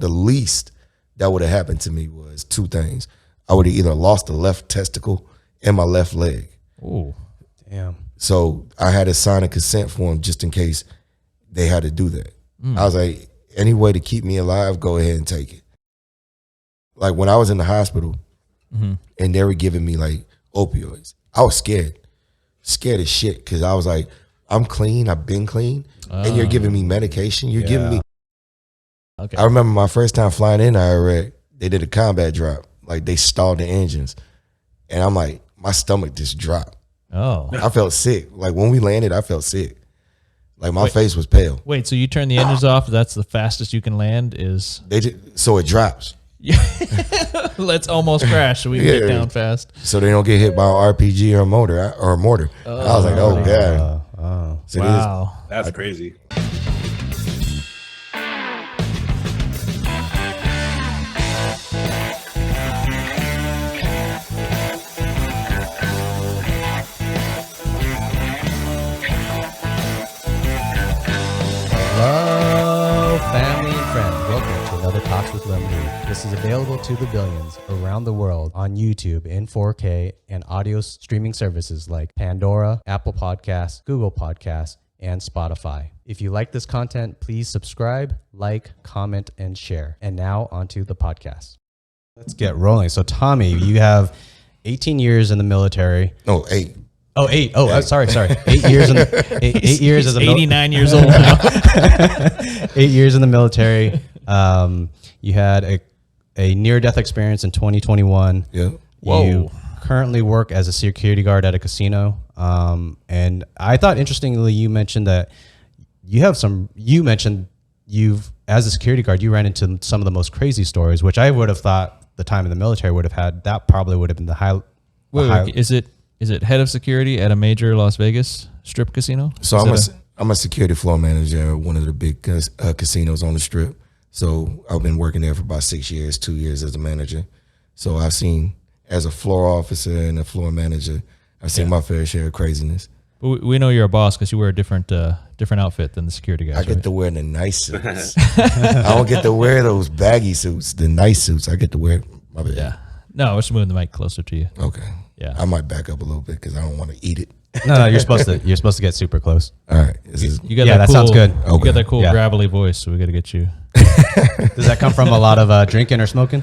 The least that would have happened to me was two things. I would have either lost the left testicle and my left leg. Oh, damn. So I had to sign a consent form just in case they had to do that. I was like, any way to keep me alive, go ahead and take it. Like when I was in the hospital and they were giving me like opioids, I was scared as shit, because I was like, I'm clean, I've been clean, and you're giving me medication, you're giving me. Okay. I remember my first time flying in Iraq, they did a combat drop, like they stalled the engines, and I'm like, my stomach just dropped. Oh, I felt sick. Like when we landed, I felt sick. Like my face was pale. Wait, so you turn the engines off? That's the fastest you can land is? So it drops. Let's almost crash so we can get down fast. So they don't get hit by an RPG or a mortar. I was like, oh God. So Wow. That's crazy. Hello, family and friends. Welcome to another Talks with Lemonade. This is available to the billions around the world on YouTube in 4K and audio streaming services like Pandora, Apple Podcasts, Google Podcasts, and Spotify. If you like this content, please subscribe, like, comment, and share. And now onto the podcast. Let's get rolling. So Tommy, you have 18 years in the military. No, 8. Oh, 8. Oh, sorry. 8 years in the 8 years as a 89 years old now. 8 years in the military. You had a near-death experience in 2021. Yeah. Whoa. You currently work as a security guard at a casino. And I thought, interestingly, you mentioned that you've, as a security guard, you ran into some of the most crazy stories, which I would have thought the time in the military would have had. That probably would have been the high. Wait, is it head of security at a major Las Vegas strip casino? So I'm a security floor manager at one of the big casinos on the strip. So I've been working there for about 6 years, 2 years as a manager. So I've seen, as a floor officer and a floor manager, I've seen my fair share of craziness. But we know you're a boss because you wear a different outfit than the security guys. I get to wear the nice suits. I don't get to wear those baggy suits, the nice suits. I get to wear. My bad. Yeah. No, we're just moving the mic closer to you. Okay. Yeah. I might back up a little bit because I don't want to eat it. No, you're supposed to get super close. All right. You got that sounds good. You got that cool gravelly voice, so we got to get you. Does that come from a lot of drinking or smoking?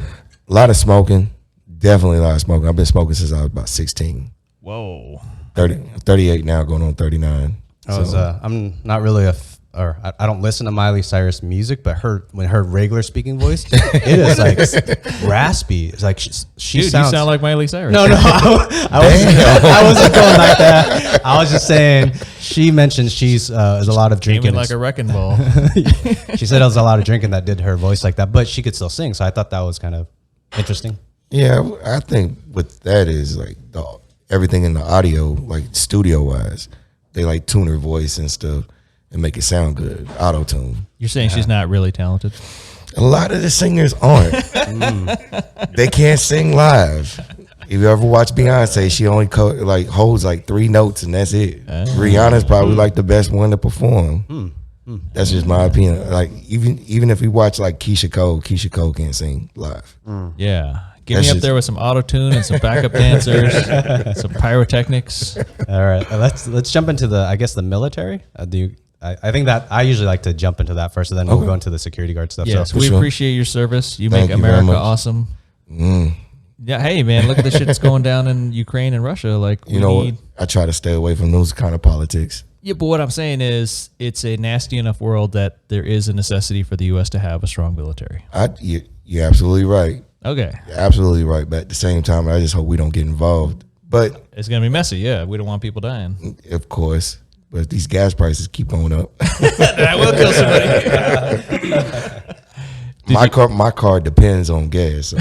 A lot of smoking. Definitely a lot of smoking. I've been smoking since I was about 16. Whoa. 38 now, going on 39. I'm not really I don't listen to Miley Cyrus music, but when her regular speaking voice, it is like raspy. It's like she Dude, sounds. you sound like Miley Cyrus. No, I wasn't going like that. I was just saying she mentioned there's a lot of drinking. Like a wrecking ball. She said it was a lot of drinking that did her voice like that, but she could still sing. So I thought that was kind of interesting. Yeah, I think with that is like everything in the audio, like studio wise, they like tune her voice and stuff and make it sound good. Auto tune. You're saying she's not really talented? A lot of the singers aren't. They can't sing live. If you ever watch Beyonce, she only holds like 3 notes and that's it. Rihanna's probably like the best one to perform. That's just my opinion. Like even if we watch like Keisha Cole can't sing live. Yeah. Get me up there with some auto tune and some backup dancers, some pyrotechnics. All right, let's jump into the military. I think that I usually like to jump into that first, and then we'll go into the security guard stuff. Yeah, so we appreciate your service. You make America awesome. Yeah, hey man, look at the shit that's going down in Ukraine and Russia. Like, I try to stay away from those kind of politics. Yeah, but what I'm saying is, it's a nasty enough world that there is a necessity for the U.S. to have a strong military. You're absolutely right. Okay. You're absolutely right. But at the same time, I just hope we don't get involved. But it's going to be messy. Yeah. We don't want people dying. Of course. But these gas prices keep going up. That will kill somebody. My car depends on gas. So.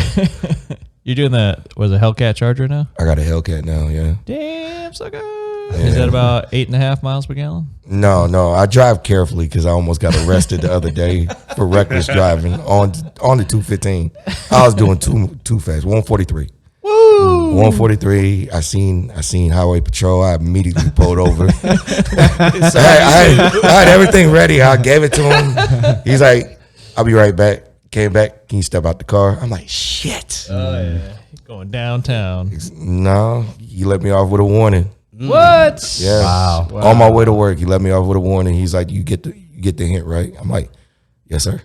You're doing that, was a Hellcat Charger now? I got a Hellcat now, yeah. Damn, sucker. Yeah. Is that about 8.5 miles per gallon? No. I drive carefully because I almost got arrested the other day for reckless driving on the 215. I was doing too fast. 143. Woo! 143. I seen highway patrol. I immediately pulled over. I had everything ready. I gave it to him. He's like, "I'll be right back. Came back, can you step out the car? I'm like, shit. Oh, yeah. Going downtown. No, he let me off with a warning. What? Yeah. Wow. On my way to work, he let me off with a warning. He's like, you get the hint, right? I'm like, yes, sir.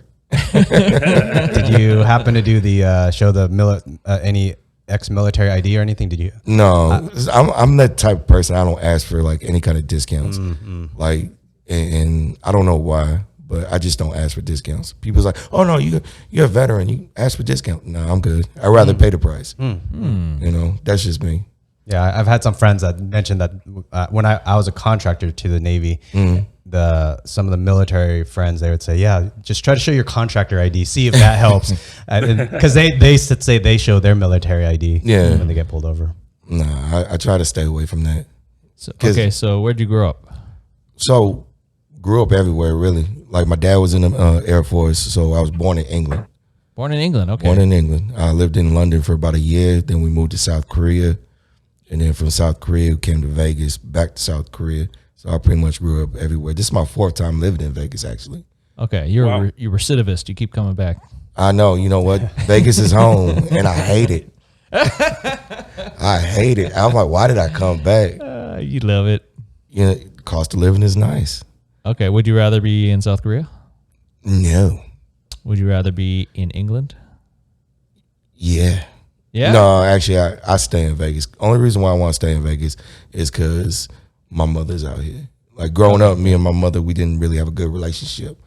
Did you happen to do the show the any ex-military ID or anything? Did you? No, I'm that type of person. I don't ask for like any kind of discounts. Like, and I don't know why, but I just don't ask for discounts. People's like, oh no, you're a veteran. You ask for discount. No, I'm good. I'd rather pay the price. You know, that's just me. Yeah, I've had some friends that mentioned that when I was a contractor to the Navy, some of the military friends, they would say, yeah, just try to show your contractor ID, see if that helps. Because they say they show their military ID when they get pulled over. Nah, I try to stay away from that. So where'd you grow up? So grew up everywhere, really. Like my dad was in the Air Force, so I was born in England. Born in England, okay. Born in England. I lived in London for about a year. Then we moved to South Korea. And then from South Korea, we came to Vegas, back to South Korea. So I pretty much grew up everywhere. This is my 4th time living in Vegas, actually. Okay, you're recidivist. You keep coming back. I know. You know what? Vegas is home, and I hate it. I hate it. I'm like, why did I come back? You love it. You know, cost of living is nice. Okay, would you rather be in South Korea? No. Would you rather be in England? Yeah. Yeah? No, actually, I stay in Vegas. Only reason why I want to stay in Vegas is because my mother's out here. Like growing up, me and my mother, we didn't really have a good relationship.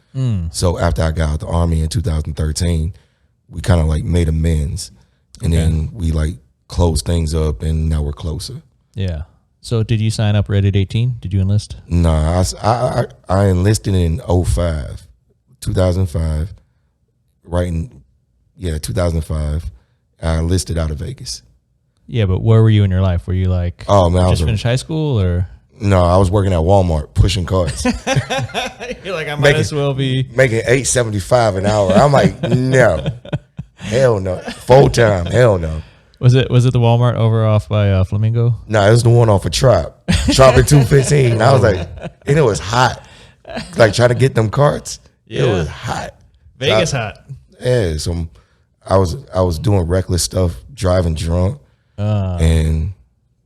So after I got out the Army in 2013, we kind of like made amends. And then we like closed things up, and now we're closer. Yeah. So did you sign up right at 18? Did you enlist? No, I enlisted in 2005. Right in, 2005. I enlisted out of Vegas. Yeah, but where were you in your life? Were you like, oh man, just finished high school or? No, I was working at Walmart pushing carts. You're like, I might as well be making $8.75 an hour. I'm like, no, hell no, full time, hell no. Was it the Walmart over off by Flamingo? No, it was the one off of Trop at 215. I was like, and it was hot, like trying to get them carts. Yeah. It was hot. Vegas hot. Yeah, so I was doing reckless stuff, driving drunk, and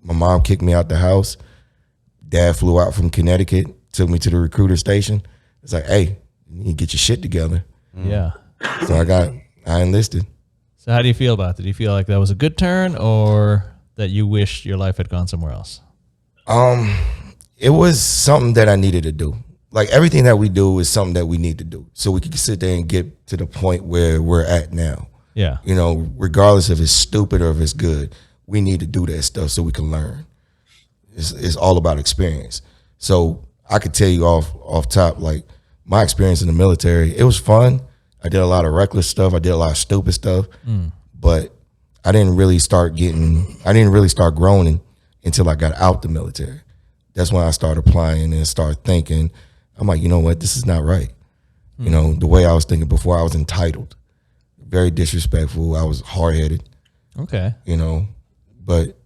my mom kicked me out the house. Dad flew out from Connecticut, took me to the recruiter station. It's like, hey, you need to get your shit together. Yeah. So I enlisted. So how do you feel about it? Do you feel like that was a good turn, or that you wish your life had gone somewhere else? It was something that I needed to do. Like everything that we do is something that we need to do, so we can sit there and get to the point where we're at now. Yeah. You know, regardless if it's stupid or if it's good, we need to do that stuff so we can learn. It's all about experience. So I could tell you off top, like my experience in the military, it was fun. I did a lot of reckless stuff. I did a lot of stupid stuff, but I didn't really start growing until I got out the military. That's when I started applying and started thinking. I'm like, you know what? This is not right. You know, the way I was thinking before, I was entitled, very disrespectful. I was hard-headed. Okay. You know, but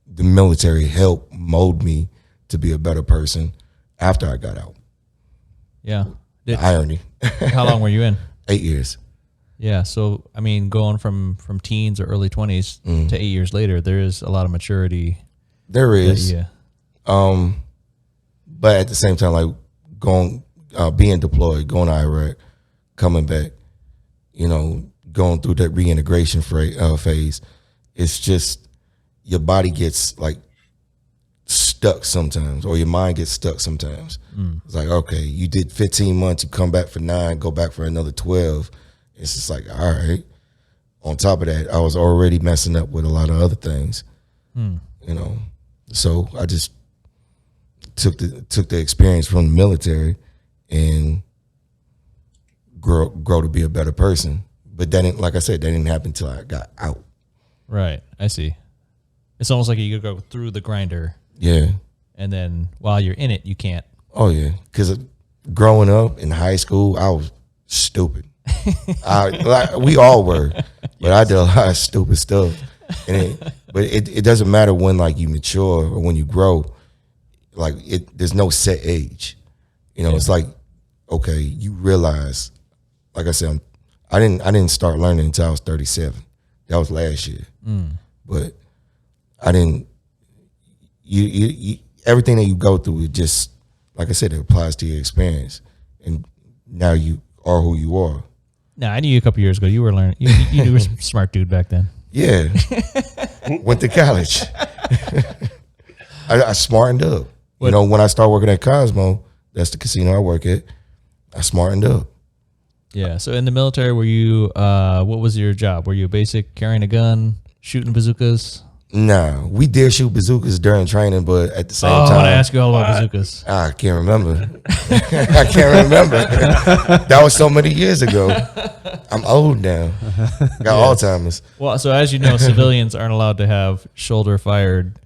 the military helped mold me to be a better person after I got out. Yeah. The irony. How long were you in? 8 years. Yeah. So, I mean, going from teens or early 20s to 8 years later, there is a lot of maturity. There is. Yeah. But at the same time, like being deployed, going to Iraq, coming back, you know, going through that reintegration phase, it's just your body gets like stuck sometimes, or your mind gets stuck sometimes. It's like, okay, you did 15 months, you come back for 9, go back for another 12. It's just like, all right. On top of that, I was already messing up with a lot of other things, you know. So I just took the experience from the military and grow to be a better person. But that didn't, like I said, that didn't happen until I got out. Right. I see. It's almost like you could go through the grinder. Yeah. And then while you're in it, you can't. Oh, yeah. Because growing up in high school, I was stupid. We all were. But I did a lot of stupid stuff. But it doesn't matter when like you mature or when you grow. Like there's no set age. You know, It's like, okay, you realize, like I said, I didn't start learning until I was 37. That was last year. But I didn't. You everything that you go through, it just, like I said, it applies to your experience, and now you are who you are. Nah, I knew you a couple years ago. You were learning. You were a smart dude back then. Yeah, went to college. I smartened up. You know, when I started working at Cosmo, that's the casino I work at, I smartened up. Yeah. So in the military, were you? What was your job? Were you a basic, carrying a gun, shooting bazookas? Nah, we did shoot bazookas during training, but at the same time, I want to ask you all about bazookas. I can't remember. I can't remember. That was so many years ago. I'm old now. Got Alzheimer's. Well, so as you know, civilians aren't allowed to have shoulder-fired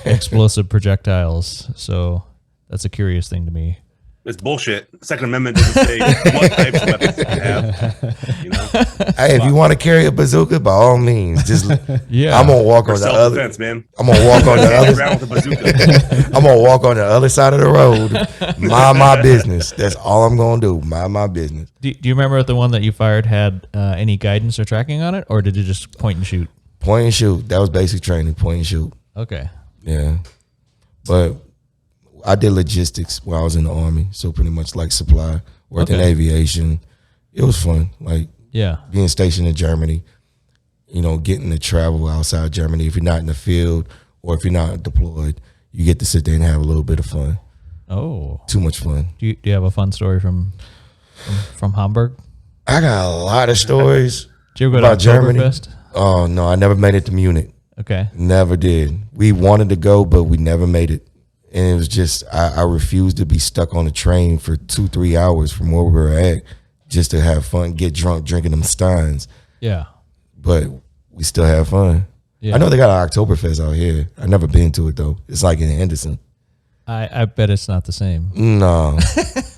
explosive projectiles. So that's a curious thing to me. It's bullshit. Second Amendment doesn't say what types of weapons you can have. You know? Hey, if you want to carry a bazooka, by all means, just I'm gonna walk on the other. Man. I'm gonna walk on the other. Around with a bazooka. I'm gonna walk on the other side of the road. Mind my business. That's all I'm gonna do. Mind my business. Do you remember if the one that you fired had any guidance or tracking on it, or did you just point and shoot? Point and shoot. That was basic training. Point and shoot. Okay. Yeah, but I did logistics while I was in the Army, so pretty much like supply. Worked in aviation. It was fun. Like being stationed in Germany. You know, getting to travel outside Germany. If you're not in the field or if you're not deployed, you get to sit there and have a little bit of fun. Oh, too much fun. Do you have a fun story from Hamburg? I got a lot of stories. Did you ever go about to Germany. Overcast? Oh no, I never made it to Munich. Okay, never did. We wanted to go, but we never made it. And it was just, I refused to be stuck on a train for 2-3 hours from where we were at just to have fun, get drunk, drinking them Steins. Yeah. But we still have fun. Yeah. I know they got an Oktoberfest out here. I've never been to it, though. It's like in Henderson. I bet it's not the same. No.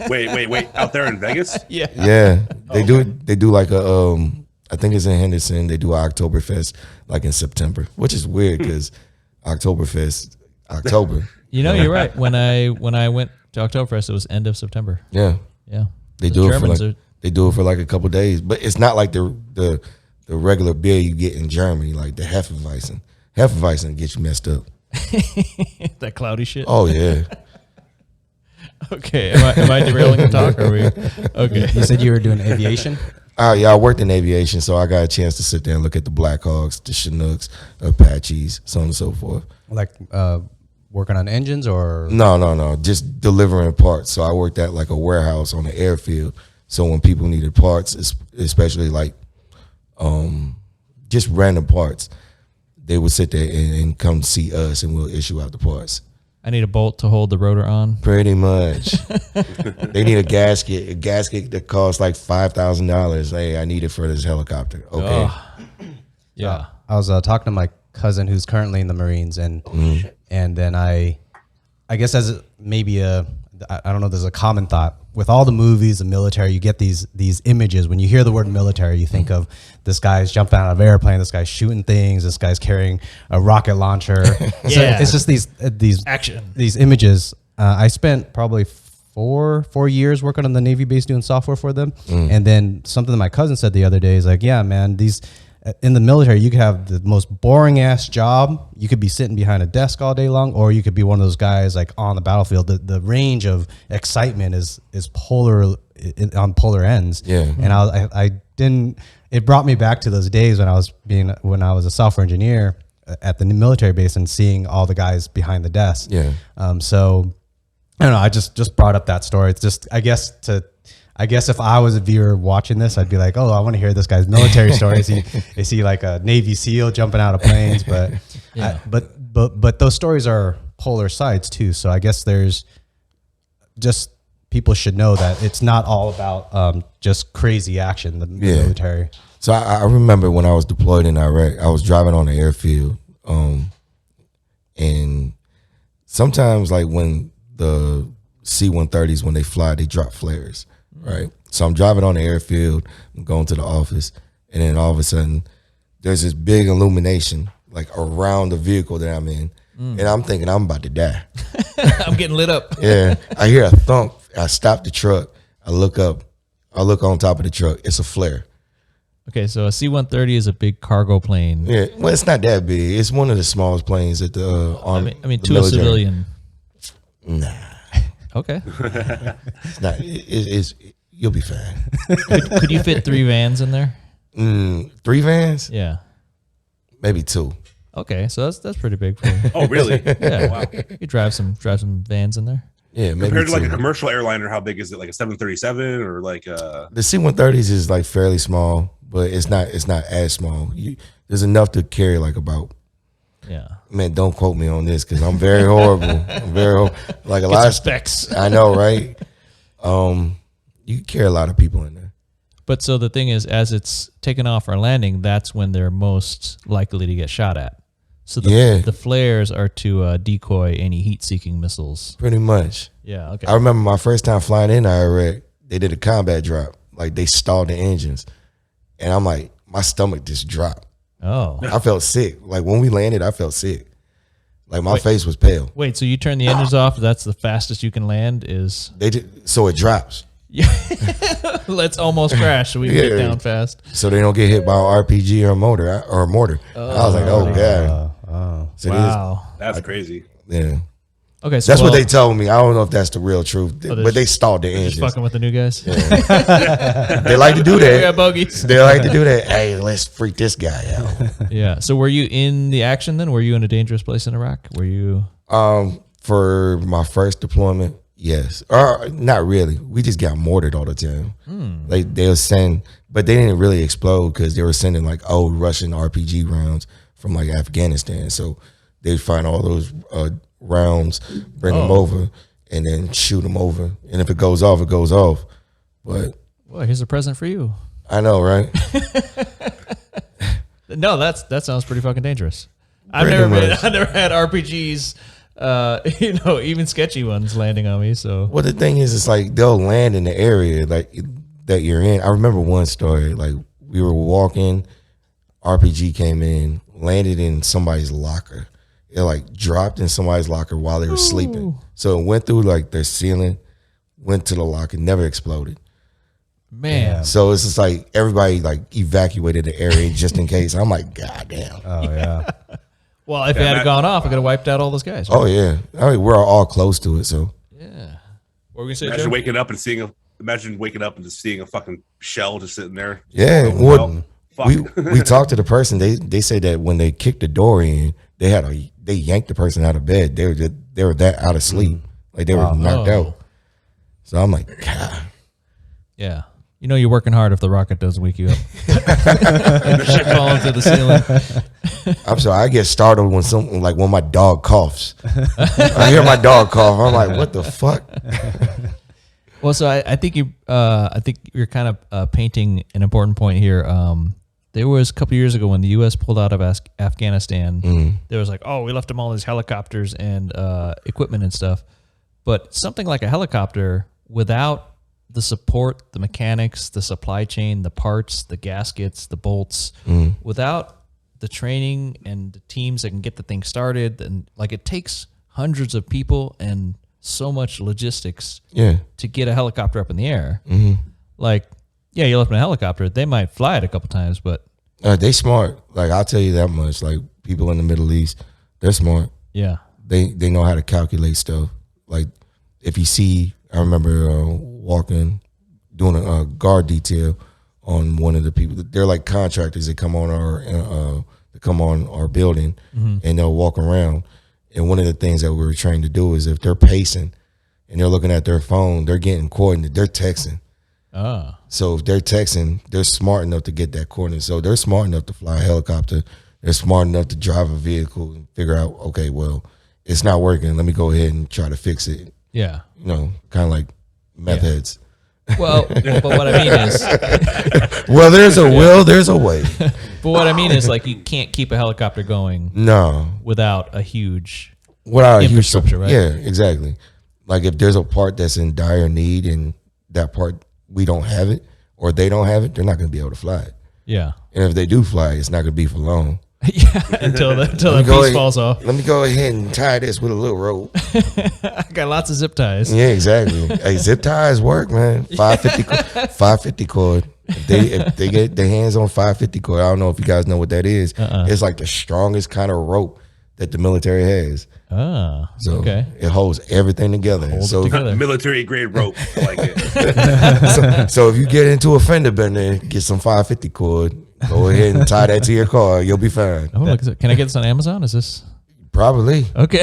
Wait. Out there in Vegas? Yeah. Yeah. They do like a, I think it's in Henderson. They do an Oktoberfest like in September, which is weird because Oktoberfest, October. You know, you're right. When I went to Oktoberfest, it was end of September. Yeah. Yeah. They do it for like a couple of days, but it's not like the regular beer you get in Germany, like the Hefeweizen. Hefeweizen gets you messed up. That cloudy shit. Oh yeah. Okay. Am I derailing the talk? Or are we okay? You said you were doing aviation. Yeah, I worked in aviation, so I got a chance to sit there and look at the Blackhawks, the Chinooks, Apaches, so on and so forth. Like working on engines or? No. Just delivering parts. So I worked at like a warehouse on the airfield. So when people needed parts, especially like just random parts, they would sit there and come see us and we'll issue out the parts. I need a bolt to hold the rotor on. Pretty much. They need a gasket that costs like $5,000. Hey, I need it for this helicopter. Okay. Oh. Yeah. I was talking to my cousin who's currently in the Marines, and then I guess as maybe I don't know, there's a common thought with all the movies, the military, you get these images. When you hear the word military, you think of this guy's jumping out of an airplane, this guy's shooting things, this guy's carrying a rocket launcher. So it's just these action, these images. I spent probably four years working on the Navy base doing software for them, and then something that my cousin said the other day is like, yeah, man, these. In the military, you could have the most boring ass job. You could be sitting behind a desk all day long, or you could be one of those guys like on the battlefield. The range of excitement is polar on polar ends. Yeah. And I didn't. It brought me back to those days when I was a software engineer at the military base and seeing all the guys behind the desk. Yeah. So I don't know. I just brought up that story. It's just I guess if I was a viewer watching this, I'd be like, oh, I want to hear this guy's military story. Is he like a Navy SEAL jumping out of planes? But yeah. But those stories are polar sides too. So I guess there's just people should know that it's not all about just crazy action, the military. So I remember when I was deployed in Iraq, I was driving on the airfield. And sometimes like when the C-130s, when they fly, they drop flares. Right. So I'm driving on the airfield, I'm going to the office, and then all of a sudden there's this big illumination like around the vehicle that I'm in. And I'm thinking I'm about to die. I'm getting lit up. Yeah. I hear a thump. I stop the truck. I look up. I look on top of the truck. It's a flare. Okay, so a C-130 is a big cargo plane. Yeah, well, it's not that big. It's one of the smallest planes at the army. I mean, to a civilian. Nah. Okay. It's not. It's you'll be fine. Could you fit 3 vans in there? 3 vans? Yeah. Maybe 2. Okay, so that's pretty big for you. Oh, really? Yeah. Wow. You could drive some vans in there. Yeah, maybe Compared to like 2. a commercial airliner, how big is it? Like a 737 or like a... The C-130s is like fairly small, but it's not as small. There's enough to carry like about. Yeah. Man, don't quote me on this because I'm very horrible. I'm very like a Get lot some of specs. I know, right? You carry a lot of people in there. But so the thing is, as it's taking off or landing, that's when they're most likely to get shot at. So the flares are to decoy any heat-seeking missiles. Pretty much. Yeah, okay. I remember my first time flying in Iraq, they did a combat drop. Like they stalled the engines. And I'm like, my stomach just dropped. Oh. I felt sick. Like when we landed, I felt sick. Like my face was pale. Wait, so you turn the engines off, that's the fastest you can land is... So it drops. Yeah. Let's almost crash so we can get down fast. So they don't get hit by an RPG or a mortar. I was like, oh, God. So Wow. That's crazy. Yeah. Okay, so That's what they told me. I don't know if that's the real truth, but they stalled the just engines. fucking with the new guys. Yeah. They like to do We got that. bogeys. They like to do that. Hey, let's freak this guy out. Yeah. So were you in the action then? Were you in a dangerous place in Iraq? Were you? For my first deployment, yes. Or not really. We just got mortared all the time. Like they'll send, but they didn't really explode because they were sending like old Russian RPG rounds from like Afghanistan. So they'd find all those rounds, bring them over, and then shoot them over. And if it goes off, it goes off. But Well, here's a present for you. I know, right? No, that sounds pretty fucking dangerous. I've Pretty never had RPGs, even sketchy ones landing on me. So Well, the thing is, it's like they'll land in the area like that you're in. I remember one story. Like we were walking, RPG came in, landed in somebody's locker. It like dropped in somebody's locker while they were sleeping. So it went through like their ceiling, went to the locker, never exploded. man, So it's just like everybody like evacuated the area just in case. I'm like, God damn. Oh yeah. well, if it had gone off, it could have wiped out all those guys. Right? Oh yeah. I mean, we're all close to it. So Yeah. What were we gonna say, Imagine Joe? waking up and just seeing a fucking shell just sitting there. yeah. Oh, Well, fuck. we talked to the person. They say that when they kicked the door in, they yanked the person out of bed. They were that out of sleep, like they were knocked out. So I'm like, God. Yeah. You know you're working hard if the rocket doesn't wake you up. Shit falling through the ceiling. I'm sorry. I get startled when my dog coughs. I hear my dog cough. I'm like, what the fuck? Well, so I think you're kind of painting an important point here. There was a couple years ago when the U.S. pulled out of Afghanistan. There was like, oh, we left them all these helicopters and equipment and stuff. But something like a helicopter without the support, the mechanics, the supply chain, the parts, the gaskets, the bolts, without the training and the teams that can get the thing started, and like it takes hundreds of people and so much logistics to get a helicopter up in the air. Like, yeah, you left in a helicopter. They might fly it a couple times, but They smart. Like I'll tell you that much. Like people in the Middle East, they're smart. yeah. They know how to calculate stuff. Like if you see, I remember walking, doing a guard detail on one of the people. They're like contractors that come on our building, and they'll walk around. And one of the things that we were trained to do is if they're pacing and they're looking at their phone, they're getting coordinated. They're texting. So if they're texting, they're smart enough to get that coordinate. So they're smart enough to fly a helicopter. They're smart enough to drive a vehicle and figure out, okay, well, it's not working. Let me go ahead and try to fix it. Yeah. Kind of like meth heads. Well, but what I mean is, Well, there's a will, there's a way. but what I mean is, like, you can't keep a helicopter going No. without a huge Without a huge infrastructure, right? Yeah, exactly. Like if there's a part that's in dire need and that part we don't have it or they don't have it, they're not going to be able to fly it. Yeah. And if they do fly, it's not going to be for long. Yeah, until the piece falls off. Let me go ahead and tie this with a little rope. I got lots of zip ties. Yeah, exactly. Hey, zip ties work, man. 550 cord. If they get their hands on 550 cord, I don't know if you guys know what that is. It's like the strongest kind of rope that the military has. So okay. it holds everything together. So military grade rope, I like it. so if you get into a fender bender, get some 550 cord. Go ahead and tie that to your car. You'll be fine. Can I get this on Amazon? Is this probably okay?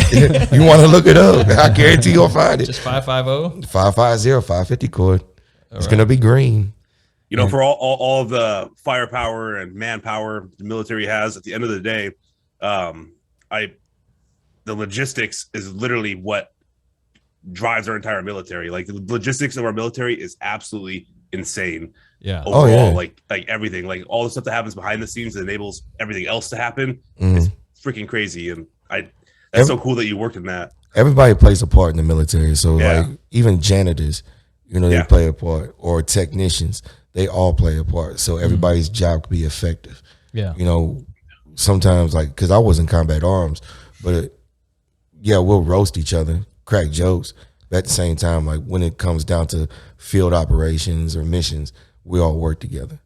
You want to look it up? I guarantee you'll find it. Just 550 550 cord. It's gonna be green. You know, for all of the firepower and manpower the military has, at the end of the day, the logistics is literally what drives our entire military. Like the logistics of our military is absolutely insane. Yeah. Overall, like everything, like all the stuff that happens behind the scenes that enables everything else to happen is freaking crazy. And that's so cool that you worked in that. Everybody plays a part in the military. So like even janitors, you know, they play a part, or technicians, they all play a part. So everybody's job can be effective. Yeah. You know, sometimes like, cause I was in combat arms, but we'll roast each other, crack jokes. But at the same time, like when it comes down to field operations or missions, we all work together.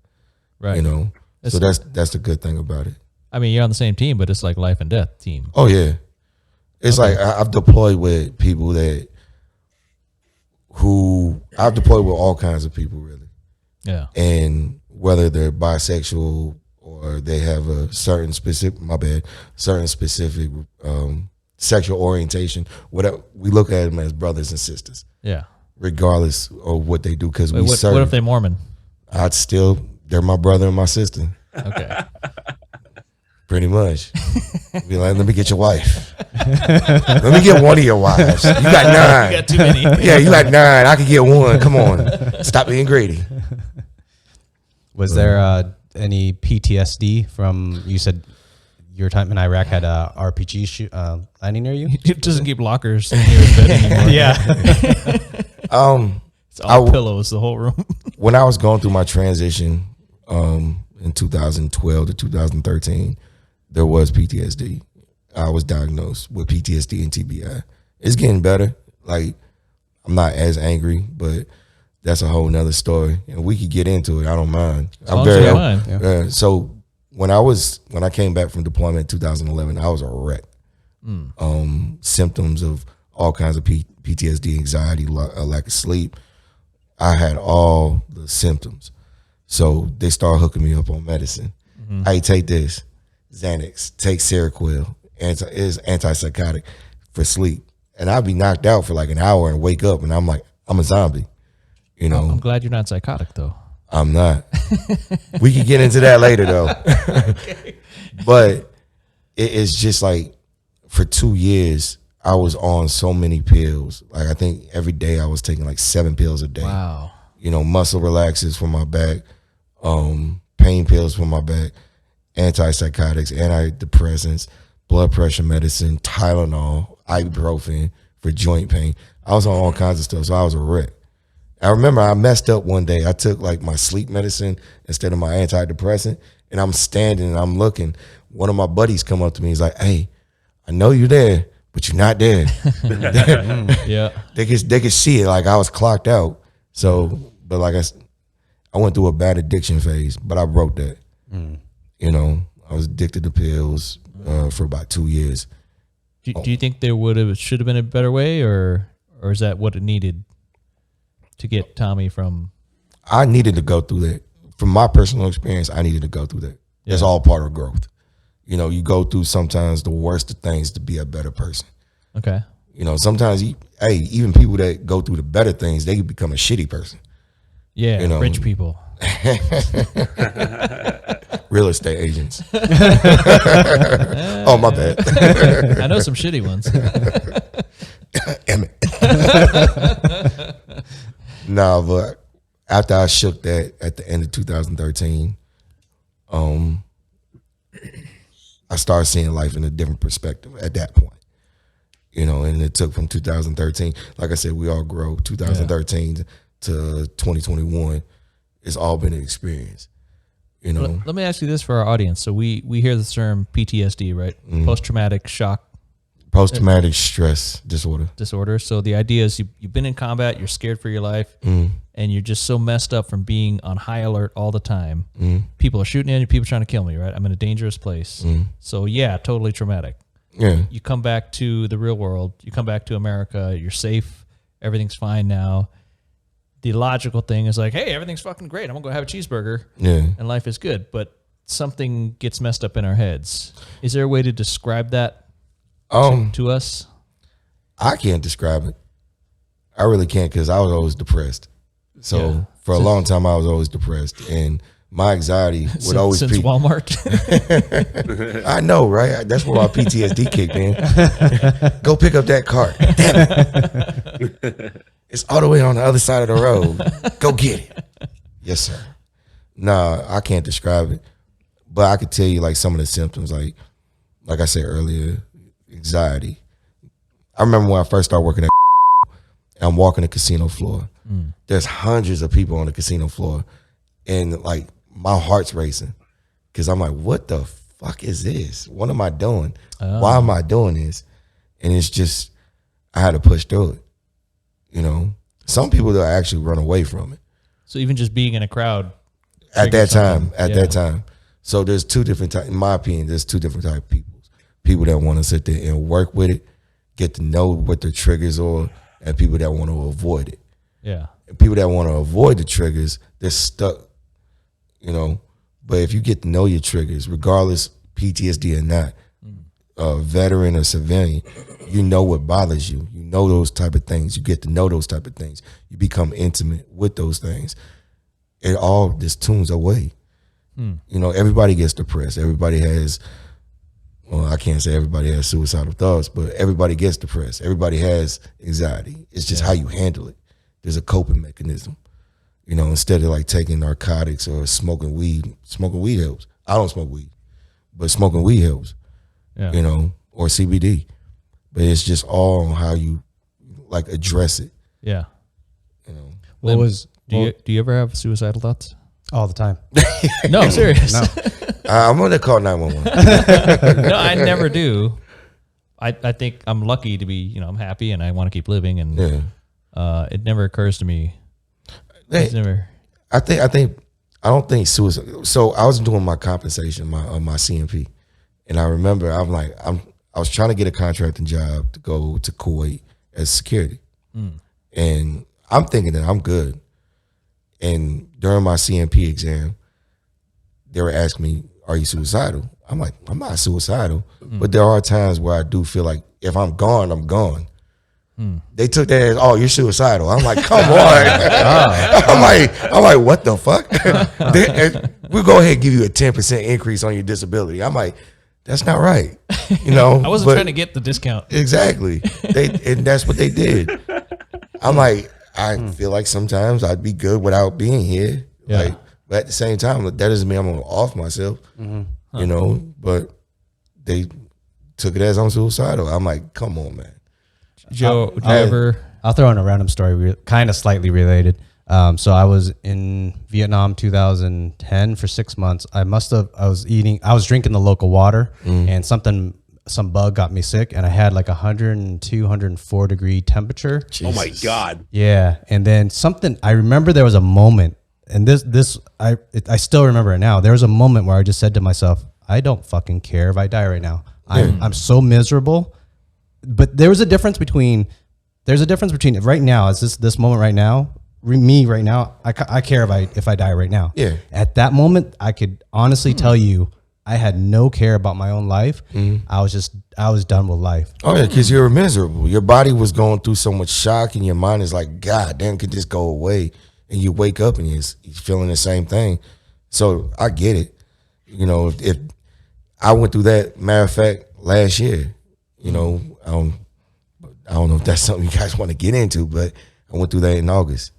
Right. You know, so that's the good thing about it. I mean, you're on the same team, but it's like life and death team. Oh yeah. It's like I've deployed with people I've deployed with all kinds of people really. Yeah. And whether they're bisexual or they have a certain specific sexual orientation, whatever, we look at them as brothers and sisters. Yeah. Regardless of what they do, because what if they're Mormon? They're my brother and my sister. Okay. Pretty much. Be like, let me get your wife. Let me get one of your wives. You got 9. You got too many. Yeah, you got 9. I could get one. Come on. Stop being greedy. Was there any PTSD from, you said your time in Iraq had a RPG landing near you? It doesn't keep lockers near his bed anymore. Yeah. It's all pillows, the whole room. When I was going through my transition in 2012 to 2013, there was PTSD. I was diagnosed with PTSD and TBI. It's getting better. Like, I'm not as angry, but that's a whole nother story. And we could get into it. I don't mind. I'm very open. So when I came back from deployment in 2011, I was a wreck. Symptoms of all kinds of PTSD, anxiety, lack of sleep. I had all the symptoms. So they started hooking me up on medicine. Hey, take this, Xanax, take Seroquel, is antipsychotic for sleep. And I'd be knocked out for like an hour and wake up and I'm like, I'm a zombie. You know, I'm glad you're not psychotic though. I'm not. We can get into that later though. Okay. But it's just like for 2 years, I was on so many pills. Like I think every day I was taking like 7 pills a day. Wow. You know, muscle relaxers for my back, pain pills for my back, antipsychotics, antidepressants, blood pressure medicine, Tylenol, ibuprofen for joint pain. I was on all kinds of stuff, so I was a wreck. I remember I messed up one day. I took like my sleep medicine instead of my antidepressant, and I'm standing and I'm looking. One of my buddies come up to me. He's like, "Hey, I know you're there, but you're not there." Yeah, they could see it. Like I was clocked out. So, but like I went through a bad addiction phase, but I broke that. You know, I was addicted to pills for about 2 years. Do you think there should have been a better way, or is that what it needed to get Tommy from? I needed to go through that. From my personal experience, I needed to go through that. Yeah. It's all part of growth. You know, you go through sometimes the worst of things to be a better person. Okay. You know, sometimes, even people that go through the better things, they can become a shitty person. Yeah, you know, rich people. Real estate agents. Oh, my bad. I know some shitty ones. No, but after I shook that at the end of 2013, I started seeing life in a different perspective at that point. You know, and it took from 2013, like I said, we all grow. 2013 to 2021, it's all been an experience. You know. Let me ask you this for our audience. So we hear the term PTSD, right? Post-traumatic shock Post-traumatic stress disorder. So the idea is you've been in combat, you're scared for your life, and you're just so messed up from being on high alert all the time. People are shooting at you, people trying to kill me, right? I'm in a dangerous place. So yeah, totally traumatic. Yeah. You come back to the real world, you come back to America, you're safe, everything's fine now. The logical thing is like, hey, everything's fucking great. I'm gonna go have a cheeseburger, and life is good. But something gets messed up in our heads. Is there a way to describe that to us? I can't describe it. I really can't, because I was always depressed. So for a long time, I was always depressed, and my anxiety would always since peak. Walmart. I know, right? That's where my PTSD kicked in. Go pick up that cart. Damn it. It's all the way on the other side of the road. Go get it. Yes, sir. Nah, I can't describe it, but I could tell you like some of the symptoms, like I said earlier, anxiety. I remember when I first started working at I'm walking the casino floor. There's hundreds of people on the casino floor, and like my heart's racing because I'm like, what the fuck is this? What am I doing? Why am I doing this? And it's just, I had to push through it. You know, some people that actually run away from it. So even just being in a crowd at that time. So there's two different types, in my opinion, there's two different types of people. People that want to sit there and work with it, get to know what their triggers are, and people that want to avoid it. Yeah. And people that want to avoid the triggers, they're stuck, you know. But if you get to know your triggers, regardless PTSD or not, veteran or civilian, you know what bothers you. You know those type of things. You get to know those type of things. You become intimate with those things. It all just tunes away. You know, everybody gets depressed. Everybody has, well, I can't say everybody has suicidal thoughts, but everybody gets depressed. Everybody has anxiety. It's just how you handle it. There's a coping mechanism. You know, instead of like taking narcotics or smoking weed helps. I don't smoke weed, but smoking weed helps. Yeah. You know, or CBD. But it's just all on how you like address it. Yeah. You know. Do you ever have suicidal thoughts? All the time. No, I'm serious. No. I'm gonna call 911. No, I never do. I think I'm lucky to be, you know, I'm happy and I want to keep living, and it never occurs to me. It's never. I don't think suicide. So I was doing my compensation, my CMP, and I remember I was trying to get a contracting job to go to Kuwait as security, and I'm thinking that I'm good. And during my CMP exam, they were asking me, "Are you suicidal?" I'm like, "I'm not suicidal," but there are times where I do feel like if I'm gone, I'm gone. They took that as, "Oh, you're suicidal." I'm like, "Come on!" I'm like, "What the fuck?" We'll go ahead and give you a 10% increase on your disability. I'm like, that's not right, you know. I wasn't trying to get the discount. Exactly, and that's what they did. I'm like, I feel like sometimes I'd be good without being here. Yeah. Like, but at the same time, that doesn't mean I'm gonna off myself, you know. But they took it as I'm suicidal. I'm like, come on, man. Joe, I'll throw in a random story, kind of slightly related. So I was in Vietnam 2010 for 6 months. I was drinking the local water, and some bug got me sick, and I had like 102, 104 degree temperature. Jesus. Oh my God. Yeah. And then I remember there was a moment, and I still remember it now. There was a moment where I just said to myself, I don't fucking care if I die right now. I'm so miserable. But there's a difference between right now, is this moment right now, me right now, I care if I die right now. Yeah. At that moment, I could honestly tell you, I had no care about my own life. I was done with life. Oh yeah, because you were miserable. Your body was going through so much shock, and your mind is like, God damn, could this go away? And you wake up and you're feeling the same thing. So I get it. You know, if I went through that, matter of fact, last year, you know, I don't know if that's something you guys want to get into, but I went through that in August,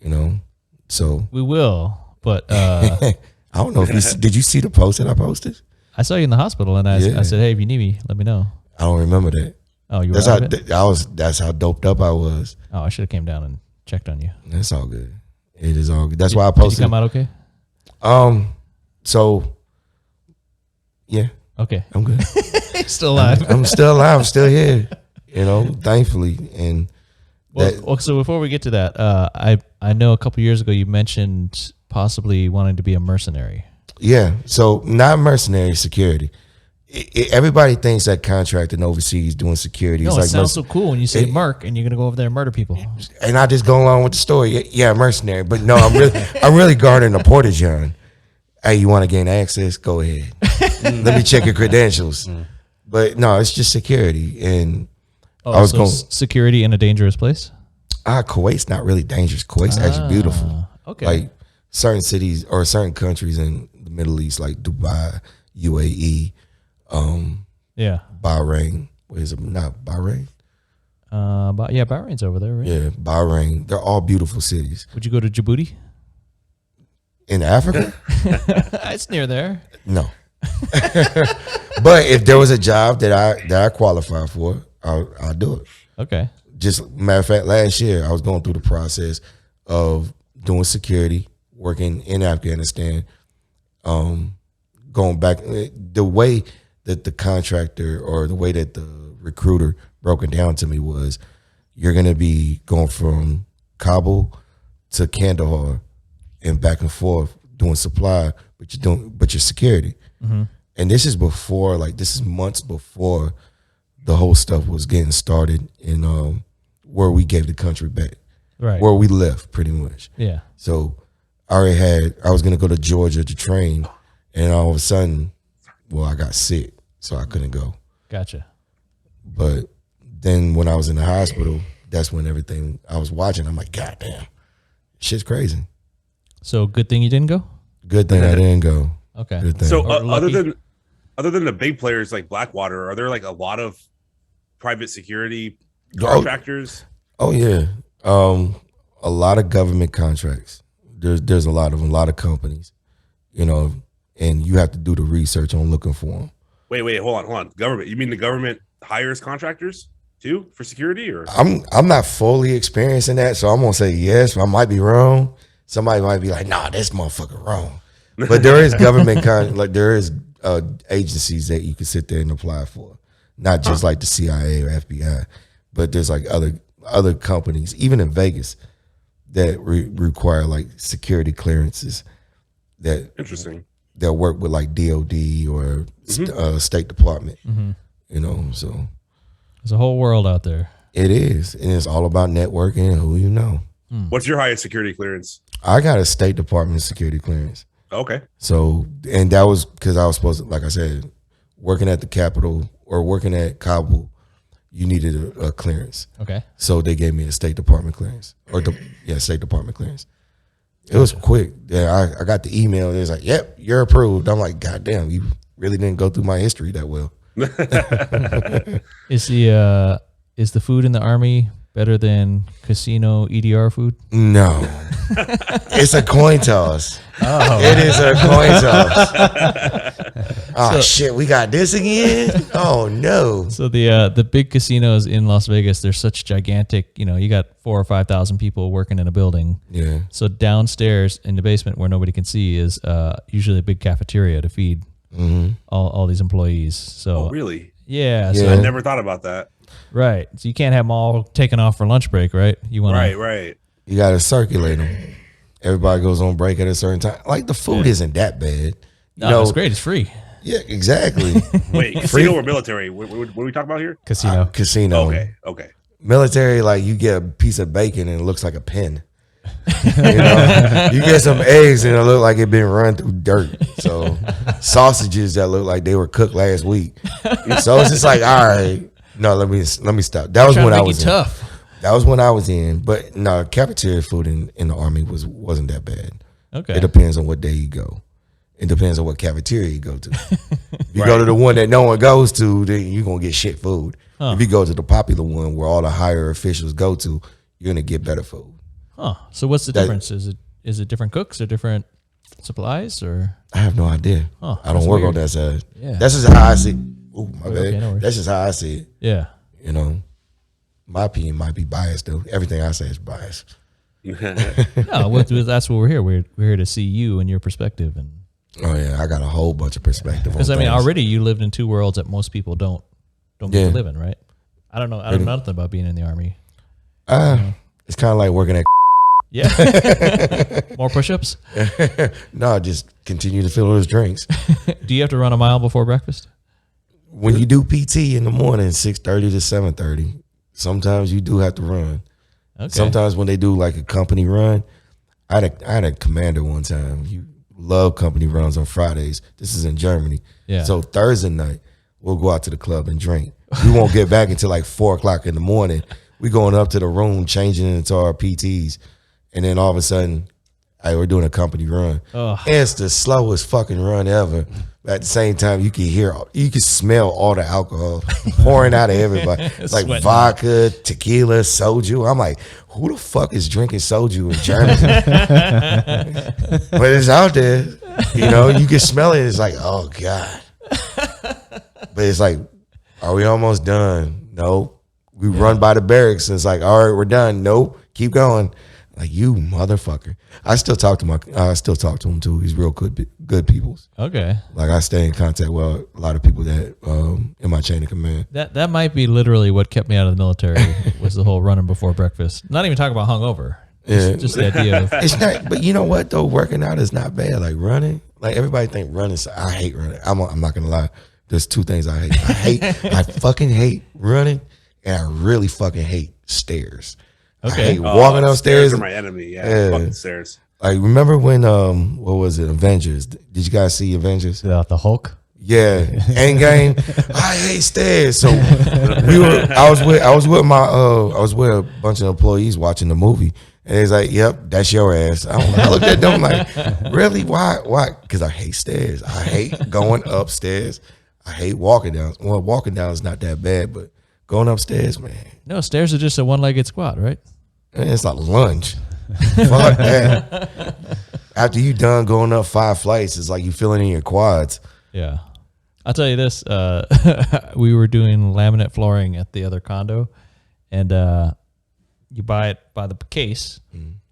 you know. So we will, but I don't know if did you see the post that I posted? I saw you in the hospital, and I said, "Hey, if you need me, let me know." I don't remember that. Oh, you were that's out how of it? That's how doped up I was. Oh, I should have came down and checked on you. That's all good. It is all good. That's why I posted. Did you come out okay? So yeah. Okay. I'm good. Still alive. I'm still alive. I'm still here. You know, thankfully. And so before we get to that, I know a couple years ago you mentioned possibly wanting to be a mercenary. yeah, so not mercenary, security. Everybody thinks that contracting overseas doing security No, is it like sounds so cool when you say merc and you're gonna go over there and murder people. and I just go along with the story. Yeah, mercenary. But no, I'm really guarding the porta john. Hey, you want to gain access? Go ahead. Let me check your credentials. But no, it's just security. And I was going security in a dangerous place. Kuwait's not really dangerous. Kuwait's actually beautiful. Okay. Like certain cities or certain countries in the Middle East, like Dubai, UAE, Yeah. Bahrain. What is it? Not Bahrain. But yeah, Bahrain's over there, right? Yeah, Bahrain. They're all beautiful cities. Would you go to Djibouti? In Africa? It's near there. No. But if there was a job that I qualify for, I'll do it. Okay. Just matter of fact, last year I was going through the process of doing security, working in Afghanistan, going back. The way that the contractor or the way that the recruiter broke it down to me was, you're going to be going from Kabul to Kandahar and back and forth doing supply, but you're security. Mm-hmm. And this is months before the whole stuff was getting started in where we gave the country back, right? Where we left, pretty much. Yeah. So I was going to go to Georgia to train, and all of a sudden, I got sick, so I couldn't go. Gotcha. But then when I was in the hospital, that's when everything I was watching, I'm like, God damn, shit's crazy. So good thing you didn't go? Good thing I didn't go. Okay. Good thing. So other than the big players like Blackwater, are there like a lot of private security contractors? Oh yeah. A lot of government contracts. There's a lot of them, a lot of companies, and you have to do the research on looking for them. Wait, hold on. Government? You mean the government hires contractors too for security? Or I'm not fully experienced in that, so I'm gonna say yes. I might be wrong. Somebody might be like, "Nah, this motherfucker wrong." But there is government there is agencies that you can sit there and apply for, not just like the CIA or FBI, but there's like other companies, even in Vegas, that require like security clearances. That interesting. They'll work with like DOD or State Department. Mm-hmm. So there's a whole world out there. It is, and it's all about networking and who you know. What's your highest security clearance? I got a State Department security clearance. Okay. So, and that was because I was supposed to, like I said, working at the Capitol or working at Kabul, you needed a clearance. Okay. So they gave me a State Department clearance, State Department clearance. It was quick. Yeah, I got the email. It was like, "Yep, you're approved." I'm like, "God damn, you really didn't go through my history that well." Is the food in the Army better than casino EDR food? No. It's a coin toss. Oh. It is a coin toss. Shit, we got this again? Oh, no. So the big casinos in Las Vegas, they're such gigantic, you got 4,000 or 5,000 people working in a building. Yeah. So downstairs in the basement where nobody can see is usually a big cafeteria to feed all these employees. So really? Yeah. Yeah. So I never thought about that. Right. So you can't have them all taken off for lunch break, right? You want Right. You got to circulate them. Everybody goes on break at a certain time. Like the food isn't that bad. No, it's great. It's free. Yeah, exactly. Wait, casino or military? What are we talking about here? Casino. Casino. Okay. Military, like you get a piece of bacon and it looks like a pen. You get some eggs and it look like it been run through dirt. So sausages that look like they were cooked last week. So it's just like, all right, no, let me stop. That was when I was tough. That was when I was in. But no, cafeteria food in the Army wasn't that bad. Okay. It depends on what day you go. It depends on what cafeteria you go to. If you go to the one that no one goes to, then you're going to get shit food. If you go to the popular one where all the higher officials go to, you're going to get better food. Huh. So what's the difference? Is it different cooks or different supplies or? I have no idea. Huh, I don't work on that side. Yeah. That's just how I see it. Oh, my bad. Okay, no worries. That's just how I see it. Yeah. My opinion might be biased though. Everything I say is biased. No, that's what we're here. We're here to see you and your perspective. And Oh yeah, I got a whole bunch of perspective. Because I mean, already you lived in two worlds that most people don't get to live in, right? I don't know. I don't know nothing about being in the Army. It's kind of like working at. Yeah. More push-ups? No, just continue to fill those drinks. Do you have to run a mile before breakfast? When you do PT in the morning, 6:30 to 7:30, sometimes you do have to run. Okay. Sometimes when they do like a company run, I had a commander one time. You love company runs on Fridays. This is in Germany. Yeah. So Thursday night, we'll go out to the club and drink. We won't get back until like 4:00 in the morning. We going up to the room, changing into our PTs. And then all of a sudden, we're doing a company run. Oh. It's the slowest fucking run ever. But at the same time, you can smell all the alcohol pouring out of everybody. It's like vodka, tequila, soju. I'm like, who the fuck is drinking soju in Germany? But it's out there. You know, you can smell it. It's like, oh God. But it's like, are we almost done? No. We run by the barracks and it's like, all right, we're done. Nope, keep going. Like, you motherfucker. I still talk to him too. He's real good people. Okay. Like, I stay in contact with a lot of people that in my chain of command. That might be literally what kept me out of the military was the whole running before breakfast. Not even talking about hungover. Just the idea of it's not. But you know what though, working out is not bad. Like running, like everybody think running. I hate running. I'm not gonna lie. There's two things I hate. I fucking hate running, and I really fucking hate stairs. Okay. I hate walking upstairs. Stairs are my enemy. Yeah. Fucking stairs. Like, remember when what was it? Avengers. Did you guys see Avengers? The Hulk. Yeah, Endgame. I hate stairs. So I was with a bunch of employees watching the movie, and it's like, "Yep, that's your ass." I looked at them like, "Really? Why? Because I hate stairs. I hate going upstairs. I hate walking down. Well, walking down is not that bad, but going upstairs, man. No, stairs are just a one-legged squat, right? Man, it's like lunge. Fuck that. After you done going up 5 flights, it's like you feeling in your quads. Yeah. I'll tell you this. We were doing laminate flooring at the other condo, and you buy it by the case.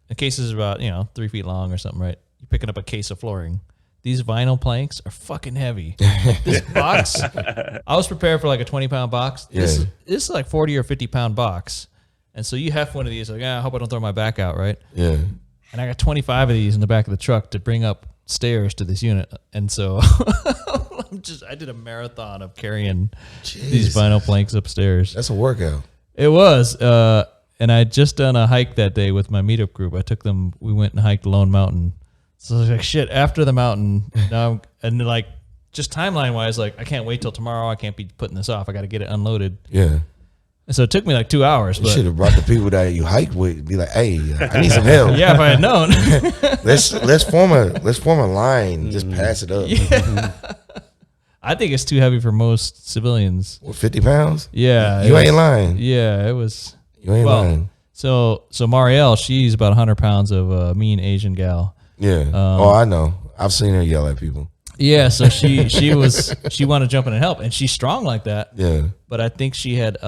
The case is about 3 feet long or something, right? You're picking up a case of flooring. These vinyl planks are fucking heavy. This box, I was prepared for like a 20-pound box. This is like 40 or 50-pound box. And so you have one of these, like, I hope I don't throw my back out, right? Yeah. And I got 25 of these in the back of the truck to bring up stairs to this unit. And so I did a marathon of carrying these vinyl planks upstairs. That's a workout. It was. And I had just done a hike that day with my meetup group. We went and hiked Lone Mountain. So I was like, shit, after the mountain, now and like just timeline wise, like I can't wait till tomorrow. I can't be putting this off. I got to get it unloaded. Yeah. And so it took me like 2 hours. You should have brought the people that you hiked with. Be like, hey, I need some help. Yeah, if I had known. let's form a line. Just pass it up. Yeah. I think it's too heavy for most civilians. What, 50 pounds? Yeah, you ain't lying. Yeah, it was. You ain't lying. So Marielle, she's about 100 pounds of a mean Asian gal. Yeah. I know. I've seen her yell at people. Yeah, so she wanted to jump in and help, and she's strong like that. Yeah. But I think she had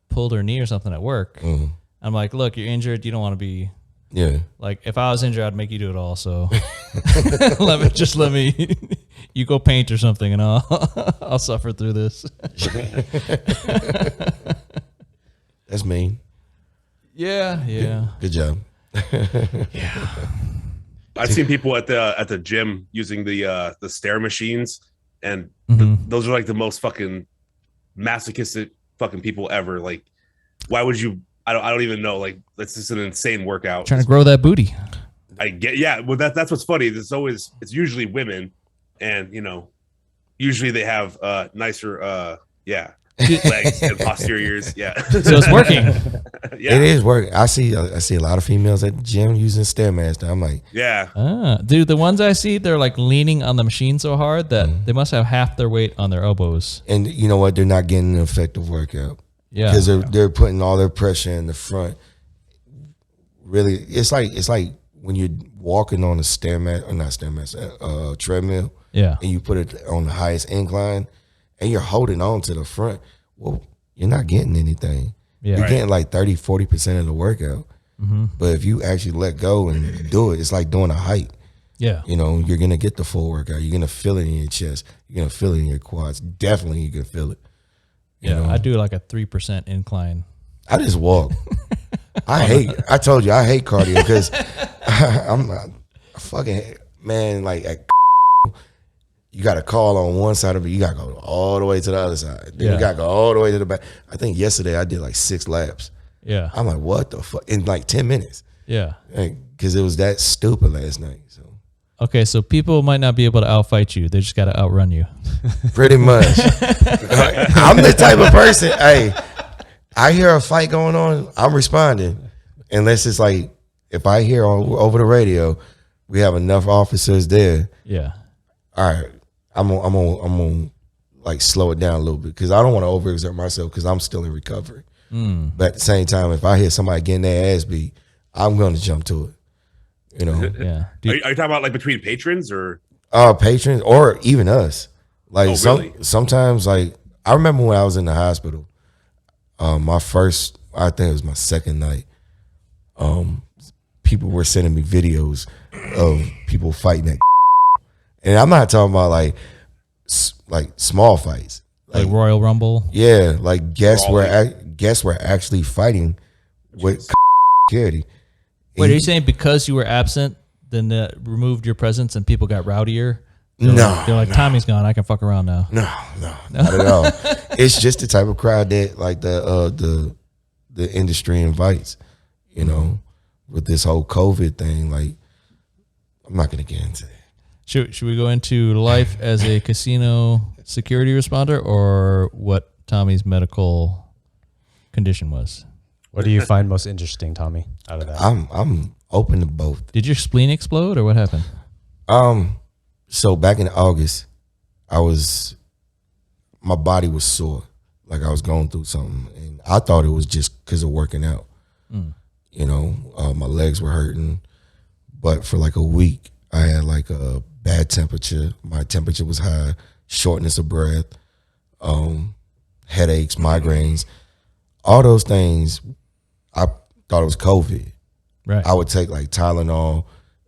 pulled her knee or something at work. I'm like, look, you're injured. You don't want to be. Yeah. Like, if I was injured, I'd make you do it all. So let me. You go paint or something, and I'll suffer through this. That's mean. Yeah. Good job. Yeah. I've seen people at the gym using the stair machines, and those are like the most fucking masochistic fucking people ever. Like, why would you? I don't even know. Like, that's just an insane workout. Trying to grow that booty. I get, yeah. Well, that's what's funny. It's usually women, and usually they have nicer legs and posteriors. Yeah. So it's working. Yeah. It is working. I see a lot of females at the gym using Stairmaster. I'm like, yeah. Dude, the ones I see, they're like leaning on the machine so hard that they must have half their weight on their elbows. And you know what? They're not getting an effective workout. Yeah. Because they're putting all their pressure in the front. Really, it's like when you're walking on a treadmill. Yeah. And you put it on the highest incline and you're holding on to the front. Well, you're not getting anything. Yeah. You're getting like 30-40% of the workout. But if you actually let go and do it, it's like doing a hike. Yeah. You know, you're gonna get the full workout. You're gonna feel it in your chest. You're gonna feel it in your quads. Definitely, you can feel it. You know? I do like a 3% incline. I just walk. I told you I hate cardio because I'm not fucking man. Like you got to call on one side of it. You got to go all the way to the other side. Then you got to go all the way to the back. I think yesterday I did like 6 laps. Yeah. I'm like, what the fuck? In like 10 minutes. Yeah. Because it was that stupid last night. So Okay, so people might not be able to outfight you. They just got to outrun you. pretty much. I'm the type of person, hey, I hear a fight going on, I'm responding. Unless it's like, if I hear over the radio, we have enough officers there. Yeah. All right, I'm gonna like slow it down a little bit because I don't want to overexert myself because I'm still in recovery. But at the same time, if I hear somebody getting their ass beat, I'm going to jump to it. You know, Yeah. Are you talking about like between patrons or patrons or even us? Like really? sometimes, like I remember when I was in the hospital, my first, I think it was my second night. People were sending me videos of people fighting at, and I'm not talking about like small fights, Like Royal Rumble. yeah, like guests were actually fighting with security. Wait, are you saying because you were absent, then that removed your presence and people got rowdier? They're like, Tommy's gone. I can fuck around now. No, not at all. It's just the type of crowd that like the industry invites. You know, with this whole COVID thing, like I'm not gonna get into that. Should we go into life as a casino security responder or what Tommy's medical condition was? What do you find most interesting, Tommy, out of that? I'm open to both. Did your spleen explode or what happened? So back in August, my body was sore, like I was going through something, and I thought it was just because of working out. You know, my legs were hurting, but for like a week, I had like a bad temperature. My temperature was high, shortness of breath, headaches, migraines, all those things. I thought it was COVID. Right. I would take like Tylenol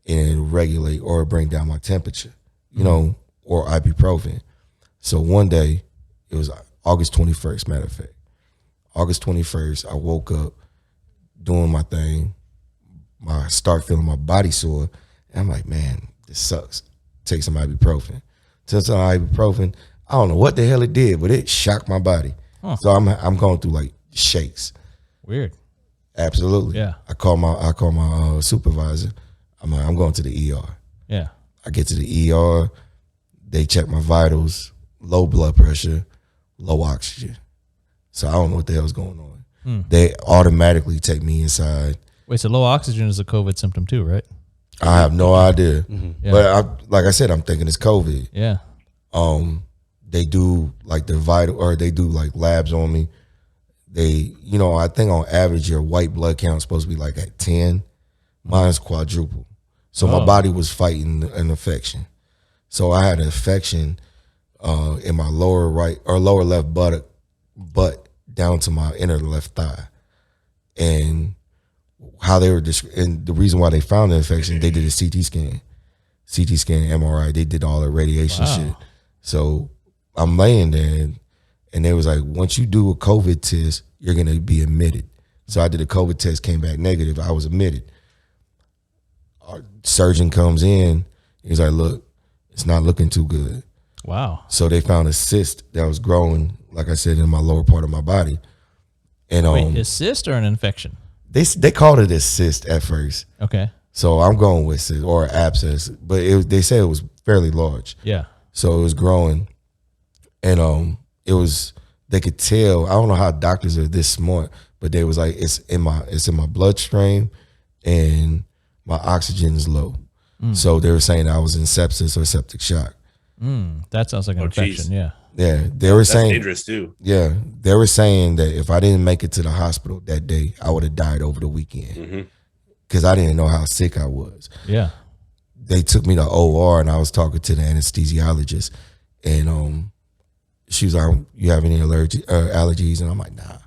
and regulate or bring down my temperature, you know, or ibuprofen. So one day, it was August 21st, matter of fact. August 21st, I woke up doing my thing. I start feeling my body sore. And I'm like, man, this sucks. Take some ibuprofen. Took some ibuprofen. I don't know what the hell it did, but it shocked my body. Huh. So I'm going through like shakes. Weird. Absolutely. Yeah. I call my supervisor. I'm like, I'm going to the ER. Yeah. I get to the ER. They check my vitals, low blood pressure, low oxygen. So I don't know what the hell's going on. They automatically take me inside. Wait, so low oxygen is a COVID symptom too, right? I have no idea. Yeah. But like I said, I'm thinking it's COVID. Yeah. They do like the vital, or they do like labs on me. They, you know, I think on average your white blood count is supposed to be like at 10. Mine's quadruple. So my body was fighting an infection. So I had an infection in my lower right or lower left butt down to my inner left thigh. And how they were, and the reason why they found the infection, they did a CT scan, MRI. They did all the radiation shit. So I'm laying there, and they was like, once you do a COVID test, you're gonna be admitted. So I did a COVID test, came back negative. I was admitted. Our surgeon comes in. He's like, look, it's not looking too good. Wow. So they found a cyst that was growing, like I said, in my lower part of my body. And Wait, a cyst or an infection? they called it a cyst at first. Okay. So I'm going with cyst or abscess, but they said it was fairly large. Yeah. So it was growing, and it was, they could tell. I don't know how doctors are this smart, but they was like, it's in my bloodstream, and my oxygen is low. So they were saying I was in sepsis or septic shock. That sounds like an infection. geez. Yeah. Yeah, they were That's saying dangerous too. Yeah, they were saying that if I didn't make it to the hospital that day, I would have died over the weekend because I didn't know how sick I was. Yeah. They took me to OR, and I was talking to the anesthesiologist, and she was like, "You have any allergies?" And I'm like, "Nah."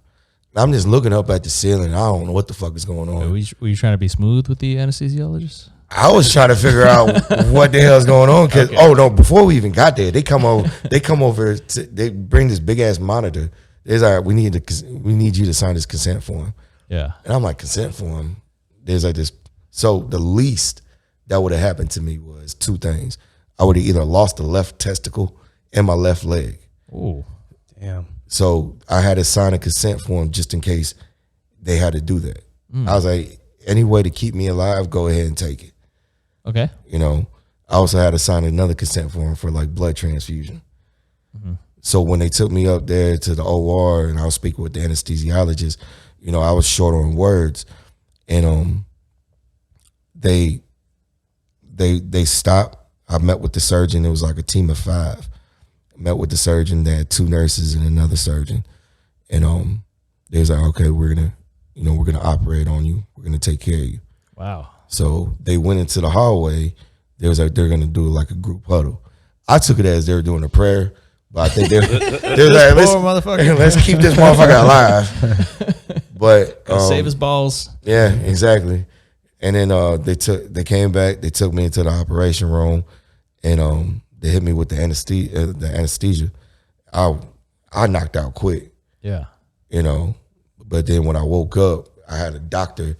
I'm just looking up at the ceiling. I don't know what the fuck is going on. Were you trying to be smooth with the anesthesiologist? I was trying to figure out what the hell's going on. Cause before we even got there, they come over. They bring this big ass monitor. There's like, we need you to sign this consent form. Yeah. And I'm like, consent form. There's like this. So the least that would have happened to me was two things. I would have either lost the left testicle and my left leg. Oh, damn. So I had to sign a consent form just in case they had to do that. I was like, any way to keep me alive, go ahead and take it. okay. You know, I also had to sign another consent form for like blood transfusion. So when they took me up there to the OR and I was speaking with the anesthesiologist, you know, I was short on words, and they stopped. I met with the surgeon. It was like a team of 5. I met with the surgeon. They had 2 nurses and another surgeon, and they was like, okay, we're gonna operate on you. We're gonna take care of you. Wow. So they went into the hallway. They was like, they're gonna do like a group huddle. I took it as they were doing a prayer, but I think they're like, let's keep this motherfucker alive. But save his balls. yeah, exactly. And then they came back. They took me into the operation room, and they hit me with the anesthesia. I knocked out quick, Yeah. you know. But then when I woke up, I had a doctor,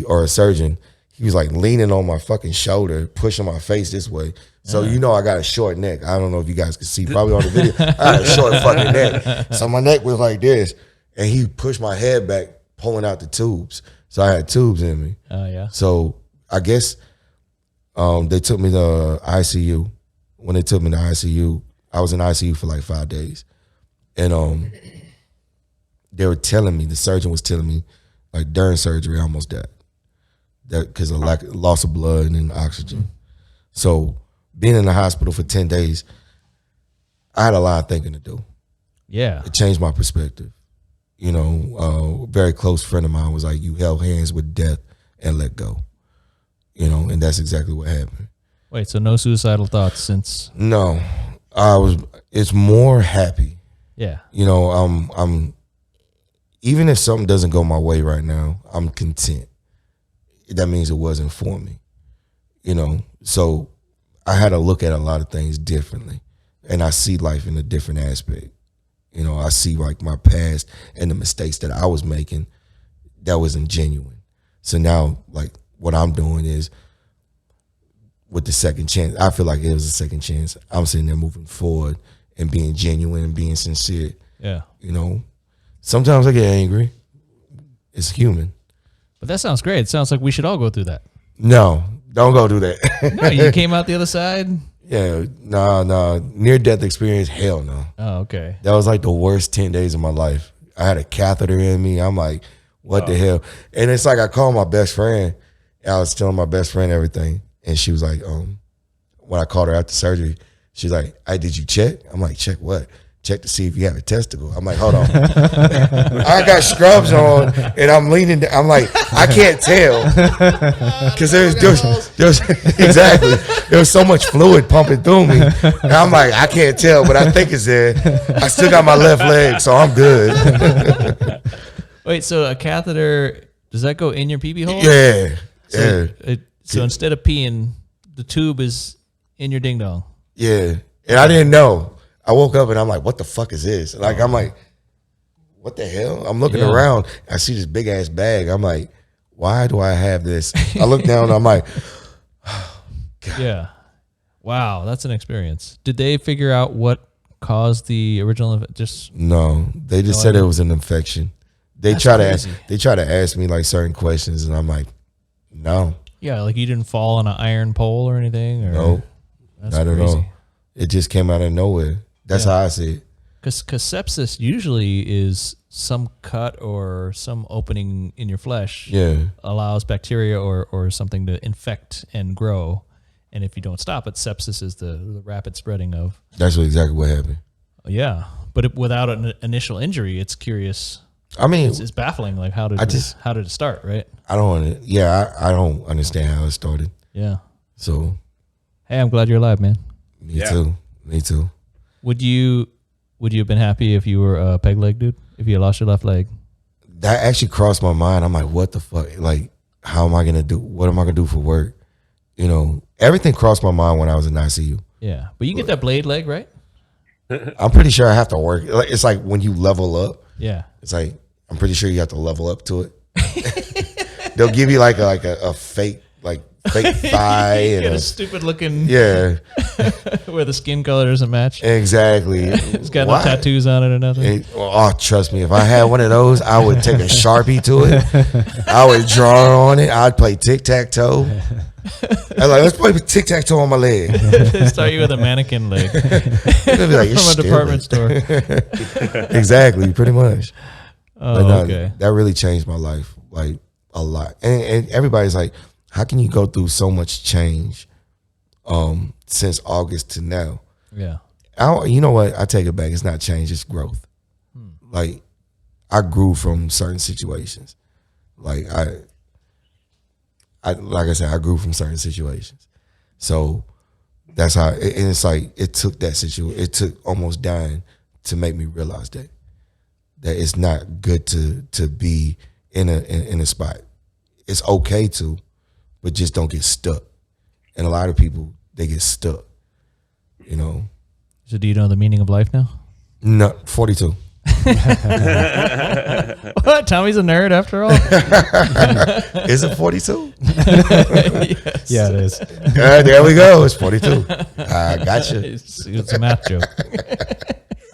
or a surgeon. He was like leaning on my fucking shoulder, pushing my face this way. So you know I got a short neck. I don't know if you guys can see, probably on the video. I had a short fucking neck. So my neck was like this, and he pushed my head back, pulling out the tubes. So I had tubes in me. Oh, yeah. So I guess they took me to ICU. When they took me to ICU, I was in ICU for like 5 days. And they were telling me, the surgeon was telling me, like during surgery, I almost died. That because of loss of blood and oxygen. So being in the hospital for 10 days, I had a lot of thinking to do. Yeah. It changed my perspective. You know, a very close friend of mine was like, you held hands with death and let go. You know, and that's exactly what happened. Wait, so no suicidal thoughts since? No, it's more happy. Yeah. You know, I'm even if something doesn't go my way right now, I'm content. That means it wasn't for me. You know, so I had to look at a lot of things differently, and I see life in a different aspect. You know, I see like my past and the mistakes that I was making that wasn't genuine. So now, like, what I'm doing is with the second chance, I feel like it was a second chance. I'm sitting there moving forward and being genuine and being sincere. Yeah. You know, sometimes I get angry. It's human. But that sounds great. It sounds like we should all go through that. No, don't go do that. No, you came out the other side? Yeah, no. Near-death experience, hell no. Oh, okay. That was like the worst 10 days of my life. I had a catheter in me. I'm like, what the hell? And it's like I called my best friend. I was telling my best friend everything. And she was like, when I called her after surgery, she's like, hey, did you check? I'm like, check what? Check to see if you have a testicle. I'm like, hold on. I got scrubs on and I'm leaning. I'm like, I can't tell. Because there's exactly. There was so much fluid pumping through me. And I'm like, I can't tell, but I think it's there. I still got my left leg, so I'm good. Wait, so a catheter, does that go in your pee-pee hole? Yeah. So instead of peeing, the tube is in your ding-dong. Yeah. And I didn't know. I woke up and I'm like, what the fuck is this? Like, I'm like, what the hell? I'm looking around. I see this big ass bag. I'm like, why do I have this? I look down and I'm like, oh, God. Yeah. Wow, that's an experience. Did they figure out what caused the original? No, they just said it was an infection. They try to ask me like certain questions and I'm like, no. Yeah, like you didn't fall on an iron pole or anything? Or? No, not at all. It just came out of nowhere. That's how I see it. Because sepsis usually is some cut or some opening in your flesh allows bacteria or something to infect and grow. And if you don't stop it, sepsis is the rapid spreading of. That's exactly what happened. Yeah. But without an initial injury, it's curious. I mean, it's baffling. Like how did it start, right? I don't understand how it started. Yeah. So. Hey, I'm glad you're alive, man. Me too. Would you have been happy if you were a peg leg dude? If you had lost your left leg? That actually crossed my mind. I'm like, what the fuck? Like, how am I gonna do? What am I gonna do for work? You know, everything crossed my mind when I was in ICU. Yeah, but you get that blade leg, right? I'm pretty sure I have to work. It's like when you level up. Yeah. It's like I'm pretty sure you have to level up to it. They'll give you like a fake thigh and a stupid looking yeah, where the skin color doesn't match. exactly. It's got no tattoos on it or nothing. Trust me, if I had one of those, I would take a Sharpie to it. I would draw on it. I'd play tic-tac-toe. I was like, let's play tic-tac-toe on my leg. Start you with a mannequin leg It'd be like, from a department store. Exactly, pretty much. Oh, okay. That really changed my life, like a lot. And everybody's like, how can you go through so much change since August to now? Yeah. You know what? I take it back. It's not change, it's growth. Like, I grew from certain situations. Like like I said, I grew from certain situations. So that's how, and it's like, it took that situation, it took almost dying to make me realize that it's not good to be in a spot. It's okay to, but just don't get stuck. And a lot of people, they get stuck, you know. So do you know the meaning of life now? No, 42. What? Tommy's a nerd after all? Is it 42? Yes. Yeah, it is. There we go. It's 42. I gotcha. It's a math joke.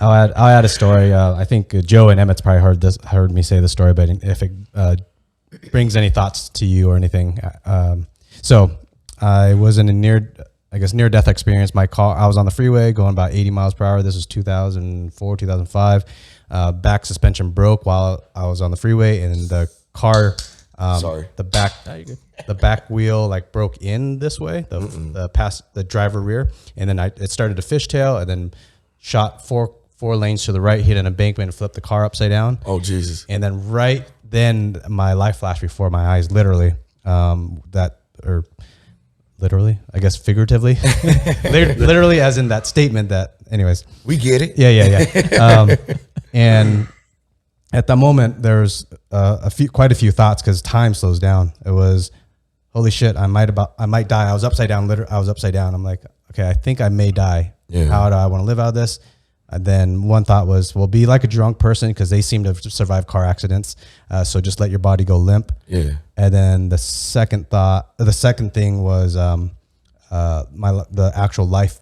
I'll add a story. I think Joe and Emmett's probably heard me say the story, but if it brings any thoughts to you or anything. So I was in a near-death experience. I was on the freeway going about 80 miles per hour. This was 2004, 2005. Back suspension broke while I was on the freeway, and the car, the back wheel like broke in this way, the driver rear, and then it started to fishtail, and then shot four lanes to the right, hit an embankment, and flipped the car upside down. Oh Jesus! And then right then, my life flashed before my eyes, literally. Literally, I guess figuratively, literally, as in that statement. That, anyways, we get it. Yeah. And at that moment, there's quite a few thoughts because time slows down. It was, holy shit, I might die. I was upside down. I was upside down. I'm like, okay, I think I may die. Yeah. How do I want to live out of this? And then one thought was, well, be like a drunk person because they seem to survive car accidents. So just let your body go limp. Yeah. And then the second thing was the actual life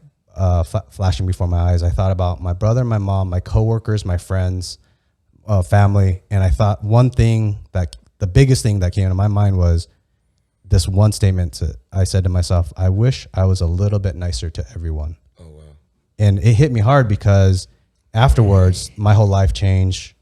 flashing before my eyes. I thought about my brother, my mom, my coworkers, my friends, family, and I thought the biggest thing that came to my mind was this one statement. I said to myself, I wish I was a little bit nicer to everyone. And it hit me hard because afterwards, my whole life changed.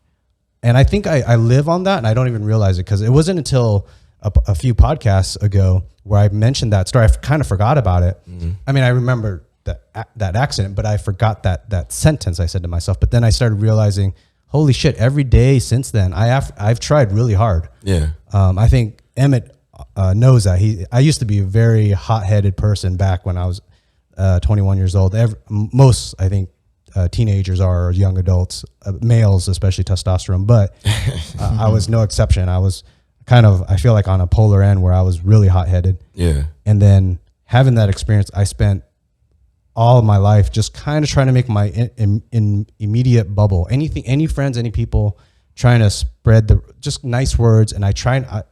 And I think I live on that, and I don't even realize it because it wasn't until a few podcasts ago where I mentioned that story. I kind of forgot about it. Mm-hmm. I mean, I remember that accident, but I forgot that sentence I said to myself. But then I started realizing, holy shit, every day since then, I've tried really hard. Yeah. I think Emmett knows that. I used to be a very hot-headed person back when I was 21 years old. Most, I think, teenagers are, or young adults, males, especially testosterone, but I was no exception. I was I feel like on a polar end where I was really hot-headed. Yeah. And then having that experience, I spent all of my life just kind of trying to make my in immediate bubble, any friends, any people, trying to spread just nice words. And I try,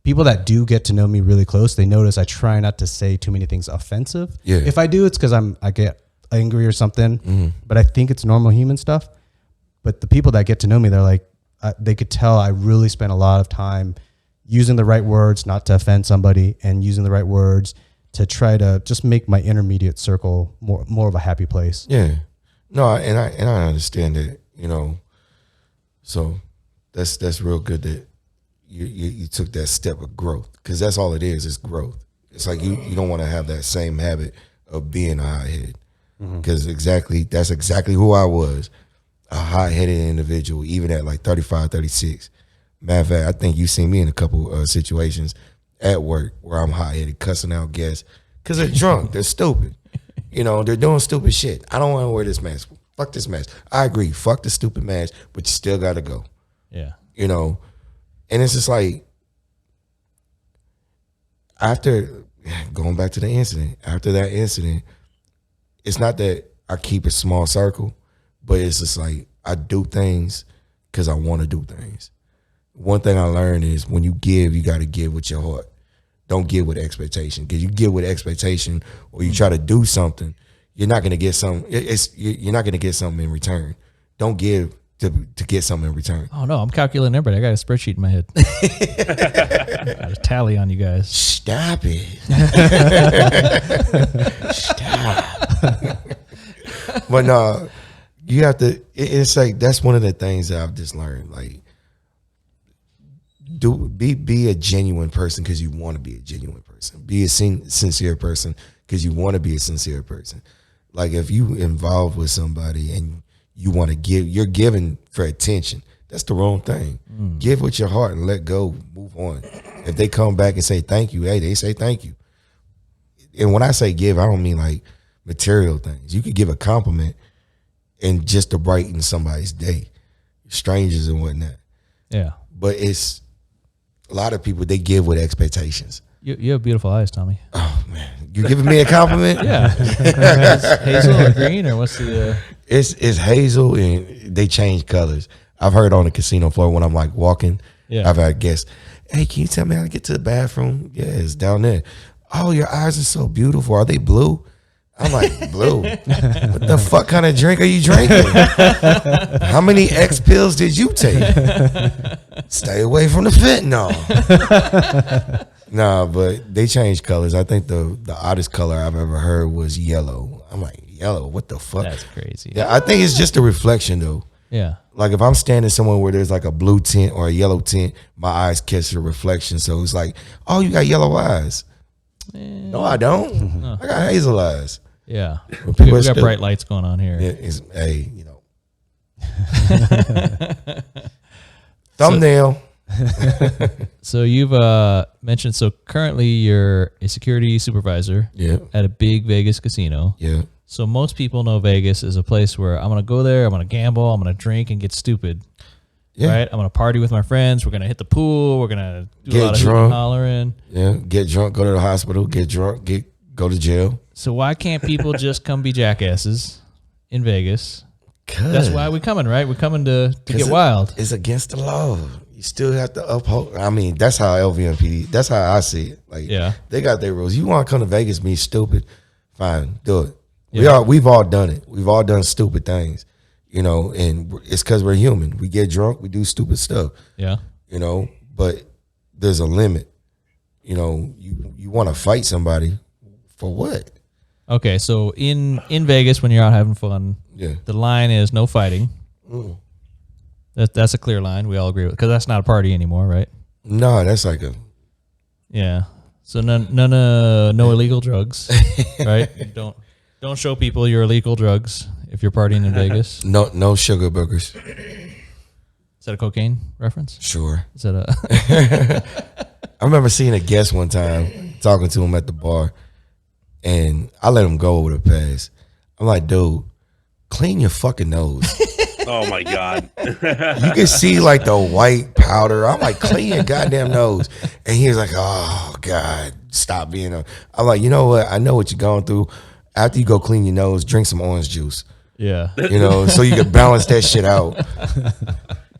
people that do get to know me really close, they notice I try not to say too many things offensive. Yeah. If I do, it's because I get angry or something, but I think it's normal human stuff. But the people that get to know me, they're like, they could tell I really spent a lot of time using the right words, not to offend somebody, and using the right words to try to just make my intermediate circle more of a happy place. Yeah. No, and I understand that, so that's real good that you took that step of growth, because that's all it is growth. It's like you don't want to have that same habit of being a hot-head, because that's exactly who I was, a hot-headed individual, even at like 35, 36. Matter of fact, I think you've seen me in a couple situations at work where I'm hot-headed, cussing out guests because they're drunk, they're stupid. They're doing stupid shit. I don't want to wear this mask. Fuck this mask. I agree. Fuck the stupid mask, but you still got to go. Yeah. And it's just like, after, going back to the incident, after that incident, it's not that I keep a small circle, but it's just like I do things because I want to do things. One thing I learned is when you give, you got to give with your heart. Don't give with expectation, because you give with expectation or you try to do something, you're not going to get something. You're not going to get something in return. Don't give to get something in return. Oh no, I'm calculating everybody. I got a spreadsheet in my head. I got a tally on you guys. Stop it. Stop. But no, you have to. It's like that's one of the things that I've just learned. Like, be a genuine person because you want to be a genuine person. Be a sincere person because you want to be a sincere person. Like if you involved with somebody and you want to give, you're giving for attention. That's the wrong thing. Give with your heart and let go. Move on. If they come back and say thank you, hey, they say thank you. And when I say give, I don't mean like material things. You could give a compliment and just to brighten somebody's day, strangers and whatnot. Yeah. But it's a lot of people, they give with expectations. You have beautiful eyes, Tommy. Oh man, you giving me a compliment? Yeah. Hazel or green or what's the? It's hazel and they change colors. I've heard on the casino floor when I'm like walking. Yeah. I've had guests. Hey, can you tell me how to get to the bathroom? Yeah, it's down there. Oh, your eyes are so beautiful. Are they blue? I'm like, blue? What the fuck kind of drink are you drinking? How many X pills did you take? Stay away from the fentanyl. Nah, but they changed colors. I think the oddest color I've ever heard was yellow. I'm like, yellow? What the fuck? That's crazy. Yeah, I think it's just a reflection though. Yeah. Like if I'm standing somewhere where there's like a blue tint or a yellow tint, my eyes catch the reflection. So it's like, oh, you got yellow eyes. No, I don't. I got hazel eyes. Yeah. People We got bright lights going on here. Hey, you know. Thumbnail. So you've mentioned, so currently you're a security supervisor at a big Vegas casino. Yeah. So most people know Vegas is a place where I'm going to go there, I'm going to gamble, I'm going to drink and get stupid. Yeah. Right? I'm going to party with my friends. We're going to hit the pool. We're going to do a lot of hooting and hollering. Yeah. Get drunk, go to the hospital, get drunk, go to jail. So why can't people just come be jackasses in Vegas? That's why we're coming, right? We're coming to get wild. It's against the law. You still have to uphold. I mean, that's how LVMPD, that's how I see it. Like, they got their rules. You want to come to Vegas and be stupid? Fine, do it. Yeah. We've all done it. We've all done stupid things, you know, and it's because we're human. We get drunk, we do stupid stuff. Yeah. You know, but there's a limit. You know, you want to fight somebody for what? Okay, so in Vegas when you're out having fun, the line is no fighting. That's a clear line. We all agree with, because that's not a party anymore, right? No, that's like a So no illegal drugs, right? Don't show people your illegal drugs if you're partying in Vegas. No sugar burgers. Is that a cocaine reference? Sure. Is that a? I remember seeing a guest one time, talking to him at the bar, and I let him go with a pass. I'm like, dude, clean your fucking nose. Oh my God. You can see like the white powder. I'm like, clean your goddamn nose. And he was like, oh God, stop being a. I'm like, you know what? I know what you're going through. After you go clean your nose, drink some orange juice. Yeah. You know, so you can balance that shit out.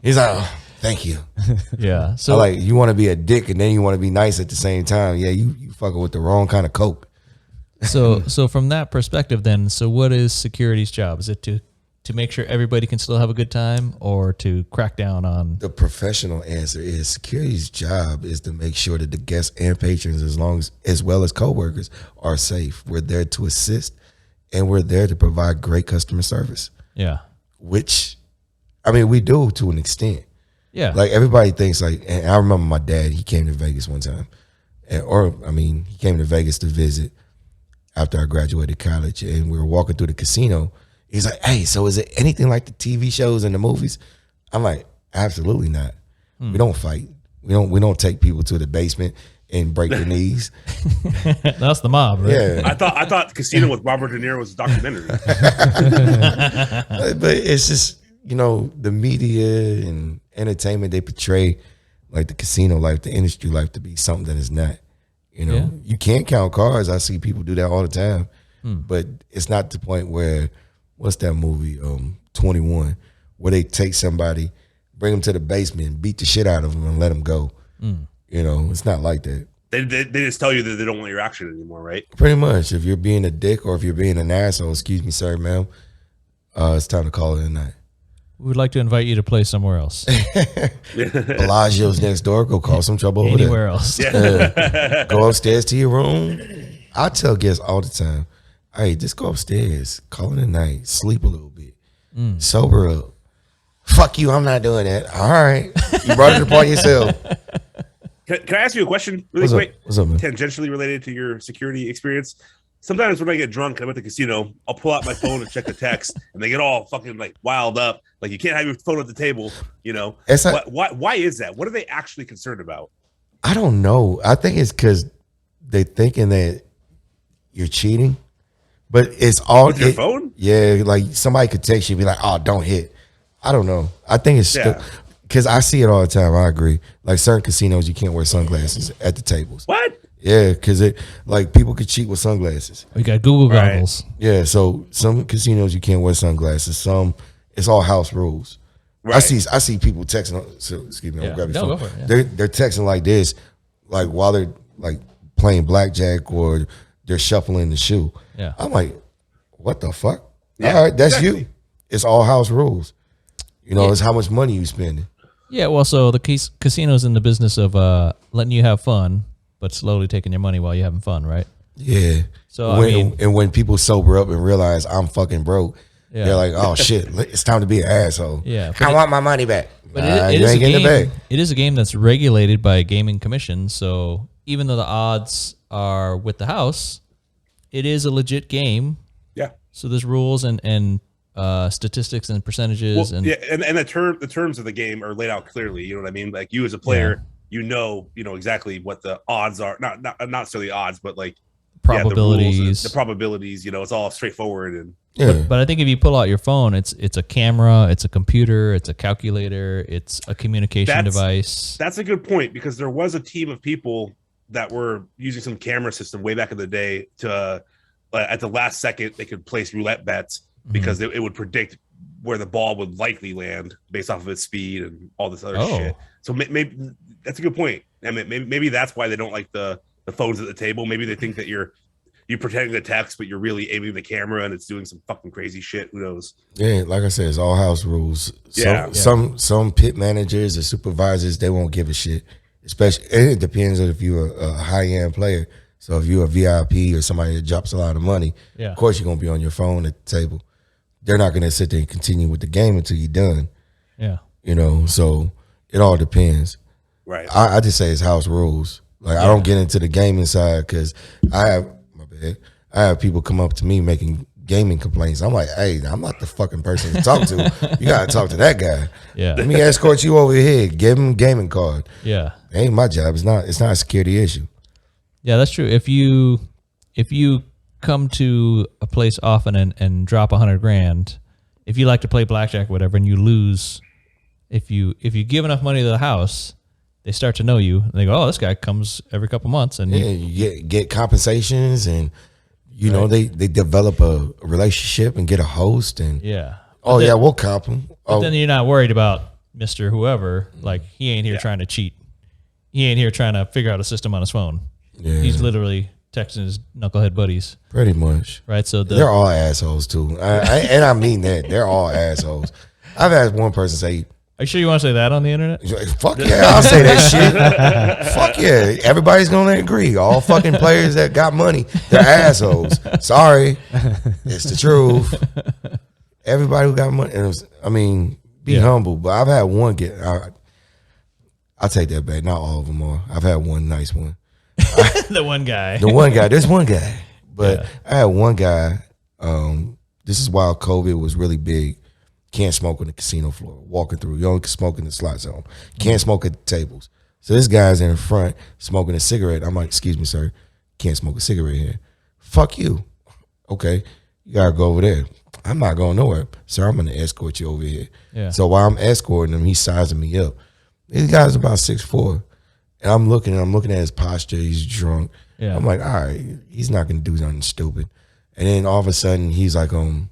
He's like, oh, thank you. Yeah. So like, you want to be a dick and then you want to be nice at the same time. Yeah, you fucking with the wrong kind of coke. So from that perspective then, so what is security's job? Is it to make sure everybody can still have a good time, or to crack down on? The professional answer is security's job is to make sure that the guests and patrons, as well as coworkers, are safe. We're there to assist, and we're there to provide great customer service. Yeah. Which, I mean, we do to an extent. Yeah. Like everybody thinks like, and I remember my dad, he came to Vegas one time. He came to Vegas to visit after I graduated college, and we were walking through the casino. He's like, hey, so is it anything like the TV shows and the movies? I'm like, absolutely not. We don't fight. We don't take people to the basement and break their knees. That's the mob, right? Yeah. I thought Casino with Robert De Niro was a documentary. But it's just, you know, the media and entertainment, they portray like the casino life, the industry life, to be something that is not. You know, you can't count cards. I see people do that all the time, but it's not the point where, what's that movie, 21, where they take somebody, bring them to the basement, beat the shit out of them, and let them go. You know, it's not like that. They just tell you that they don't want your action anymore, right? Pretty much. If you're being a dick or if you're being an asshole, excuse me, sir, ma'am, it's time to call it a night. We would like to invite you to play somewhere else. Bellagio's next door. Go cause some trouble over Anywhere there. else. Go upstairs to your room. I tell guests all the time, hey, just go upstairs, call it a night, sleep a little bit, sober up. Fuck you, I'm not doing that. All right. You brought it upon yourself. Can I ask you a question really quick? What's up, man? Tangentially related to your security experience. Sometimes when I get drunk and I'm at the casino, I'll pull out my phone and check the text, and they get all fucking like wild up. Like, you can't have your phone at the table, you know? Why is that? What are they actually concerned about? I don't know. I think it's because they're thinking that you're cheating, but it's all with your phone. Yeah, like somebody could text you and be like, "Oh, don't hit." I don't know. I think it's because I see it all the time. I agree. Like certain casinos, you can't wear sunglasses at the tables. What? Yeah, because it like people could cheat with sunglasses. We got Google goggles. Yeah, so some casinos you can't wear sunglasses. Some it's all house rules. Right. I see people texting. So excuse me, I'll grab your phone. Go for it, yeah. They're texting like this, like while they're like playing blackjack or they're shuffling the shoe. Yeah, I'm like, what the fuck? Yeah, all right, that's you. It's all house rules. You know, it's how much money you spending. Yeah, well, so the casino's in the business of letting you have fun, but slowly taking your money while you're having fun, right? Yeah. So when people sober up and realize I'm fucking broke, they're like, oh shit, it's time to be an asshole. Yeah, I want my money back. But it is a game that's regulated by a gaming commission. So even though the odds are with the house, it is a legit game. Yeah. So there's rules and statistics and percentages and the terms of the game are laid out clearly. You know what I mean? Like you as a player, you know exactly what the odds are. Not necessarily odds, but like probabilities. The probabilities. You know, it's all straightforward and. Yeah. But I think if you pull out your phone, it's a camera, it's a computer, it's a calculator, it's a communication device. That's a good point because there was a team of people that were using some camera system way back in the day to at the last second they could place roulette bets because it would predict where the ball would likely land based off of its speed and all this other shit. So maybe that's a good point. I mean, maybe that's why they don't like the phones at the table. Maybe they think that you're pretending to text, but you're really aiming the camera and it's doing some fucking crazy shit. Who knows? Yeah, like I said, it's all house rules. Some pit managers or supervisors, they won't give a shit. Especially, and it depends on if you're a high-end player. So if you're a VIP or somebody that drops a lot of money, of course you're going to be on your phone at the table. They're not going to sit there and continue with the game until you're done. Yeah. You know, so it all depends. Right. I just say it's house rules. Like I don't get into the gaming side because I have people come up to me making gaming complaints. I'm like, hey, I'm not the fucking person to talk to. You got to talk to that guy. Yeah. Let me escort you over here. Give him a gaming card. Yeah. It ain't my job. It's not a security issue. Yeah, that's true. If you come to a place often and drop $100,000, if you like to play blackjack or whatever and you lose, if you give enough money to the house, they start to know you. And they go, oh, this guy comes every couple months. And you get compensations and, you know, they develop a relationship and get a host. And we'll comp him. But then you're not worried about Mr. Whoever. Like, he ain't here trying to cheat. He ain't here trying to figure out a system on his phone. Yeah. He's literally texting his knucklehead buddies. Pretty much. Right? So they're all assholes, too. And I mean that. They're all assholes. I've had one person say, are you sure you want to say that on the internet? Fuck yeah, I'll say that shit. Fuck yeah. Everybody's going to agree. All fucking players that got money, they're assholes. Sorry. It's the truth. Everybody who got money, be humble. But I've had one I'll take that back. Not all of them are. I've had one nice one. The one guy. There's one guy. But I had one guy, this is while COVID was really big. Can't smoke on the casino floor, walking through. You only can smoke in the slot zone. Can't smoke at the tables. So this guy's in front smoking a cigarette. I'm like, excuse me, sir. Can't smoke a cigarette here. Fuck you. Okay. You got to go over there. I'm not going nowhere. Sir, I'm going to escort you over here. Yeah. So while I'm escorting him, he's sizing me up. This guy's about 6'4". And I'm looking at his posture. He's drunk. Yeah. I'm like, all right, he's not gonna do something stupid. And then all of a sudden, he's like, I'm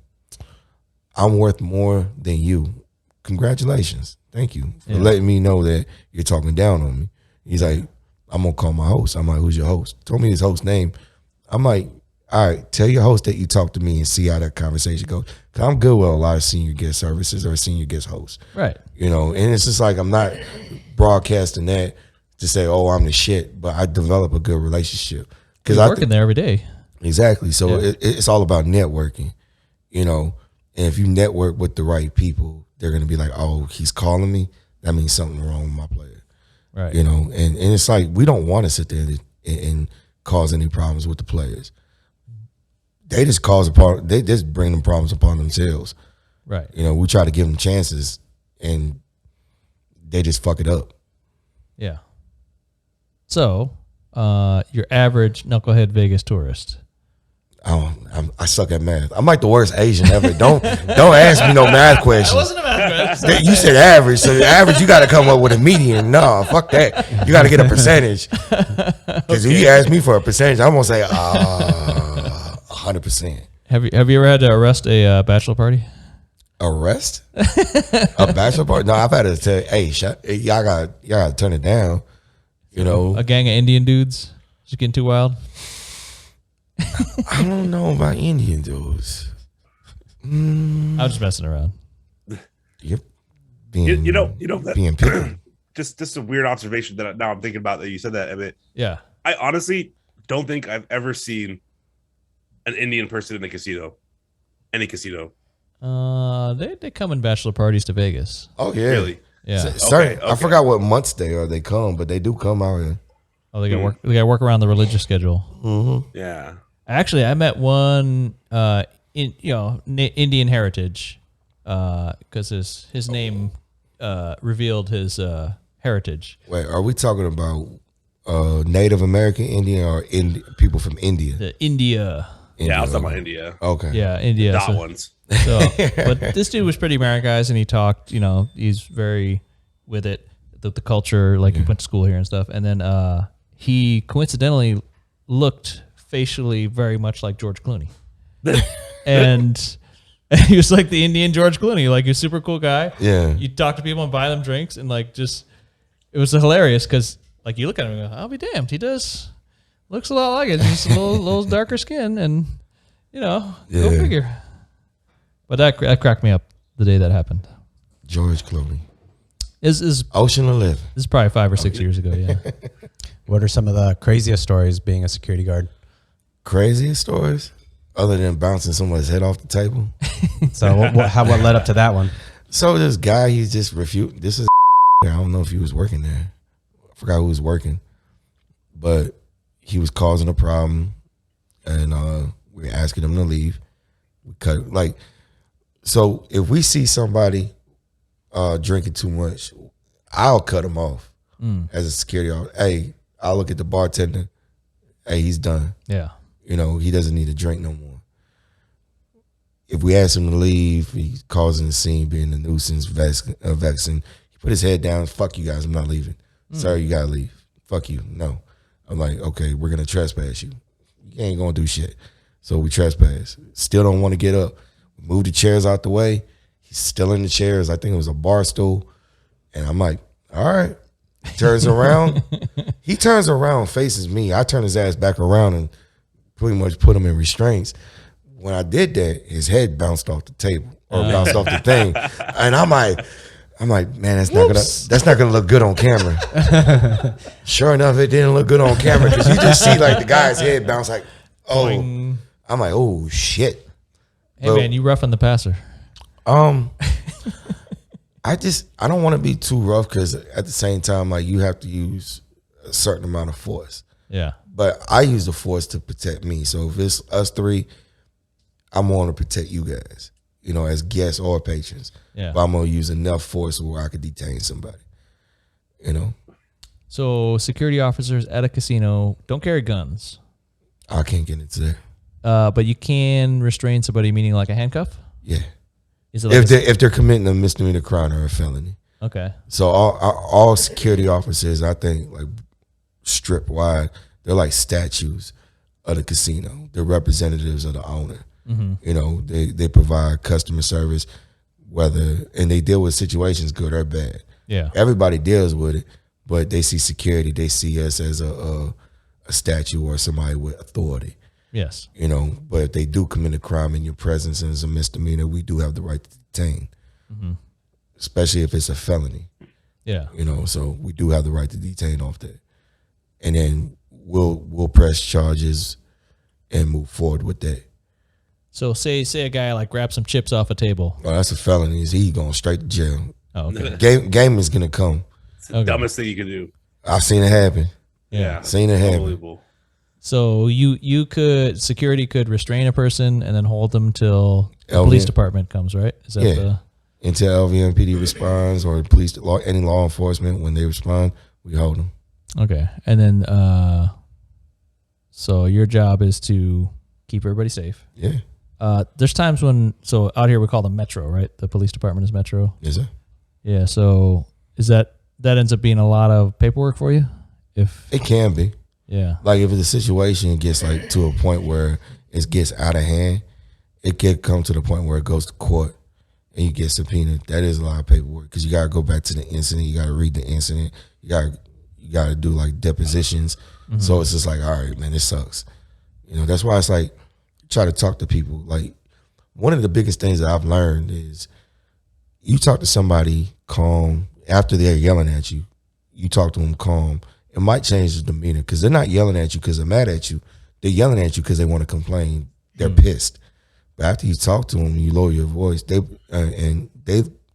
worth more than you. Congratulations. Thank you for letting me know that you're talking down on me. He's like, I'm gonna call my host. I'm like, who's your host? Told me his host name. I'm like, all right, tell your host that you talk to me and see how that conversation goes. Cause I'm good with a lot of senior guest services or senior guest hosts. Right. You know, and it's just like, I'm not broadcasting that to say, oh, I'm the shit, but I develop a good relationship. Cause You're working there every day. Exactly. So it's all about networking, you know, and if you network with the right people, they're going to be like, oh, he's calling me. That means something wrong with my player. Right. You know, and it's like, we don't want to sit there and cause any problems with the players. They just they just bring them problems upon themselves. Right. You know, we try to give them chances and they just fuck it up. Yeah. So, your average knucklehead Vegas tourist. I suck at math. I'm like the worst Asian ever. Don't ask me no math questions. That wasn't a math question. You said average, so the average you got to come up with a median. No, fuck that. You got to get a percentage. Because if you ask me for a percentage, I'm gonna say 100%. Have you ever had to arrest a bachelor party? Arrest? A bachelor party? No, I've had to tell, hey, y'all got to turn it down. You know, A gang of Indian dudes just getting too wild. I don't know about Indian dudes. I was just messing around. Yep. Being picky. Just a weird observation that now I'm thinking about that you said that, Emmett. Yeah. I honestly don't think I've ever seen an Indian person in a casino. Any casino. They come in bachelor parties to Vegas. Oh yeah. Really? Yeah. Okay. I forgot what months they come, but they do come out here. Oh, they got work. They got to work around the religious schedule. Mm-hmm. Yeah. Actually, I met one Indian heritage because his name revealed his heritage. Wait, are we talking about Native American Indian or people from India? India. Yeah, I was talking about India. Okay. Yeah, India. Not ones. So, but this dude was pretty Americanized, and he talked. You know, he's very with it, the culture. Like he went to school here and stuff. And then he coincidentally looked facially very much like George Clooney, and he was like the Indian George Clooney. Like he's a super cool guy. Yeah. You talk to people and buy them drinks, and like just it was hilarious because like you look at him and go, I'll be damned, he looks a lot like it. Just a little darker skin, and go figure. But that cracked me up the day that happened. George Clooney. Is Ocean 11. This is probably 5 or 6 years ago. Yeah. What are some of the craziest stories being a security guard? Craziest stories? Other than bouncing someone's head off the table? So what led up to that one? So this guy, he just refused. This is I don't know if he was working there. I forgot who was working. But he was causing a problem. And we were asking him to leave. We cut it. So if we see somebody drinking too much, I'll cut him off as a security officer. Hey, I'll look at the bartender. Hey, he's done. Yeah. He doesn't need to drink no more. If we ask him to leave, he's causing a scene, being a nuisance, vexing. He put his head down. Fuck you guys, I'm not leaving. Sir, you gotta leave. Fuck you. No. I'm like, okay, we're gonna trespass you. You ain't gonna do shit. So we trespass. Still don't want to get up. Move the chairs out the way. He's still in the chairs. I think it was a bar stool. And I'm like, all right. Turns around. He turns around, faces me. I turn his ass back around and pretty much put him in restraints. When I did that, his head bounced off the table or bounced off the thing. And I'm like, man, that's not gonna look good on camera. Sure enough, it didn't look good on camera because you just see like the guy's head bounce like, oh. Boing. I'm like, oh shit. Hey man, you roughing the passer. I don't want to be too rough because at the same time, like you have to use a certain amount of force. Yeah. But I use the force to protect me. So if it's us three, I'm going to protect you guys, as guests or patrons. Yeah. But I'm going to use enough force where I could detain somebody, So security officers at a casino don't carry guns. I can't get into there. But you can restrain somebody, meaning like a handcuff? Yeah. Is it like if they're committing a misdemeanor crime or a felony. Okay. So all security officers, I think, like strip wide. They're like statues of the casino. They're representatives of the owner. You know, they provide customer service, and they deal with situations good or bad. Yeah. Everybody deals with it, but they see security. They see us as a statue or somebody with authority. Yes. You know, but if they do commit a crime in your presence and it's a misdemeanor, we do have the right to detain, especially if it's a felony. Yeah. You know, so we do have the right to detain off that. And then we'll press charges and move forward with that. So say a guy like grabs some chips off a table. Oh, that's a felony. He going straight to jail. Oh, okay. Game is gonna come. It's the dumbest thing you can do. I've seen it happen. Yeah. Seen it happen. Unbelievable. So security could restrain a person and then hold them till the police department comes, right? Is that until LVMPD responds or any law enforcement, when they respond, we hold them. Okay. And then so your job is to keep everybody safe. Yeah. There's times when, so out here we call them Metro, right? The police department is Metro. Yes, sir. Yeah. So is that ends up being a lot of paperwork for you? If it can be. Yeah. Like if the situation gets like to a point where it gets out of hand, it can come to the point where it goes to court and you get subpoenaed. That is a lot of paperwork because you got to go back to the incident. You got to read the incident. You got to do like depositions. So it's just like, all right, man, this sucks. You know, that's why it's like, try to talk to people. Like one of the biggest things that I've learned is you talk to somebody calm after they're yelling at you. You talk to them calm. It might change the demeanor because they're not yelling at you because they're mad at you. They're yelling at you because they want to complain. They're pissed. But after you talk to them, you lower your voice.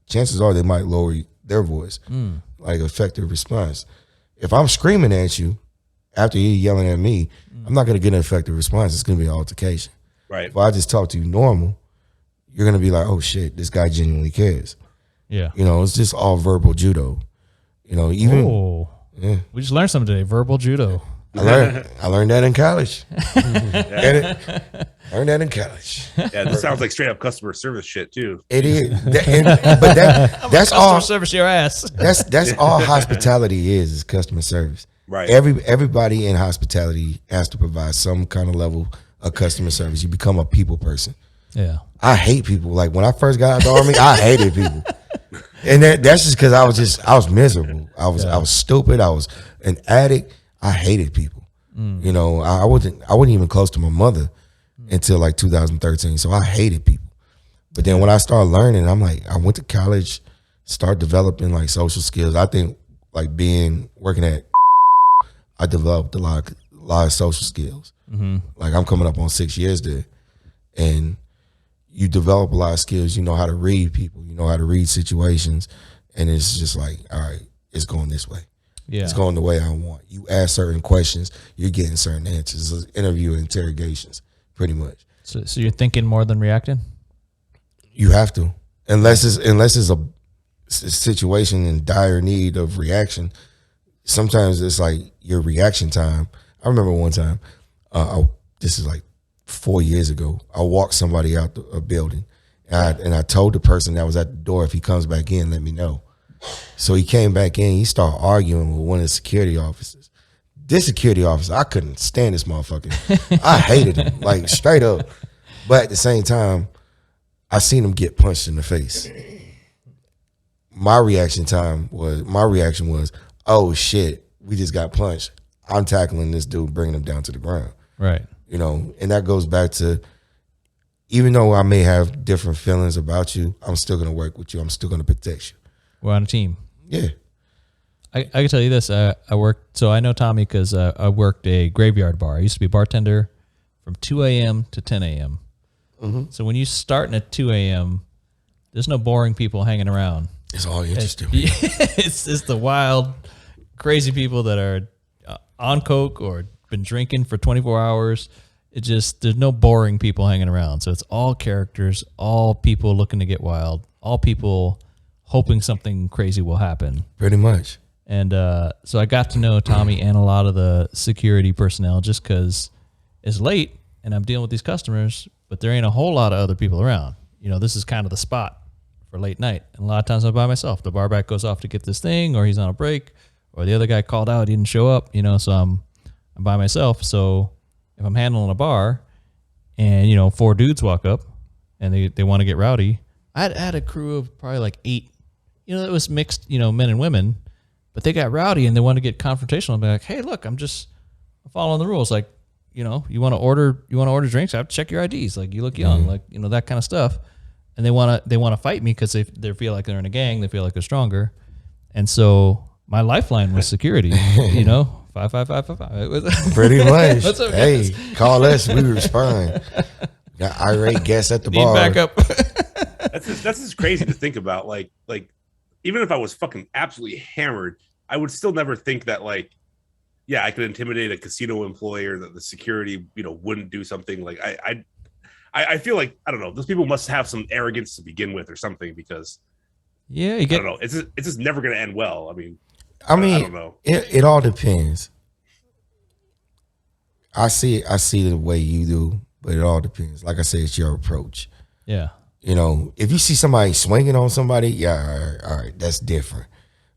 Chances are they might lower their voice, like effective response. If I'm screaming at you after you're yelling at me, I'm not going to get an effective response. It's going to be an altercation. Right. If I just talk to you normal, you're going to be like, oh shit, this guy genuinely cares. Yeah. You know, it's just all verbal judo. You know, even yeah. We just learned something today. Verbal judo. I learned that in college. Learned that in college. Yeah, this sounds like straight up customer service shit too. It is, that's all. Customer service your ass. That's all hospitality is customer service. Right. Everybody in hospitality has to provide some kind of level of customer service. You become a people person. Yeah. I hate people. Like when I first got out the army, I hated people. And that's just because I was miserable. I was stupid. I was an addict. I hated people. You know, I wasn't even close to my mother until like 2013. So I hated people. But then when I started learning, I'm like, I went to college, start developing like social skills. I think like working at, I developed a lot of social skills. Like I'm coming up on 6 years there, and you develop a lot of skills. You know how to read people. You know how to read situations, and it's just like, all right, it's going this way. Yeah. It's going the way I want. You ask certain questions, you're getting certain answers. It's interview interrogations, pretty much. So you're thinking more than reacting? You have to, unless it's a situation in dire need of reaction. Sometimes it's like your reaction time. I remember one time, this is like 4 years ago. I walked somebody out a building, and I told the person that was at the door, if he comes back in, let me know. So he came back in. He started arguing with one of the security officers. This security officer, I couldn't stand this motherfucker. I hated him, like straight up. But at the same time, I seen him get punched in the face. My reaction was, oh shit, we just got punched. I'm tackling this dude, bringing him down to the ground. Right. You know, and that goes back to, even though I may have different feelings about you, I'm still going to work with you. I'm still going to protect you. We're on a team. Yeah. I can tell you this. I worked, so I know Tommy because I worked a graveyard bar. I used to be a bartender from 2 a.m. to 10 a.m. So when you starting at 2 a.m., there's no boring people hanging around. It's all interesting. It's the wild, crazy people that are on coke or been drinking for 24 hours. There's no boring people hanging around. So it's all characters, all people looking to get wild, all people hoping something crazy will happen. Pretty much. And so I got to know Tommy and a lot of the security personnel just because it's late and I'm dealing with these customers, but there ain't a whole lot of other people around. You know, this is kind of the spot for late night. And a lot of times I'm by myself. The barback goes off to get this thing, or he's on a break, or the other guy called out, he didn't show up, so I'm by myself. So if I'm handling a bar and, 4 dudes walk up and they want to get rowdy, I had a crew of probably like 8, it was mixed, men and women, but they got rowdy and they want to get confrontational and be like, hey, look, I'm following the rules. Like, you want to order drinks, I have to check your IDs. Like, you look young, like, that kind of stuff. And they want to fight me because they feel like they're in a gang. They feel like they're stronger. And so my lifeline was security, 55555. Pretty much. What's up, hey, guys? call us. We respond. Got irate guests at the Need bar. backup. That's just crazy to think about. Like even if I was fucking absolutely hammered, I would still never think that I could intimidate a casino employee or that the security, wouldn't do something. Like I feel like, I don't know, those people must have some arrogance to begin with or something, because Yeah, I don't know. It's just never going to end well. I mean, I don't know. It all depends. I see the way you do, but it all depends. Like I said, it's your approach. Yeah. If you see somebody swinging on somebody, all right, that's different.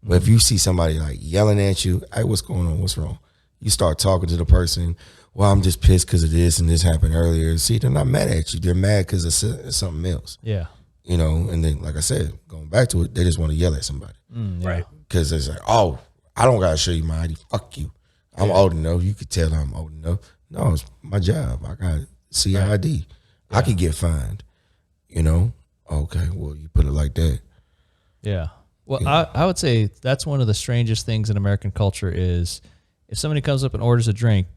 But if you see somebody like yelling at you, hey, what's going on? What's wrong? You start talking to the person. Well, I'm just pissed because of this and this happened earlier. See, they're not mad at you. They're mad because of something else. Yeah. And then, like I said, going back to it, they just want to yell at somebody. Yeah. Right. Because it's like, oh, I don't got to show you my ID. Fuck you. I'm old enough. You could tell I'm old enough. No, it's my job. I got to see your ID. I could get fined. Okay, well, you put it like that. Yeah. Well, I would say that's one of the strangest things in American culture is if somebody comes up and orders a drink,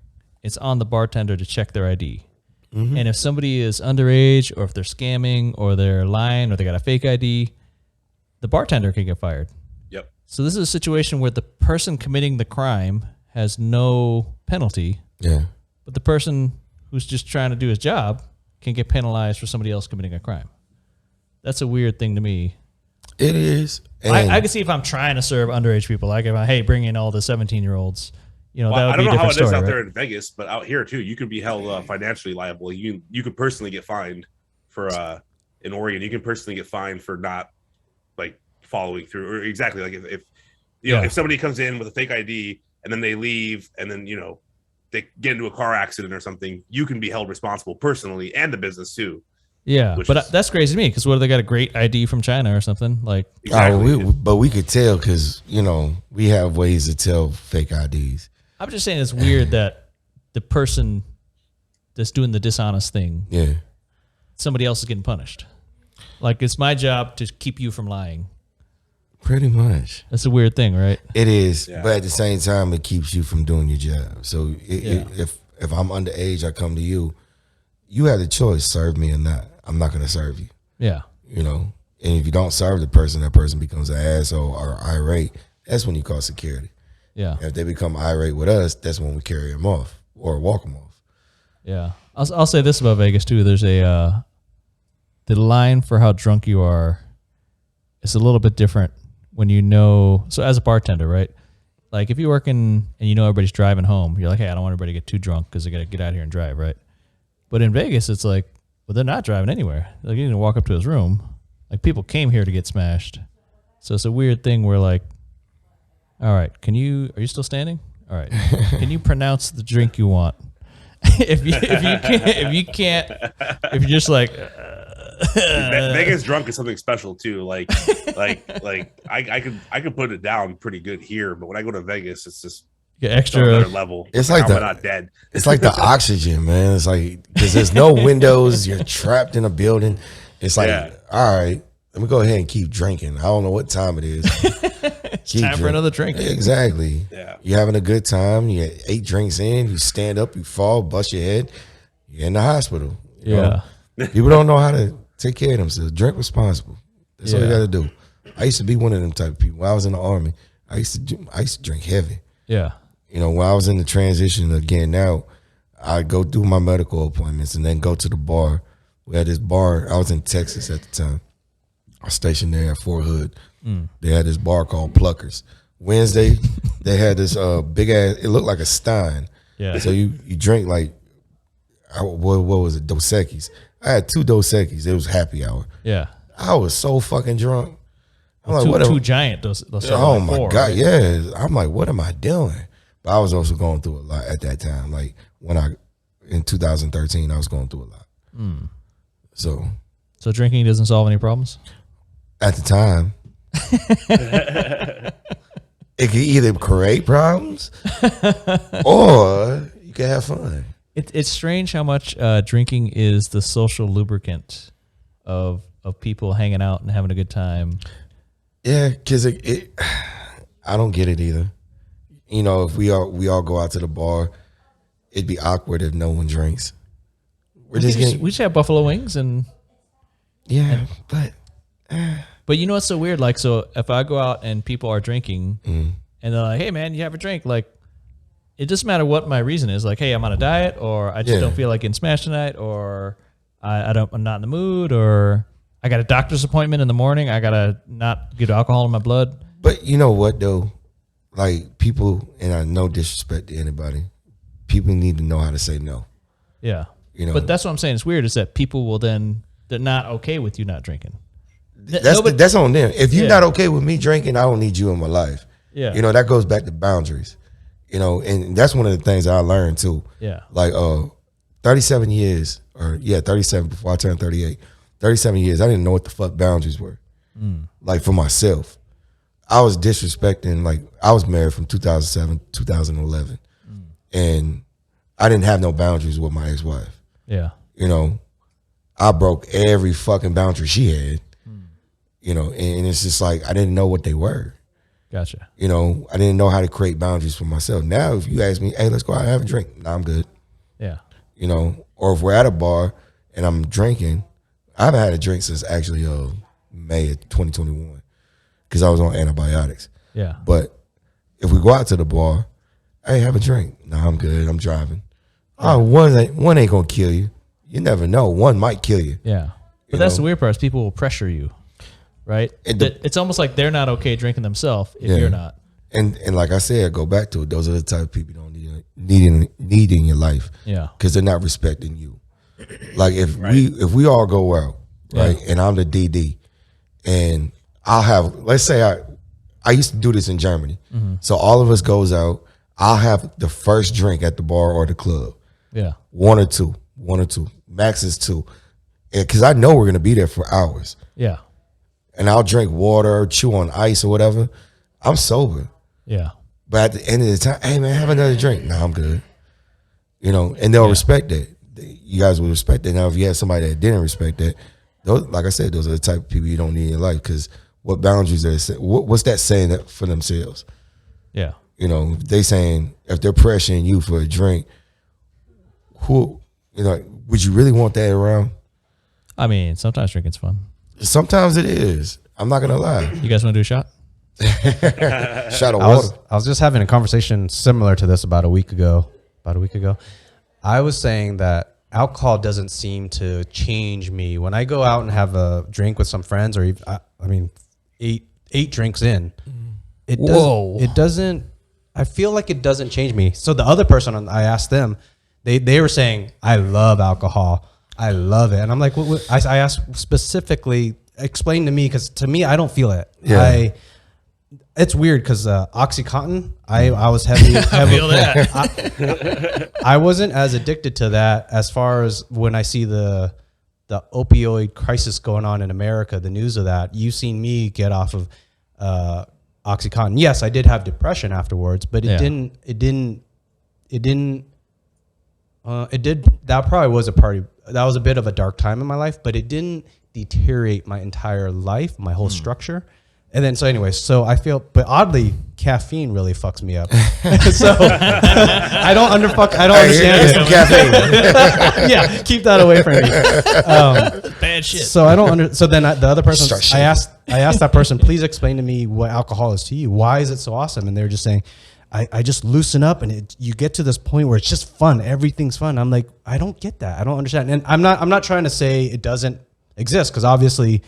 it's on the bartender to check their ID. Mm-hmm. And if somebody is underage or if they're scamming or they're lying or they got a fake ID, the bartender can get fired. Yep. So this is a situation where the person committing the crime has no penalty. Yeah. But the person who's just trying to do his job can get penalized for somebody else committing a crime. That's a weird thing to me. It is. I can see if I'm trying to serve underage people, like if hey, bring in all the 17-year-olds. That would I be don't a know how different it is story, out right? there in Vegas, but out here too, you could be held financially liable. You could personally get fined for in Oregon. You can personally get fined for not following through, or exactly like if if somebody comes in with a fake ID and then they leave and then they get into a car accident or something, you can be held responsible personally and the business too. Yeah, but that's crazy to me because what if they got a great ID from China or something like? Exactly. But we could tell because we have ways to tell fake IDs. I'm just saying it's weird that the person that's doing the dishonest thing, somebody else is getting punished. Like it's my job to keep you from lying. Pretty much. That's a weird thing, right? It is, but at the same time, it keeps you from doing your job. So if I'm underage, I come to you, you have the choice, serve me or not. I'm not going to serve you. Yeah. And if you don't serve the person, that person becomes an asshole or irate. That's when you call security. Yeah. If they become irate with us, that's when we carry them off or walk them off. Yeah. I'll say this about Vegas too. There's the line for how drunk you are is a little bit different when so as a bartender, right? Like if you're working and everybody's driving home, you're like, hey, I don't want everybody to get too drunk because they got to get out here and drive, right? But in Vegas, it's like, well, they're not driving anywhere. Like you need to walk up to his room. Like people came here to get smashed. So it's a weird thing where like, all right, are you still standing? All right. Can you pronounce the drink you want? if you're just like, Vegas drunk is something special too. Like I could put it down pretty good here, but when I go to Vegas, it's just extra another level. It's like I'm not dead. It's like the oxygen, man. It's like because there's no windows, you're trapped in a building. It's like, all right, let me go ahead and keep drinking. I don't know what time it is. Time for another drink. Exactly. Yeah. You're having a good time. You get 8 drinks in. You stand up. You fall. Bust your head. You're in the hospital. People don't know how to take care of themselves. Drink responsible. That's all you got to do. I used to be one of them type of people. When I was in the Army, I used to drink heavy. Yeah. When I was in the transition again now, I go do my medical appointments and then go to the bar. We had this bar. I was in Texas at the time. I was stationed there at Fort Hood. They had this bar called Pluckers. Wednesday, they had this big ass. It looked like a stein. Yeah. So you drink like, what was it? Dos Equis. I had 2 Dos Equis. It was happy hour. Yeah. I was so fucking drunk. I'm like, what? Too giant. Those oh like my 4, God, right? yeah. I'm like, what am I doing? But I was also going through a lot at that time. Like in 2013, I was going through a lot. So drinking doesn't solve any problems? At the time, it can either create problems or you can have fun. It's strange how much drinking is the social lubricant of people hanging out and having a good time. Yeah, because I don't get it either. You know, if we all go out to the bar, it'd be awkward if no one drinks. We just have buffalo wings and but you know what's so weird? Like, so if I go out and people are drinking and they're like, hey man, you have a drink, like it doesn't matter what my reason is. Like, hey, I'm on a diet, or I just don't feel like getting smashed tonight, or I'm not in the mood, or I got a doctor's appointment in the morning. I gotta not get alcohol in my blood. But you know what though? Like people, and I no disrespect to anybody, people need to know how to say no. Yeah. You know, but that's what I'm saying. It's weird is that people will then, they're not okay with you not drinking. That's on them. If you're not okay with me drinking, I don't need you in my life. Yeah. You know, that goes back to boundaries. You know, and that's one of the things I learned too. Yeah. Like 37 years, 37 before I turned 38. 37 years, I didn't know what the fuck boundaries were. Like for myself. I was disrespecting, like I was married from 2007 to 2011. And I didn't have no boundaries with my ex-wife. Yeah. You know, I broke every fucking boundary she had. You know, and it's just like I didn't know what they were. Gotcha. You know, I didn't know how to create boundaries for myself. Now, if you ask me, hey, let's go out and have a drink. Nah, I'm good. Yeah. You know, or if we're at a bar and I'm drinking, I haven't had a drink since actually May of 2021 because I was on antibiotics. Yeah. But if we go out to the bar, hey, have a drink. Nah, I'm good. I'm driving. Oh, one ain't gonna kill you. You never know. One might kill you. Yeah. But that's the weird part is people will pressure you, right? It's almost like they're not okay drinking themselves if you're not. And like I said, go back to it. Those are the type of people you don't need in your life. Yeah. Because they're not respecting you. Like if we all go out, right, and I'm the DD, and I'll have, let's say I used to do this in Germany. So all of us goes out. I'll have the first drink at the bar or the club. Yeah. One or two. Max is 2. Because I know we're going to be there for hours. Yeah. And I'll drink water, chew on ice or whatever. I'm sober. Yeah. But at the end of the time, hey man, have another drink. No, I'm good. You know, and they'll respect that. You guys will respect that. Now, if you had somebody that didn't respect that, those, like I said, those are the type of people you don't need in your life. Because what boundaries are what's that saying for themselves? Yeah. You know, they saying if they're pressuring you for a drink, would you really want that around? I mean, sometimes drinking's fun. Sometimes it is. I'm not gonna lie. You guys want to do a shot? Shot of water. I was just having a conversation similar to this about a week ago. I was saying that alcohol doesn't seem to change me. When I go out and have a drink with some friends, or even, I mean, eight drinks in, it doesn't. I feel like it doesn't change me. So the other person, I asked them, they were saying, I love alcohol. I love it. And I'm like, I asked specifically, explain to me, because to me, I don't feel it. Yeah. It's weird because OxyContin, I was heavy. I feel that. I wasn't as addicted to that as far as when I see the opioid crisis going on in America, the news of that. You've seen me get off of OxyContin. Yes, I did have depression afterwards, but it didn't. That probably was that was a bit of a dark time in my life, but it didn't deteriorate my entire life, my whole structure. And then, so I feel, but oddly, caffeine really fucks me up. So I don't understand it. Caffeine. Yeah, keep that away from me. Bad shit. So I don't so then the other person, I asked that person, please explain to me what alcohol is to you. Why is it so awesome? And they're just saying, I just loosen up, and you get to this point where it's just fun. Everything's fun. I'm like, I don't get that. I don't understand. And I'm not trying to say it doesn't exist, because obviously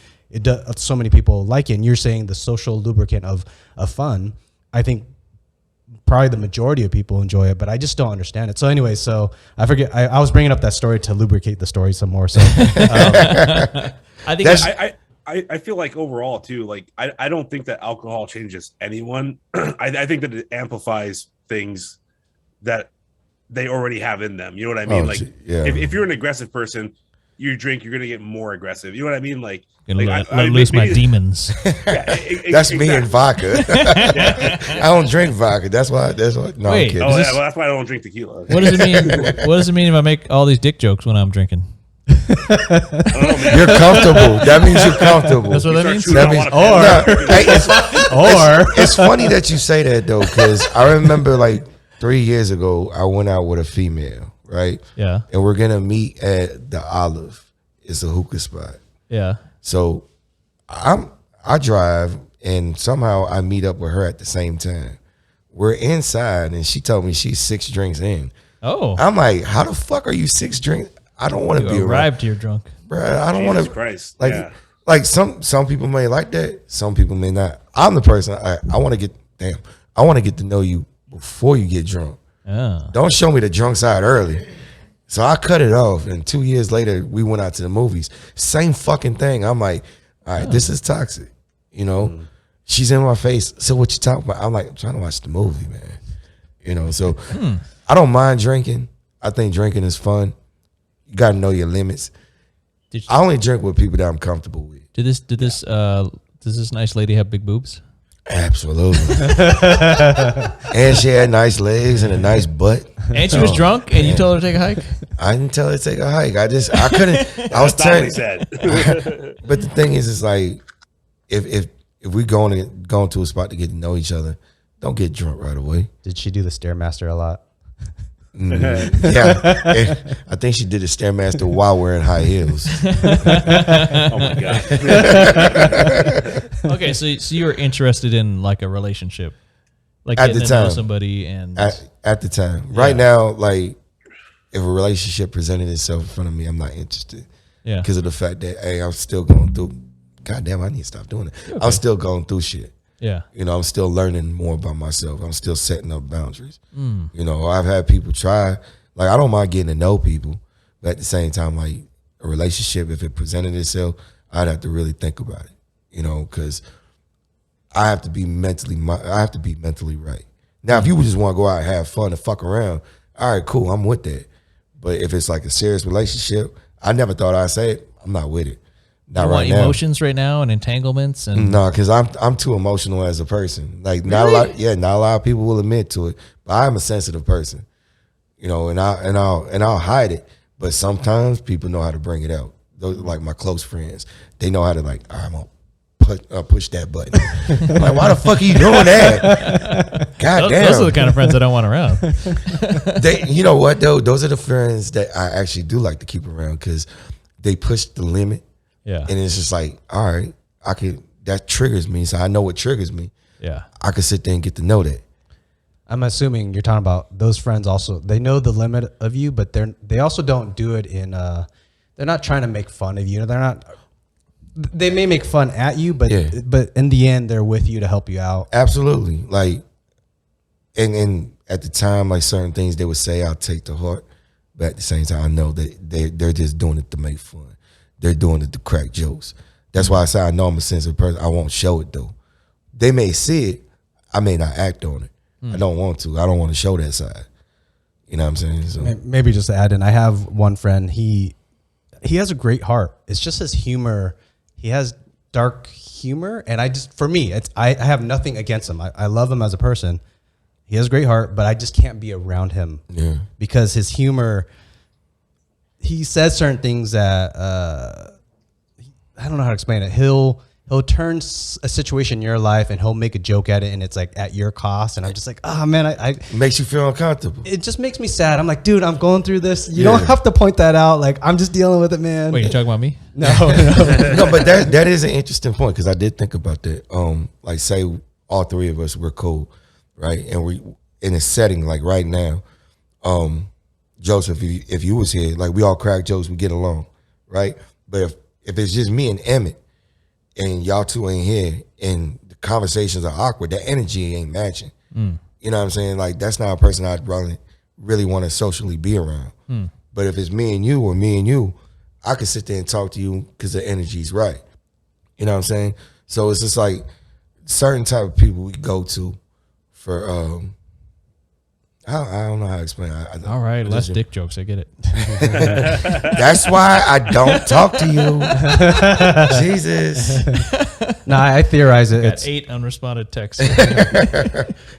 so many people like it. And you're saying the social lubricant of fun. I think probably the majority of people enjoy it, but I just don't understand it. So anyway, so I forget. I was bringing up that story to lubricate the story some more. So I think I feel like overall too, like I don't think that alcohol changes anyone. I think that it amplifies things that they already have in them. You know what I mean? If you're an aggressive person, you drink, you're gonna get more aggressive. You know what I mean? Like, let loose my demons. Yeah, that's me and vodka. I don't drink vodka. That's why. No, Wait, I'm kidding. well, that's why I don't drink tequila. What does it mean? What does it mean if I make all these dick jokes when I'm drinking? You're comfortable. That means you're comfortable. That's what that means. It's funny that you say that though, because I remember like 3 years ago, I went out with a female, right? Yeah. And we're gonna meet at the Olive. It's a hookah spot. Yeah. So I drive and somehow I meet up with her at the same time. We're inside and she told me she's 6 drinks in. Oh. I'm like, how the fuck are you 6 drinks? I don't want to be arrived here drunk. Bro, I don't want to. Christ. Like some people may like that. Some people may not. I'm the person. I want to get. Damn. I want to get to know you before you get drunk. Oh. Don't show me the drunk side early. So I cut it off, and 2 years later, we went out to the movies. Same fucking thing. I'm like, all right, this is toxic. You know, she's in my face. So what you talking about? I'm like, I'm trying to watch the movie, man. You know, so I don't mind drinking. I think drinking is fun. You got to know your limits. I only drink with people that I'm comfortable with. Does this nice lady have big boobs? Absolutely. And she had nice legs and a nice butt. And she was drunk, and you told her to take a hike? I didn't tell her to take a hike. I couldn't. I was telling. But the thing is, it's like if we going to a spot to get to know each other, don't get drunk right away. Did she do the Stairmaster a lot? Yeah, I think she did a Stairmaster while wearing high heels. Oh my god. Okay, so you were interested in like a relationship, like at getting the to know time, somebody, and at the time. Right now, like if a relationship presented itself in front of me, I'm not interested. Yeah, because of the fact that I'm still going through. God damn, I need to stop doing it. Okay. I'm still going through shit. Yeah. You know, I'm still learning more about myself. I'm still setting up boundaries. You know, I've had people try, like, I don't mind getting to know people, but at the same time, like, a relationship, if it presented itself, I'd have to really think about it, you know, because I have to be mentally right. Now, if you just want to go out and have fun and fuck around, all right, cool, I'm with that. But if it's like a serious relationship, I never thought I'd say it. I'm not with it. Not right now. Emotions right now and entanglements and no, because I'm too emotional as a person. Like not really? Not a lot of people will admit to it, but I'm a sensitive person, you know, and I'll hide it. But sometimes people know how to bring it out. Those like my close friends, they know how to like, I'm gonna push that button. I'm like, why the fuck are you doing that? God damn. Those are the kind of friends I don't want around. You know what though? Those are the friends that I actually do like to keep around because they push the limit. Yeah. And it's just like, all right, that triggers me. So I know what triggers me. Yeah. I could sit there and get to know that. I'm assuming you're talking about those friends also. They know the limit of you, but they also don't do it in they're not trying to make fun of you. They may make fun at you, but in the end they're with you to help you out. Absolutely. Like and at the time, like certain things they would say I'll take to heart. But at the same time I know that they're just doing it to make fun. They're doing it to crack jokes. That's why I say I know I'm a sensitive person. I won't show it though. They may see it. I may not act on it. I don't want to. I don't want to show that side. You know what I'm saying? So maybe just to add in, I have one friend. He has a great heart. It's just his humor. He has dark humor, and for me, I have nothing against him. I love him as a person. He has a great heart, but I just can't be around him because his humor. He says certain things that I don't know how to explain it. He'll turn a situation in your life and he'll make a joke at it, and it's like at your cost. And I'm just like, oh man, I makes you feel uncomfortable. It just makes me sad. I'm like, dude, I'm going through this. You don't have to point that out. Like I'm just dealing with it, man. Wait, you talking about me? No. No, but that is an interesting point because I did think about that. Like say all three of us were cool, right? And we in a setting like right now. Joseph, if you was here, like we all crack jokes, we get along, right? But if it's just me and Emmett and y'all two ain't here and the conversations are awkward, that energy ain't matching. You know what I'm saying? Like that's not a person I'd really want to socially be around. But if it's me and you or me and you, I can sit there and talk to you because the energy's right. You know what I'm saying? So it's just like certain type of people we go to for I don't know how to explain it. All right, less dick jokes. I get it. That's why I don't talk to you. Jesus. No, I theorize it. Got It's 8 unresponded texts.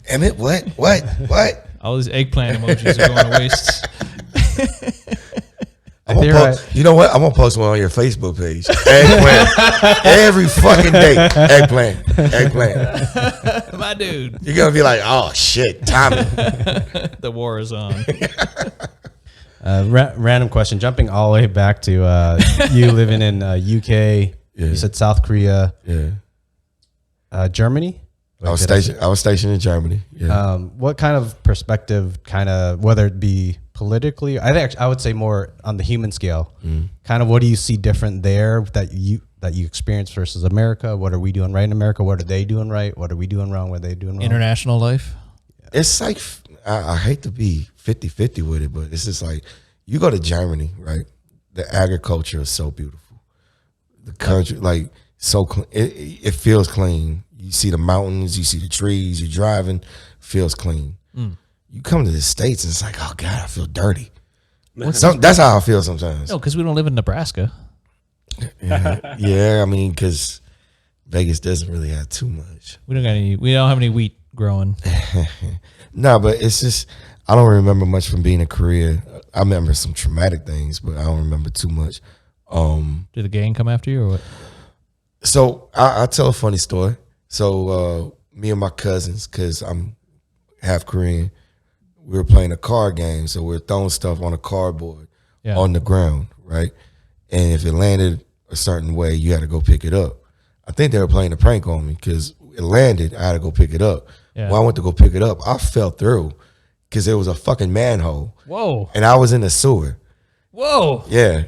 Emmett, what? All these eggplant emojis are going to waste. You know what? I'm gonna post one on your Facebook page. Eggplant. Every fucking day. Eggplant. My dude. You're gonna be like, oh shit, Tommy. The war is on. random question. Jumping all the way back to you living in UK. Yeah. You said South Korea. Yeah. Germany. I was stationed in Germany. Yeah. What kind of perspective, whether it be politically, I would say more on the human scale, kind of what do you see different there that you experience versus America? What are we doing right in America? What are they doing right? What are we doing wrong? What are they doing wrong? International life. It's like, I hate to be 50-50 with it, but it's just like, you go to Germany, right? The agriculture is so beautiful. The country, like, so clean. It feels clean. You see the mountains, you see the trees, you're driving, feels clean. You come to the States and it's like, oh God, I feel dirty. That's how I feel sometimes. No, because we don't live in Nebraska. Yeah, I mean, because Vegas doesn't really have too much. We don't have any wheat growing. No, but it's just, I don't remember much from being in Korea. I remember some traumatic things, but I don't remember too much. Did the gang come after you or what? So I'll tell a funny story. So me and my cousins, because I'm half Korean, we were playing a card game. So we were throwing stuff on a cardboard on the ground, right? And if it landed a certain way, you had to go pick it up. I think they were playing a prank on me because it landed, I had to go pick it up. Yeah. When I went to go pick it up, I fell through because there was a fucking manhole. Whoa. And I was in the sewer. Whoa. Yeah.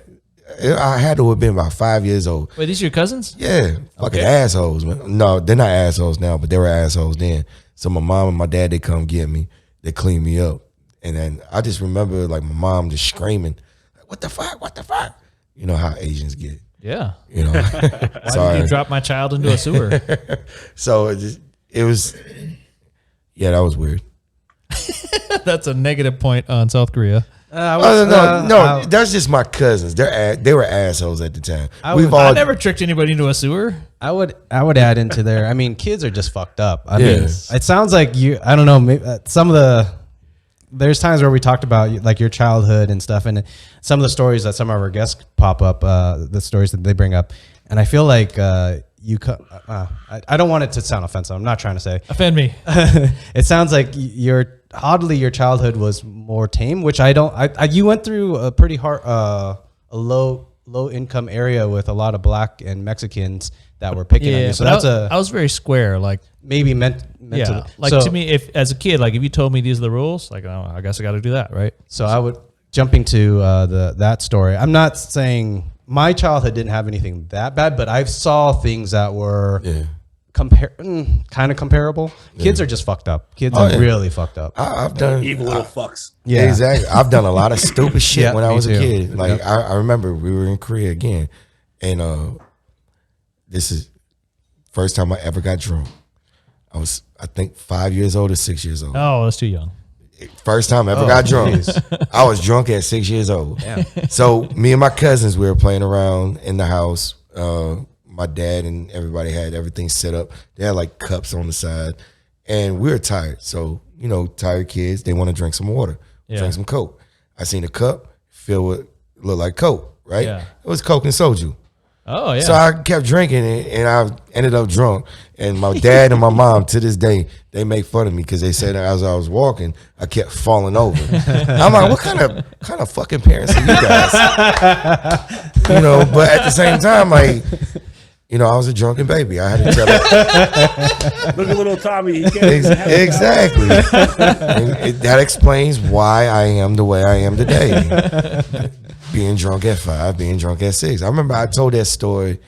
I had to have been about 5 years old. Wait, these are your cousins? Yeah. Fucking assholes, man. No, they're not assholes now, but they were assholes then. So my mom and my dad, they come get me. They clean me up. And then I just remember like my mom just screaming, what the fuck? What the fuck? You know how Asians get. Yeah. You know. Why did you drop my child into a sewer? So it was, yeah, that was weird. That's a negative point on South Korea. No, that's just my cousins. They were assholes at the time. I never tricked anybody into a sewer. I would add into there. I mean, kids are just fucked up. I mean, it sounds like you. I don't know. Maybe, there's times where we talked about like your childhood and stuff, and some of the stories that some of our guests pop up, the stories that they bring up, and I feel like I don't want it to sound offensive. I'm not trying to say offend me. It sounds like your childhood was more tame, which I don't. You went through a pretty hard, a low income area with a lot of black and Mexicans that were picking on you. So I was very square, like maybe meant yeah. Like to me, if as a kid, like if you told me these are the rules, like oh, I guess I got to do that, right? So I would jumping to that story. I'm not saying my childhood didn't have anything that bad, but I saw things that were kind of comparable. Kids are just fucked up. Kids are really fucked up. I've done evil little fucks. Yeah, exactly. I've done a lot of stupid shit when I was a kid. Like Yep. I remember we were in Korea again, and this is first time I ever got drunk. I was, I think, 5 years old or 6 years old. Oh, that's too young. First time I ever got drunk. I was drunk at 6 years old. Yeah. So me and my cousins, we were playing around in the house. My dad and everybody had everything set up. They had like cups on the side, and we were tired. So, you know, tired kids, they want to drink some water, drink some Coke. I seen a cup filled with, looked like Coke, right? Yeah. It was Coke and soju. Oh, yeah. So I kept drinking it, and I ended up drunk. And my dad and my mom, to this day, they make fun of me because they said that as I was walking, I kept falling over. I'm like, what kind of fucking parents are you guys? You know, but at the same time, like, you know, I was a drunken baby. I had to tell her. Look at little Tommy. Exactly. That explains why I am the way I am today. Being drunk at 5, being drunk at 6. I remember I told that story.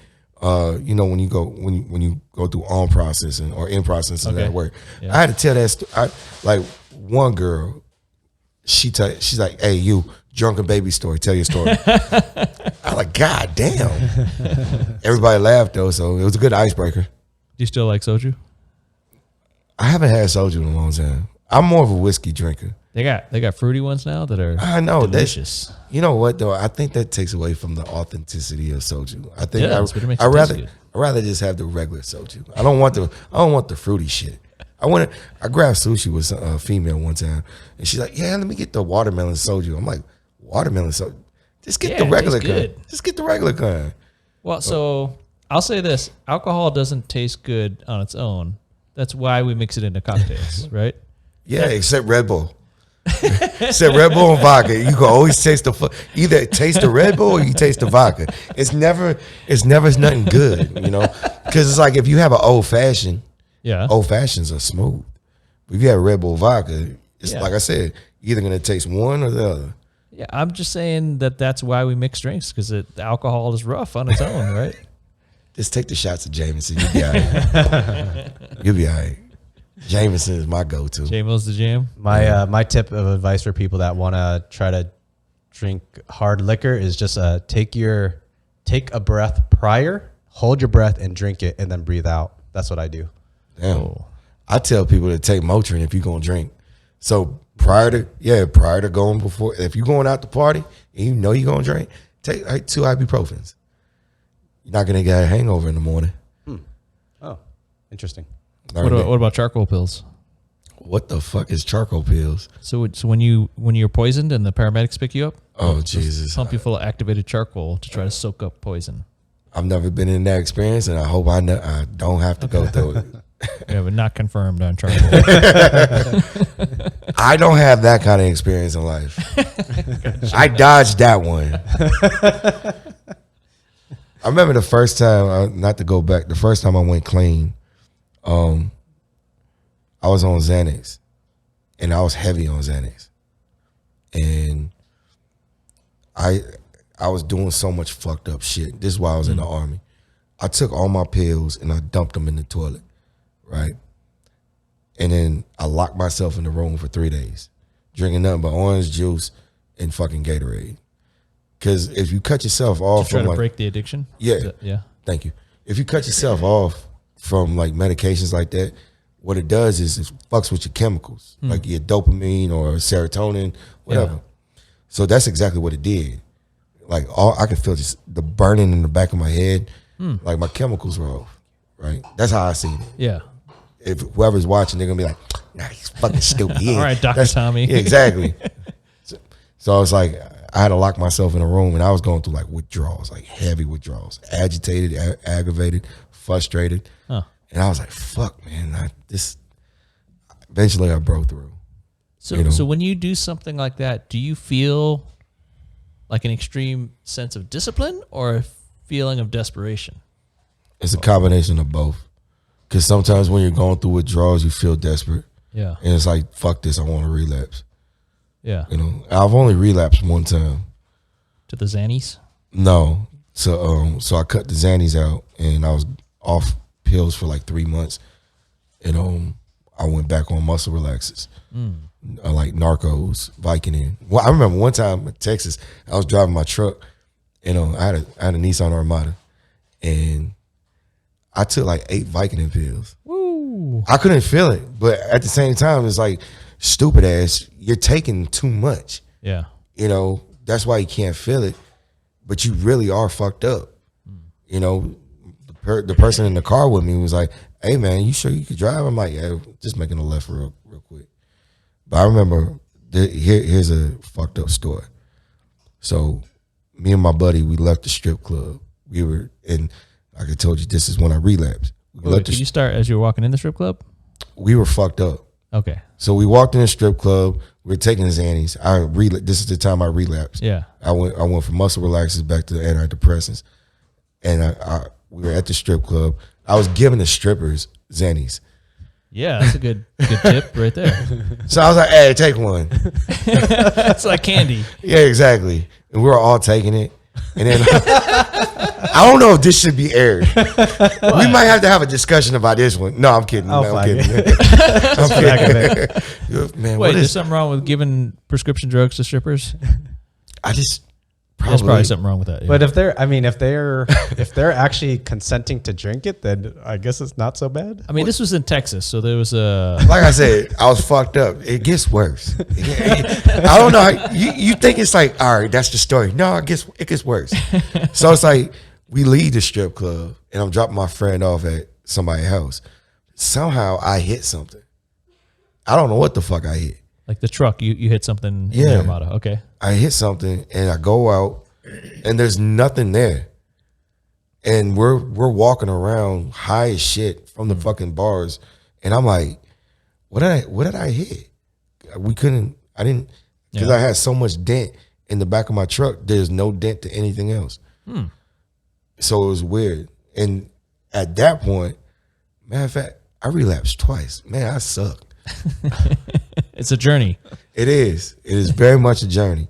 You know, when you go through on processing or in processing at work, I had to tell that story. Like one girl, she's like, "Hey, you drunken baby story. Tell your story. I'm like, God damn. Everybody laughed though, so it was a good icebreaker. Do you still like soju? I haven't had soju in a long time. I'm more of a whiskey drinker. They got fruity ones now that are I know delicious. You know what though? I think that takes away from the authenticity of soju. I think But it makes it taste good. I'd rather just have the regular soju. I don't want the fruity shit. I grabbed sushi with a female one time, and she's like, "Yeah, let me get the watermelon soju." I'm like, "Watermelon soju? Just get the regular kind. Just get the regular kind." Well, so I'll say this: alcohol doesn't taste good on its own. That's why we mix it into cocktails, right? Yeah, except Red Bull. Except Red Bull and vodka. You can always taste either taste the Red Bull or you taste the vodka. It's never nothing good, you know? Because it's like if you have an old fashioned, old fashions are smooth. But if you have Red Bull vodka, it's like I said, either gonna taste one or the other. Yeah, I'm just saying that's why we mix drinks, because the alcohol is rough on its own, right? Just take the shots of Jameson. You'll be all right. You'll be all right. Jameson is my go-to. J-Mo's the jam. My tip of advice for people that want to try to drink hard liquor is just take a breath prior, hold your breath and drink it, and then breathe out. That's what I do. Damn. Oh. I tell people to take Motrin if you're gonna drink. So prior to going before, if you're going out to party and you know you're gonna drink, take like 2 ibuprofens. You're not gonna get a hangover in the morning. Oh, interesting. What about charcoal pills? What the fuck is charcoal pills? So when you're poisoned and the paramedics pick you up, oh Jesus, pump you full of activated charcoal to try to soak up poison. I've never been in that experience, and I hope I don't have to go through it. Yeah, but not confirmed on charcoal. I don't have that kind of experience in life. I dodged that one. I remember the first time, not to go back, the first time I went clean. I was on Xanax, and I was heavy on Xanax, and I was doing so much fucked up shit. This is why I was in the Army. I took all my pills and I dumped them in the toilet, right? And then I locked myself in the room for 3 days, drinking nothing but orange juice and fucking Gatorade. Because if you cut yourself off to try to break the addiction. Yeah. Thank you. If you cut yourself off from like medications like that, what it does is it fucks with your chemicals, like your dopamine or serotonin, whatever. Yeah. So that's exactly what it did. Like I could feel just the burning in the back of my head, like my chemicals were off. Right? That's how I seen it. Yeah. If whoever's watching, they're gonna be like, "Nah, he's fucking stupid." All right, Dr. Tommi. Yeah, exactly. So I was like, I had to lock myself in a room, and I was going through like withdrawals, like heavy withdrawals, agitated, aggravated, frustrated. Huh. And I was like, fuck, man, eventually I broke through. So when you do something like that, do you feel like an extreme sense of discipline or a feeling of desperation? It's a combination of both. Because sometimes when you're going through withdrawals, you feel desperate. Yeah. And it's like, fuck this, I want to relapse. Yeah. I've only relapsed one time. To the Xannies? No. So I cut the Xannies out, and I was off pills for like 3 months, and I went back on muscle relaxers, like Narcos, Vicodin. Well, I remember one time in Texas, I was driving my truck, and I had a Nissan Armada, and I took like 8 Vicodin pills. Woo! I couldn't feel it, but at the same time, it's like, stupid ass, you're taking too much. Yeah. That's why you can't feel it, but you really are fucked up. The person in the car with me was like, "Hey man, you sure you could drive?" I'm like, "Yeah, just making a left real quick." But I remember here's a fucked up story. So me and my buddy, we left the strip club. We were in, like I told you, this is when I relapsed. Did you start as you were walking in the strip club? We were fucked up. Okay. So we walked in the strip club. We were taking the Xannies. This is the time I relapsed. Yeah. I went from muscle relaxers back to antidepressants, and we were at the strip club. I was giving the strippers Xannies. Yeah, that's a good tip right there. So I was like, "Hey, take one." It's like candy. Yeah, exactly. And we were all taking it. And then I don't know if this should be aired. We might have to have a discussion about this one. No, I'm kidding. I'm kidding. I'm kidding. Man, wait, there's something wrong with giving prescription drugs to strippers? I just There's probably something wrong with that. Yeah. But if they're actually consenting to drink it, then I guess it's not so bad. I mean, this was in Texas, so there was a. Like I said, I was fucked up. It gets worse. I don't know. You think it's like, all right, that's the story. No, it gets worse. So it's like we leave the strip club, and I'm dropping my friend off at somebody's house. Somehow I hit something. I don't know what the fuck I hit. Like the truck, you hit something in Yeah. the Armada. Okay. I hit something and I go out and there's nothing there. And we're walking around high as shit from the fucking bars. And I'm like, what did I hit? I didn't, because I had so much dent in the back of my truck. There's no dent to anything else. So it was weird. And at that point, matter of fact, I relapsed twice. Man, I suck. It's a journey. It is. It is very much a journey.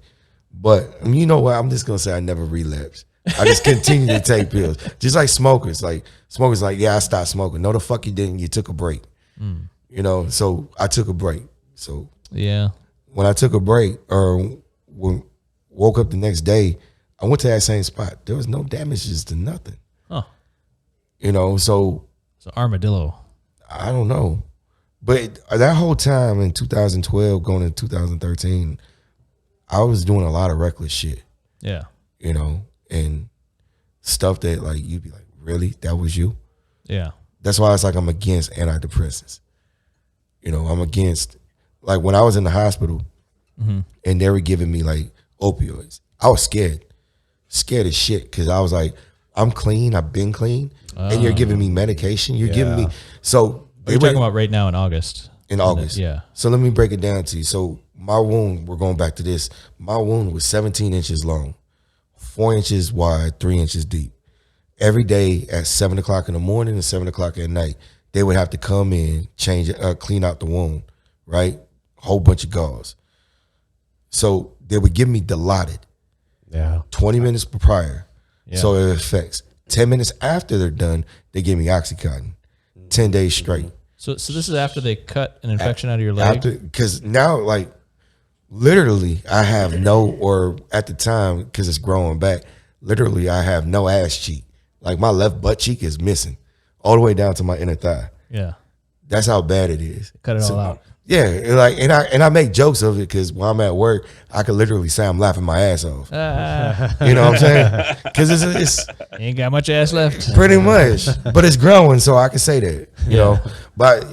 But you know what? I'm just gonna say I never relapsed. I just continue to take pills. Just like smokers. Like smokers like, yeah, I stopped smoking. No, the fuck you didn't. You took a break. You know, so I took a break. So Yeah. when I took a break or woke up the next day, I went to that same spot. There was no damages to nothing. Oh. You know, so So armadillo. I don't know. But that whole time in 2012 going into 2013, I was doing a lot of reckless shit, Yeah. you know, and stuff that like you'd be like, really? That was you? Yeah. That's why it's like I'm against antidepressants. You know, I'm against, like when I was in the hospital and they were giving me like opioids, I was scared as shit because I was like, I'm clean, I've been clean, and you're giving me medication. You're giving me, so. What are you talking about right now in August? In August. Yeah. So let me break it down to you. So my wound, we're going back to this. My wound was 17 inches long, 4 inches wide, 3 inches deep. Every day at 7 o'clock in the morning and 7 o'clock at night, they would have to come in, change it, clean out the wound, right? Whole bunch of gauze. So they would give me Dilaudid. Yeah. 20 minutes prior. Yeah. So it affects. 10 minutes after they're done, they give me Oxycontin. 10 days straight. So this is after they cut an infection out of your leg? Because now, like, literally, I have or at the time, because it's growing back, literally, I have no ass cheek. Like, my left butt cheek is missing all the way down to my inner thigh. Yeah. That's how bad it is. Cut it all out. Yeah, and I make jokes of it because when I'm at work, I could literally say I'm laughing my ass off. You know what I'm saying? Because it's ain't got much ass left. Pretty much, but it's growing, so I can say that. You know, but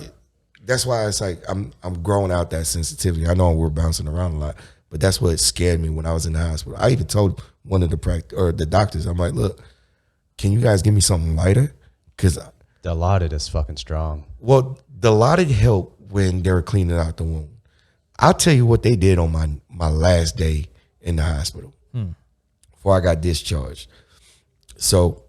that's why it's like I'm growing out that sensitivity. I know we're bouncing around a lot, but that's what scared me when I was in the hospital. I even told one of the doctors, I'm like, look, can you guys give me something lighter? Because Dilaudid is fucking strong. Well, Dilaudid helped when they were cleaning out the wound. I'll tell you what they did on my last day in the hospital before I got discharged. So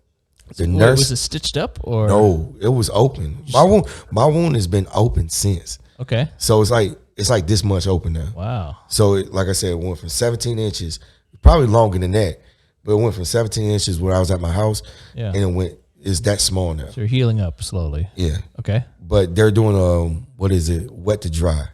the nurse, was it stitched up or no? It was open. My wound has been open since. Okay. So it's like this much open now. Wow. So like I said, it went from 17 inches, probably longer than that, but it went from 17 inches when I was at my house, and it is that small now. So you're healing up slowly. Yeah. Okay. But they're doing what is it? Wet to dry.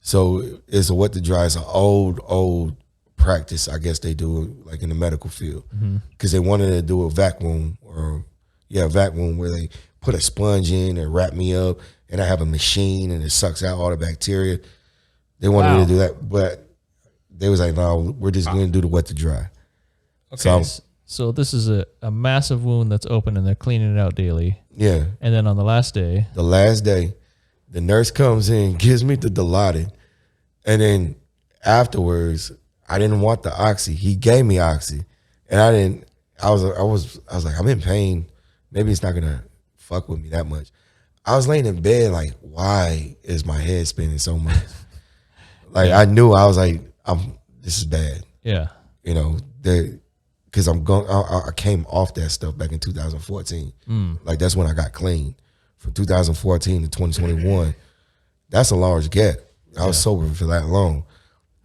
So it's a wet to dry. It's an old practice. I guess they do it like in the medical field because they wanted to do a vac wound where they put a sponge in and wrap me up, and I have a machine and it sucks out all the bacteria. They wanted me to do that, but they was like, no, we're just going to do the wet to dry. Okay. So this is a massive wound that's open and they're cleaning it out daily. Yeah. And then on the last day, the nurse comes in, gives me the Dilaudid, and then afterwards, I didn't want the oxy. He gave me oxy, and I didn't. I was like, I'm in pain. Maybe it's not gonna fuck with me that much. I was laying in bed like, why is my head spinning so much? Like I knew I was like, this is bad. Yeah. You know, because I came off that stuff back in 2014. Like that's when I got clean. From 2014 to 2021, that's a large gap. I was sober for that long.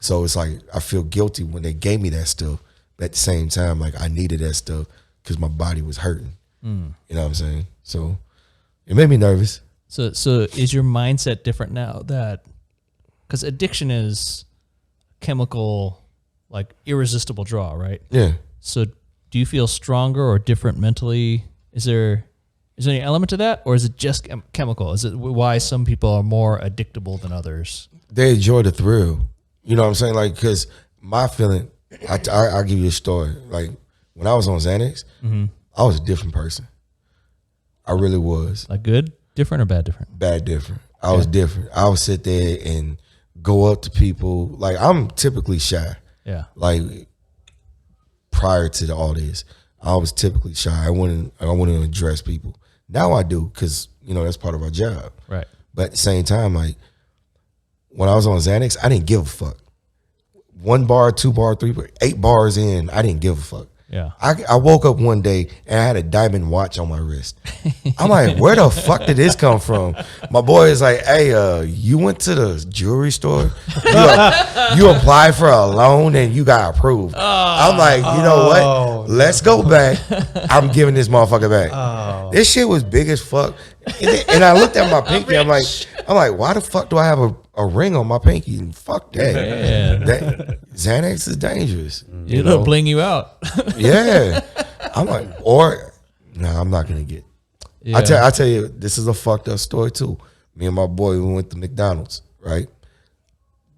So it's like I feel guilty when they gave me that stuff. But at the same time, like I needed that stuff because my body was hurting. You know what I'm saying? So it made me nervous. So is your mindset different now that, because addiction is chemical like irresistible draw, right? Yeah. So do you feel stronger or different mentally? Is there any element to that, or is it just chemical? Is it why some people are more addictable than others? They enjoy the thrill. You know what I'm saying? Like, because my feeling, I'll give you a story. Like, when I was on Xanax, I was a different person. I really was. Like good, different, or bad, different? Bad different. I was different. I would sit there and go up to people. Like, I'm typically shy. Yeah. Like, prior to all this, I was typically shy. I wouldn't address people. Now I do, because, you know, that's part of our job. Right. But at the same time, like, when I was on Xanax, I didn't give a fuck. 1 bar, 2 bar, 3 bar, 8 bars in, I didn't give a fuck. Yeah. I woke up one day and I had a diamond watch on my wrist. I'm like, where the fuck did this come from? My boy is like, hey, you went to the jewelry store? You applied for a loan and you got approved. I'm like, you know what? Let's go back. I'm giving this motherfucker back. This shit was big as fuck. And I looked at my pinky. I'm like, why the fuck do I have a ring on my pinky? And fuck that. That Xanax is dangerous. It'll bling you out. Yeah. I'm like, I'm not gonna get. Yeah. I tell you, this is a fucked up story too. Me and my boy, we went to McDonald's, right?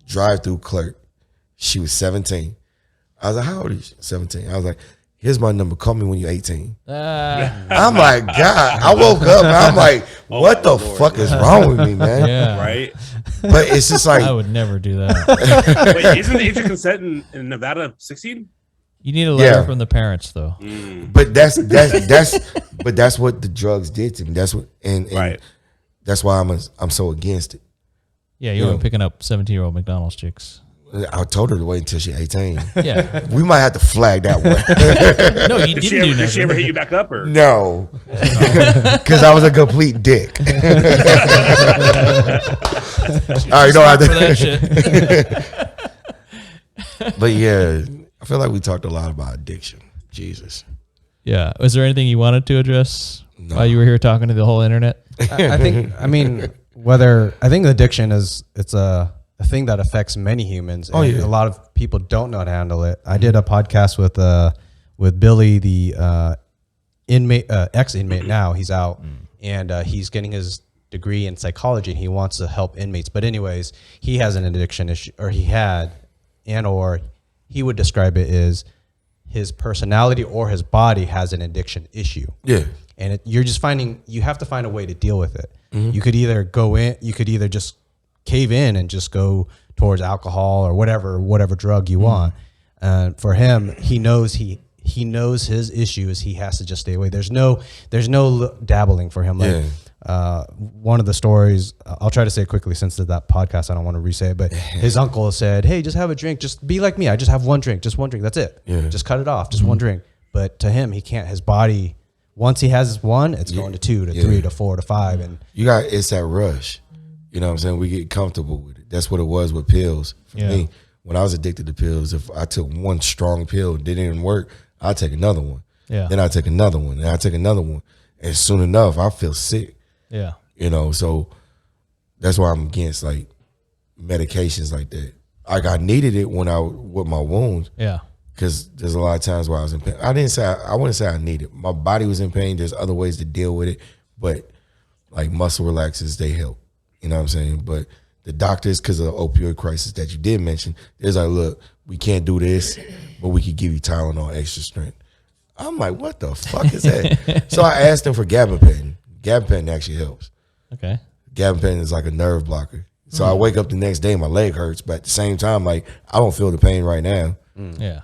Drive-through clerk. She was 17. I was like, how old is she? 17. I was like, here's my number. Call me when you're 18. I'm like, God. I woke up and I'm like, what the fuck is wrong with me, man? Yeah. Right? But it's just like, I would never do that. Wait, isn't the age of consent in Nevada 16? You need a letter from the parents, though. But that's what the drugs did to me. That's what, and right. That's why I'm so against it. Yeah, you weren't picking up 17-year-old McDonald's chicks. I told her to wait until she's 18. Yeah. We might have to flag that one. No, you didn't do nothing. Did she ever hit you back up? Or? No. Because I was a complete dick. All right, you know how that shit. But yeah, I feel like we talked a lot about addiction. Jesus. Yeah. Was there anything you wanted to address while you were here talking to the whole internet? I think addiction it's a thing that affects many humans. And a lot of people don't know how to handle it. I did a podcast with Billy, the ex-inmate. Now he's out and he's getting his degree in psychology and he wants to help inmates. But anyways, he has an addiction issue, or he would describe it as his personality or his body has an addiction issue. Yeah. And you're just you have to find a way to deal with it. You could either just cave in and just go towards alcohol or whatever drug you want. For him, he knows his issue is he has to just stay away. There's no dabbling for him. Like one of the stories, I'll try to say it quickly since it's that podcast, I don't want to re-say it, but his uncle said, hey, just have a drink. Just be like me. I just have one drink. Just one drink. That's it. Yeah. Just cut it off. Just one drink. But to him, he can't. His body, once he has one, it's going to 2 to 3 to 4 to 5. And it's that rush. You know what I'm saying? We get comfortable with it. That's what it was with pills. For me, when I was addicted to pills, if I took one strong pill and it didn't work, I'd take another one. Yeah. Then I'd take another one. And I'd take another one. And soon enough, I feel sick. Yeah. You know, so that's why I'm against like medications like that. Like I needed it with my wounds. Yeah. Because there's a lot of times where I was in pain. I wouldn't say I needed it. My body was in pain. There's other ways to deal with it. But like muscle relaxers, they help. You know what I'm saying? But the doctors, because of the opioid crisis that you did mention, there's like, look, we can't do this, but we could give you Tylenol extra strength. I'm like, what the fuck is that? So I asked them for gabapentin. Gabapentin actually helps. Okay. Gabapentin is like a nerve blocker. So I wake up the next day, my leg hurts, but at the same time, like I don't feel the pain right now. Yeah.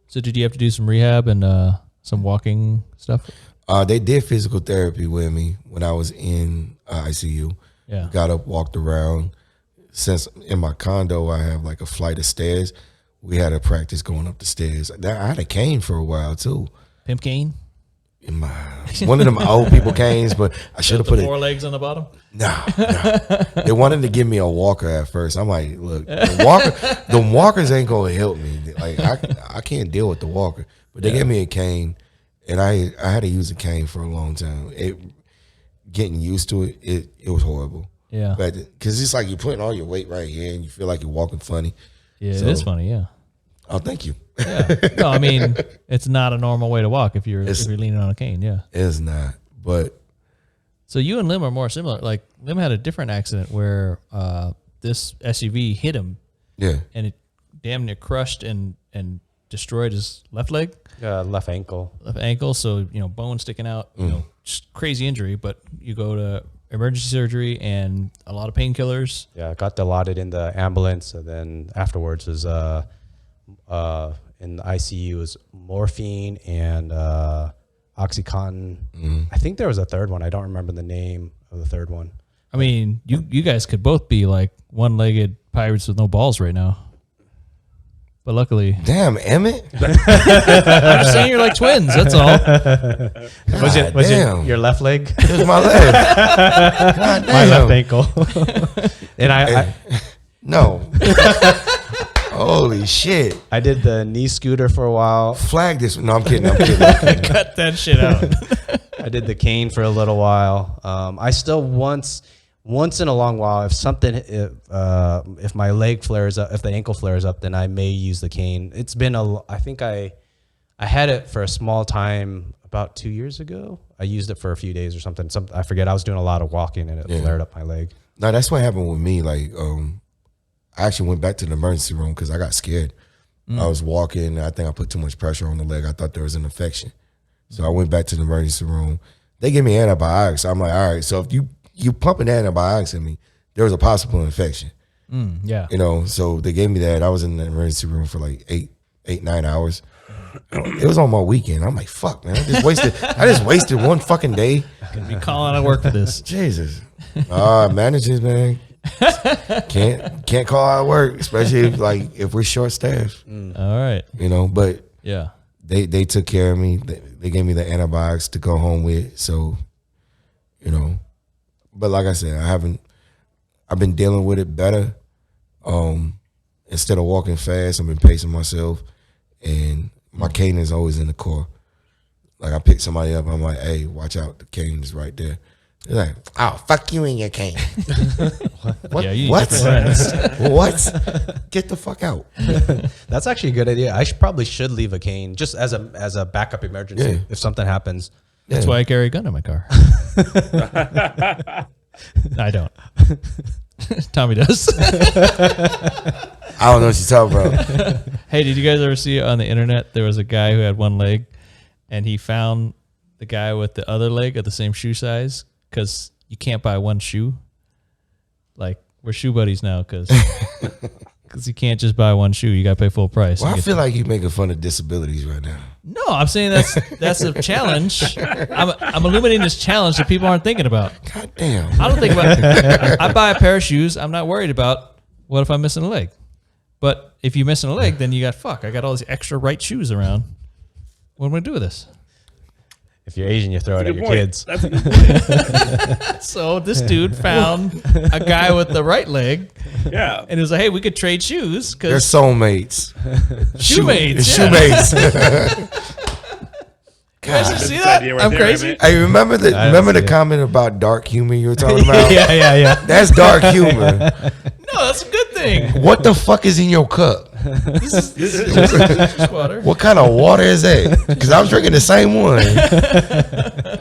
So did you have to do some rehab and some walking stuff? They did physical therapy with me when I was in ICU. Yeah. Got up, walked around. Since in my condo, I have like a flight of stairs. We had to practice going up the stairs. I had a cane for a while too. Pimp cane? One of them old people canes, but I should have put 4 legs on the bottom? No. They wanted to give me a walker at first. I'm like, look, the walkers ain't gonna help me. Like I can't deal with the walker. But they gave me a cane, and I had to use a cane for a long time. Getting used to it was horrible. Yeah. But because it's like you're putting all your weight right here, and you feel like you're walking funny. Yeah, so, it is funny. Yeah. Oh, thank you. Yeah. No, I mean, it's not a normal way to walk if you're leaning on a cane. Yeah. It's not. But so you and Liem are more similar. Like Liem had a different accident where this SUV hit him. Yeah. And it damn near crushed and destroyed his left leg. Left ankle. Left ankle. So, bone sticking out, just crazy injury. But you go to emergency surgery and a lot of painkillers. Yeah, got dilaudid in the ambulance, and then afterwards was in the ICU was morphine and OxyContin. I think there was a third one. I don't remember the name of the third one. I mean, you guys could both be like one-legged pirates with no balls right now. But luckily, damn, Emmett. I'm just saying you're like twins. That's all. Was it your left leg? It was my leg. God damn. My left ankle. And I no. Holy shit. I did the knee scooter for a while. Flag this. No, I'm kidding. Cut that shit out. I did the cane for a little while. I still once in a long while, if my leg flares up, if the ankle flares up, then I may use the cane. It's been I think I had it for a small time about 2 years ago. I used it for a few days or something. I forget. I was doing a lot of walking and it flared up my leg. No, that's what happened with me. Like, I actually went back to the emergency room because I got scared. I was walking. I think I put too much pressure on the leg. I thought there was an infection. So I went back to the emergency room. They gave me antibiotics. I'm like, all right, so if you pumping antibiotics in me, there was a possible infection. Yeah. So they gave me that. I was in the emergency room for like 9 hours. It was on my weekend. I'm like, fuck, man. I just wasted one fucking day. Gonna be calling out of work for this. Jesus. Managers, man. Can't call out of work, especially if we're short staffed. All right. But yeah. They took care of me. They gave me the antibiotics to go home with. So, but like I said, I've been dealing with it better. Instead of walking fast, I've been pacing myself, and my cane is always in the car. Like I pick somebody up, I'm like, hey, watch out, the cane is right there. They're like, oh, fuck you and your cane. What? Yeah, you what? different What? Get the fuck out. That's actually a good idea. I probably should leave a cane just as a backup emergency if something happens. That's why I carry a gun in my car. I don't. Tommy does. I don't know what you're talking about. Hey, did you guys ever see on the internet there was a guy who had one leg and he found the guy with the other leg at the same shoe size because you can't buy one shoe? Like, we're shoe buddies now because you can't just buy one shoe. You got to pay full price. Well, I feel like you're making fun of disabilities right now. No, I'm saying that's a challenge. I'm illuminating this challenge that people aren't thinking about. God damn. I don't think about it. I buy a pair of shoes. I'm not worried about what if I'm missing a leg. But if you're missing a leg, then you got, I got all these extra right shoes around. What am I going to do with this? If you're Asian, you throw it at your kids. That's a good point. So this dude found a guy with the right leg. Yeah. And he was like, hey, we could trade shoes. They're soulmates. Shoemates. Shoemates. You guys ever see that? Right I'm there, crazy. Hey, remember the comment about dark humor you were talking about? Yeah. That's dark humor. No, that's a good thing. What the fuck is in your cup? This is water. What kind of water is that? Because I'm drinking the same one.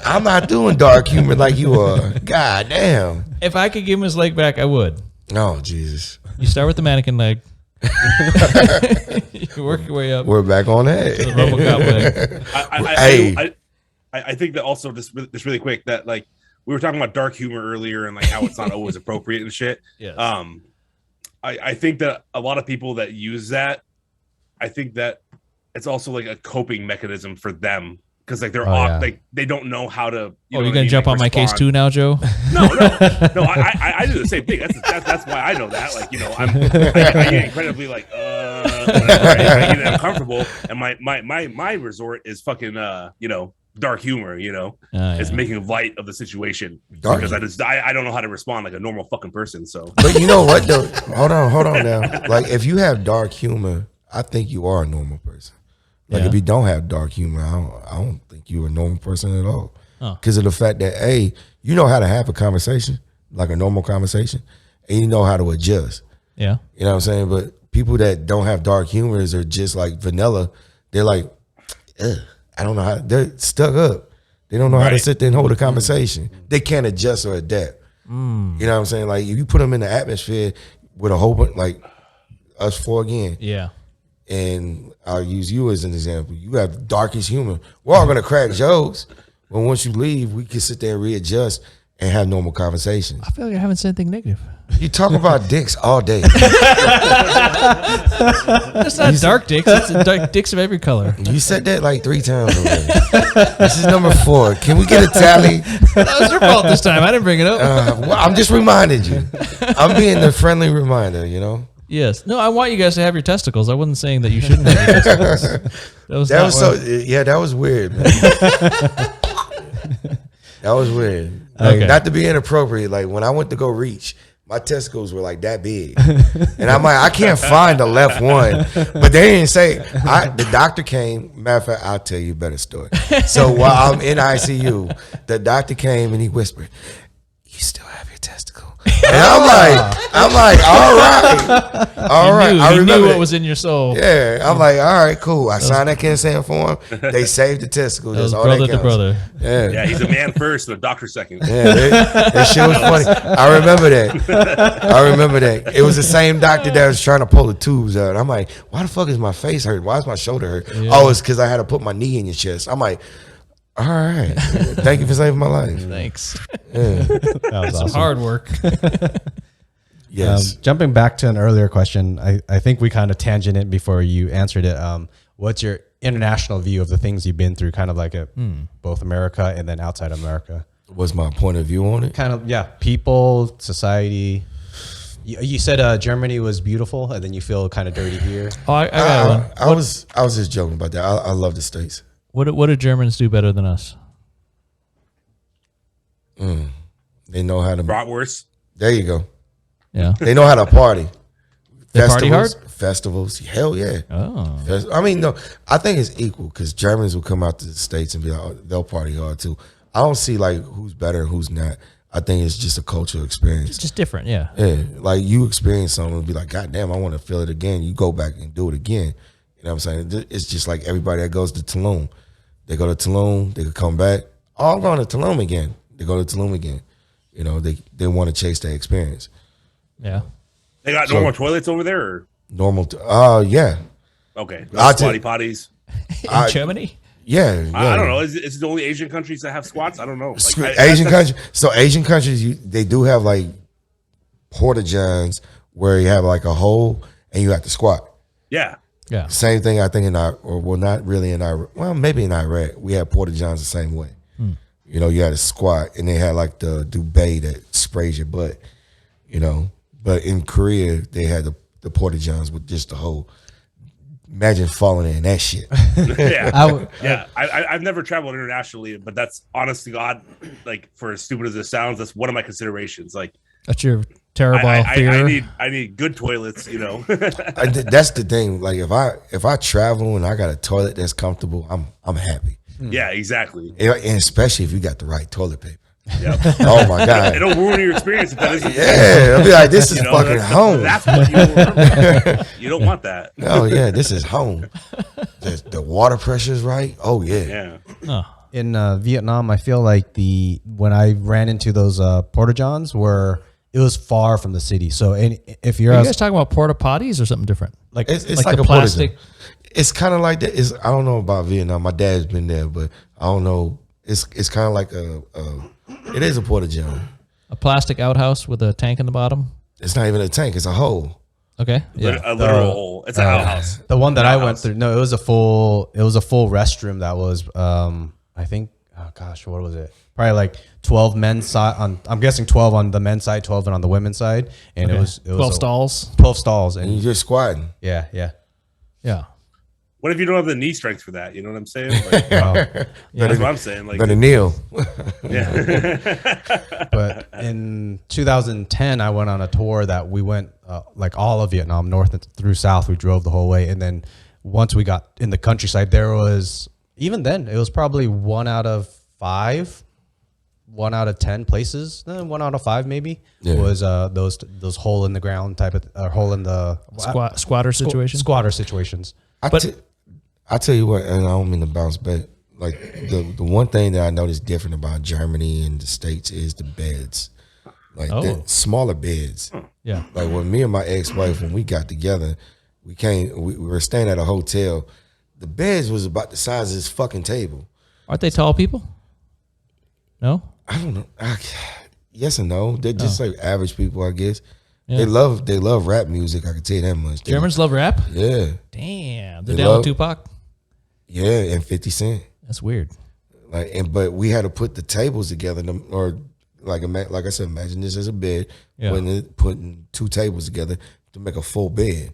I'm not doing dark humor like you are. God damn. If I could give him his leg back, I would. Oh, Jesus. You start with the mannequin leg. You work your way up. We're back on that. To the RoboCop leg. I think that also just really quick that like we were talking about dark humor earlier and like how it's not always appropriate and shit. Yes. I think that a lot of people that use that, I think that it's also like a coping mechanism for them because like they're like they don't know how to. You're gonna jump on my case too now, Joe? No. I do the same thing. That's why I know that. Like I get incredibly like I get uncomfortable, and my resort is fucking dark humor. It's making light of the situation because I don't know how to respond like a normal fucking person. So, but you know what though? Hold on now. Like if you have dark humor, I think you are a normal person. Like if you don't have dark humor, I don't think you're a normal person at all. Because of the fact that you know how to have a conversation, like a normal conversation, and you know how to adjust. Yeah. You know what I'm saying? But people that don't have dark humors or just like vanilla, they're like, ugh, I don't know how, they're stuck up. They don't know how to sit there and hold a conversation. They can't adjust or adapt. You know what I'm saying? Like if you put them in the atmosphere with a whole bunch, like us four again. Yeah. And I'll use you as an example. You have the darkest humor. We're all gonna crack jokes, but once you leave, we can sit there and readjust and have normal conversations. I feel like I haven't said anything negative. You talk about dicks all day. It's not dark dicks. It's dark dicks of every color. You said that like 3 times already. This is number 4. Can we get a tally? That was your fault this time. I didn't bring it up. Well, I'm just reminding you. I'm being the friendly reminder, you know? Yes. No, I want you guys to have your testicles. I wasn't saying that you shouldn't have your testicles. That was weird, man. That was weird. Okay. Not to be inappropriate, like when I went to go reach, my testicles were like that big. And I'm like, I can't find the left one. But they didn't say, the doctor came. Matter of fact, I'll tell you a better story. So while I'm in ICU, the doctor came and he whispered, you still have your testicle. And I'm like, all right. I remember what was in your soul. Yeah, I'm like, all right, cool. I signed that consent form. They saved the testicle. That's all brother that to counts. brother. Yeah, he's a man first and a doctor second. Yeah, that shit was funny. I remember that. It was the same doctor that was trying to pull the tubes out. I'm like, why the fuck is my face hurt? Why is my shoulder hurt? Yeah. Oh, it's because I had to put my knee in your chest. I'm like, all right. Thank you for saving my life. Thanks. Yeah. That was awesome. Hard work. Yes. Jumping back to an earlier question, I think we kind of tangented before you answered it. What's your international view of the things you've been through, kind of like both America and then outside of America? What's my point of view on it? Kind of, yeah, people, society. You said Germany was beautiful, and then you feel kind of dirty here. Oh, I got one. I was just joking about that. I love the States. What do Germans do better than us? They know how to Bratwurst. There you go. Yeah. They know how to party. They party hard? Festivals. Hell yeah. Oh. I mean, no, I think it's equal because Germans will come out to the States and be like, oh, they'll party hard too. I don't see like who's better and who's not. I think it's just a cultural experience. It's just different, yeah. Yeah. Like you experience something and be like, God damn, I want to feel it again. You go back and do it again. You know what I'm saying? It's just like everybody that goes to Tulum. They go to Tulum, they could come back. Oh, I'm going to Tulum again. They go to Tulum again. You know, they want to chase that experience. Yeah. They got normal toilets over there? Or? Normal. Yeah. Okay. Squatty potties. In Germany? Yeah. I don't know. Is it the only Asian countries that have squats? I don't know. Like, Asian countries. So Asian countries, they do have like porta johns where you have like a hole and you have to squat. Yeah. Yeah. Same thing I think not really in Iraq. Well, maybe in Iraq. We had porta johns the same way. You know, you had to squat and they had like the duvet that sprays your butt, you know. But in Korea, they had the porta johns with just the hole. Imagine falling in that shit. Yeah. I've never traveled internationally, but that's honest to God, like for as stupid as it sounds, that's one of my considerations. Like that's your terrible fear. I need good toilets, you know. That's the thing. Like if I travel and I got a toilet that's comfortable, I'm happy. Yeah, exactly. And especially if you got the right toilet paper. Yep. Oh my God. It'll ruin your experience if that isn't. Yeah, I'll be like, this is fucking home. That's what you remember. You don't want that. Oh yeah, this is home. The water pressure is right. Oh yeah. Oh. In Vietnam, I feel like when I ran into those porta johns it was far from the city. So if you're Are you guys talking about porta potties or something different? Like it's like a plastic. It's kind of like that. I don't know about Vietnam. My dad's been there, but I don't know. It's kind of like it is a porta john. A plastic outhouse with a tank in the bottom? It's not even a tank. It's a hole. Okay. Yeah. A literal hole. It's an outhouse. The one that I went through, no, it was a full restroom that was, I think, oh gosh, what was it? Probably like 12 men's side. I'm guessing 12 on the men's side, 12 on the women's side. And it was 12 stalls. 12 stalls. And you're just squatting. Yeah. Yeah. What if you don't have the knee strength for that? You know what I'm saying? Like, that's what I'm saying. Like, better kneel. Yeah. But in 2010, I went on a tour that we went like all of Vietnam, north through south. We drove the whole way. And then once we got in the countryside, even then, it was probably 1 out of 5 1 out of 10 places, 1 out of 5 maybe, Yeah. was those hole in the ground type of hole in the Squatter situation. squatter situations. I tell you what, and I don't mean to bounce back. Like the one thing that I noticed different about Germany and the States is the beds, like the smaller beds. Yeah. Like when me and my ex-wife, when we got together, we were staying at a hotel. The beds was about the size of this fucking table. Aren't they tall people? No. I don't know. Yes and no. They're just like average people, I guess. Yeah. They love rap music. I can tell you that much. Germans love rap. Yeah. Damn, They they're down love- with Tupac. Yeah, and 50 Cent. That's weird. But we had to put the tables together, or like I said, imagine this as a bed, Yeah. putting 2 tables together to make a full bed.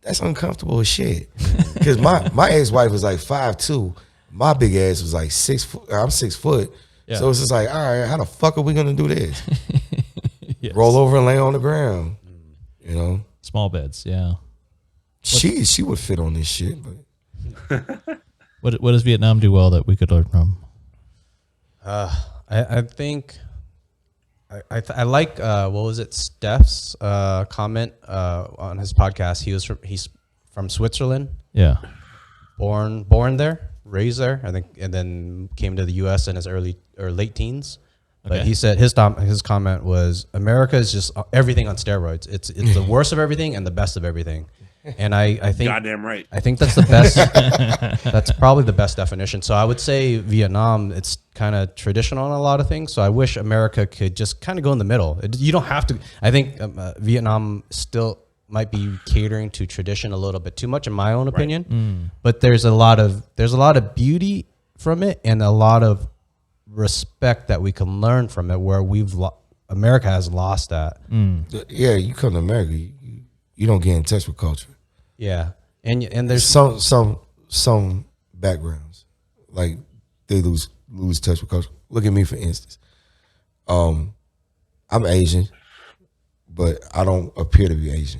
That's uncomfortable as shit. Because my ex-wife was like 5'2". My big ass was like 6 foot. I'm 6 foot. Yeah. So it's just like, all right, how the fuck are we gonna do this? Yes. Roll over and lay on the ground. You know? Small beds. Yeah. She would fit on this shit, but What does Vietnam do well that we could learn from? I think I like what was it, Steph's comment on his podcast. He's from Switzerland, Yeah. born there, raised there, I think, and then came to the U.S. in his early or late teens. But Okay. he said his comment was, America is just everything on steroids. It's the worst of everything and the best of everything. And I think Goddamn right. I think that's the best. That's probably the best definition. So I would say Vietnam, it's kind of traditional on a lot of things. So I wish America could just kind of go in the middle. You don't have to. I think Vietnam still might be catering to tradition a little bit too much, in my own opinion. But there's a lot of beauty from it and a lot of respect that we can learn from it. Where America has lost that. yeah, you come to America, you don't get in touch with culture. Yeah, and there's some backgrounds, like they lose touch with culture. Look at me, for instance. I'm Asian, but I don't appear to be Asian.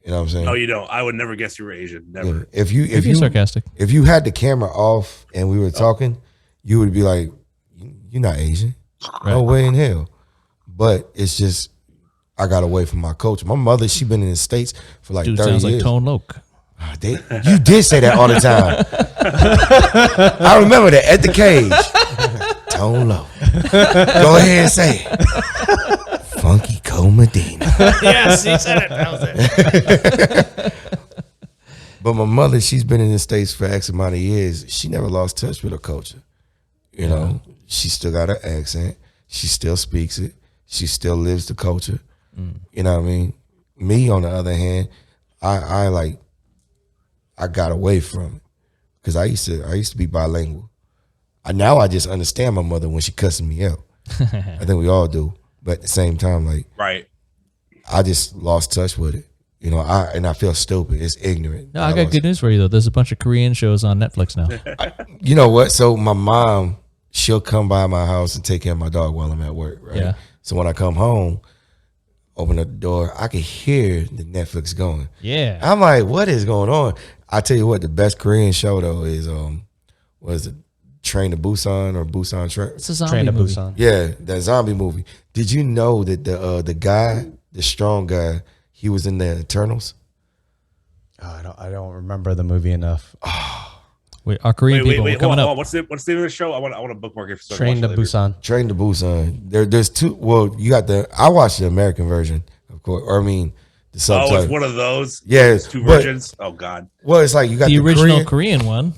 You know what I'm saying? No, you don't. I would never guess you were Asian. Never. Yeah. If you sarcastic. If you had the camera off and we were talking, you would be like, "You're not Asian. No way in hell." But it's just, I got away from my culture. My mother, she been in the States for like Dude 30 sounds years. like Tone Loc. You did say that all the time. I remember that at the cage. Tone low. Go ahead and say it. Funky Medina. Yes, he said it. That was it. But my mother, she's been in the States for X amount of years. She never lost touch with her culture. You know, she still got her accent. She still speaks it. She still lives the culture. You know what I mean? Me, on the other hand, I got away from it because I used to be bilingual. Now I just understand my mother when she cusses me out. I think we all do, but at the same time, like, Right. I just lost touch with it. You know, I feel stupid. It's ignorant. No, I got good news for you though. There's a bunch of Korean shows on Netflix now. You know what? So my mom, she'll come by my house and take care of my dog while I'm at work, right? Yeah. So when I come home, open up the door, I can hear the Netflix going. Yeah. I'm like, what is going on? I tell you what, the best Korean show though is what is it? Train to Busan or Busan Train? It's a zombie Train to movie. Busan. Yeah, that zombie movie. Did you know that the guy, the strong guy, he was in the Eternals? Oh, I don't remember the movie enough. Wait, our Korean people Wait, coming hold up. on. What's the name of the show? I want to bookmark it. So I can Train to watch it later. Busan. Train to Busan. There's two. Well, you got I watched the American version, of course. Or I mean, the subtitle. Oh, it's one of those. Yeah, There's two but- versions. Oh God. Well, it's like you got The the original Korean. Korean one.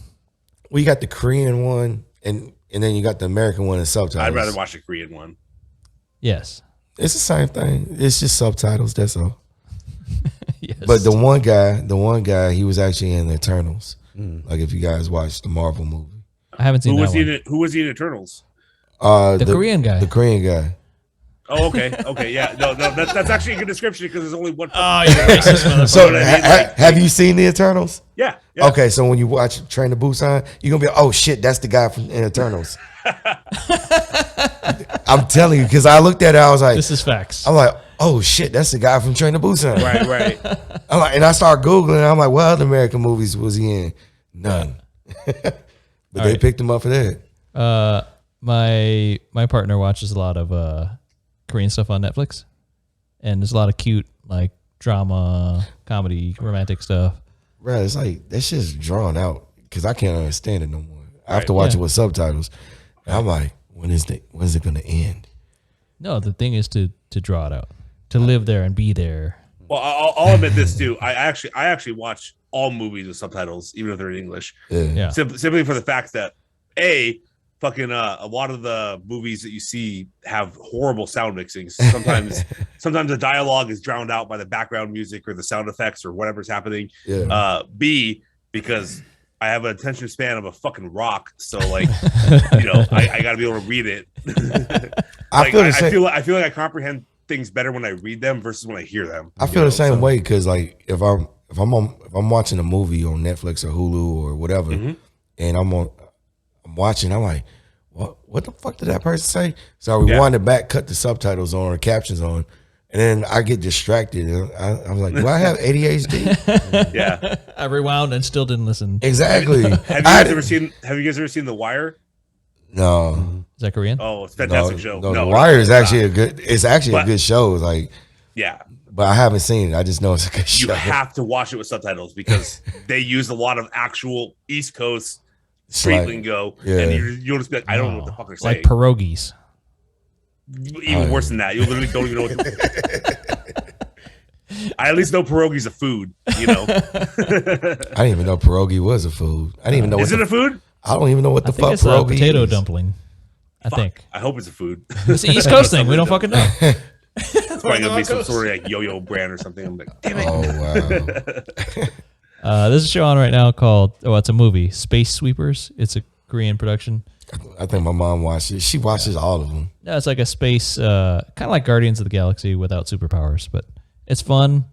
Well, you got the Korean one, and then you got the American one and subtitles. I'd rather watch the Korean one. Yes. It's the same thing. It's just subtitles. That's all. Yes. But the one guy, he was actually in the Eternals. Like if you guys watched the Marvel movie, I haven't seen Who that was he? one. Who was he in Eternals? The Korean guy. The Korean guy. Oh, okay, yeah. No, that's actually a good description because there's only one. Oh, you're racist, motherfucker. So what I mean? Like- have you seen the Eternals? Yeah. Okay, so when you watch Train to Busan, you're gonna be like, oh shit, that's the guy from Eternals. I'm telling you, because I looked at it, I was like, This is facts. I'm like, oh shit, that's the guy from Train to Busan. Right. I'm like, and I started Googling, and I'm like, what other American movies was he in? None. But they right. picked him up for that. my partner watches a lot of Korean stuff on Netflix, and there's a lot of cute like drama, comedy, romantic stuff. Right, it's like that shit's drawn out because I can't understand it no more. I have to watch it with subtitles. And I'm like, when is it going to end? No, the thing is to draw it out, to live there and be there. Well, I'll admit this too. I actually watch all movies with subtitles, even if they're in English. Yeah. Simply for the fact that a lot of the movies that you see have horrible sound mixing. Sometimes the dialogue is drowned out by the background music or the sound effects or whatever's happening. Yeah. B, because I have an attention span of a fucking rock, so like I got to be able to read it. I feel like I comprehend things better when I read them versus when I hear them. I feel the same way because like if I'm watching a movie on Netflix or Hulu or whatever, and I'm watching, I'm like, what the fuck did that person say? So I rewind it back, cut the subtitles on or captions on, and then I get distracted. I'm like, do I have ADHD? Yeah, I rewound and still didn't listen. Exactly. Have you guys ever seen The Wire? No. Is that Korean? Oh, it's a fantastic show. No, The Wire is actually a good show. Like, yeah, but I haven't seen it. I just know it's a good show. You have to watch it with subtitles because they use a lot of actual East Coast street lingo, and you'll just be like, I don't know what the fuck they're saying. Like pierogies. Even worse than that. You literally don't even know what I at least know pierogies a food, you know. I didn't even know pierogi was a food. I didn't even know. Is it a food? I don't even know what the fuck it's pierogi a potato is. dumpling. I think. I hope it's a food. It's an East Coast thing. We don't fucking know. It's probably gonna be some sort of like yo-yo brand or something. I'm like, damn it. Oh wow. There's a show on right now called it's a movie, Space Sweepers. It's a Korean production. I think my mom watched it. She watches all of them. No, it's like a space, kind of like Guardians of the Galaxy without superpowers, but it's fun.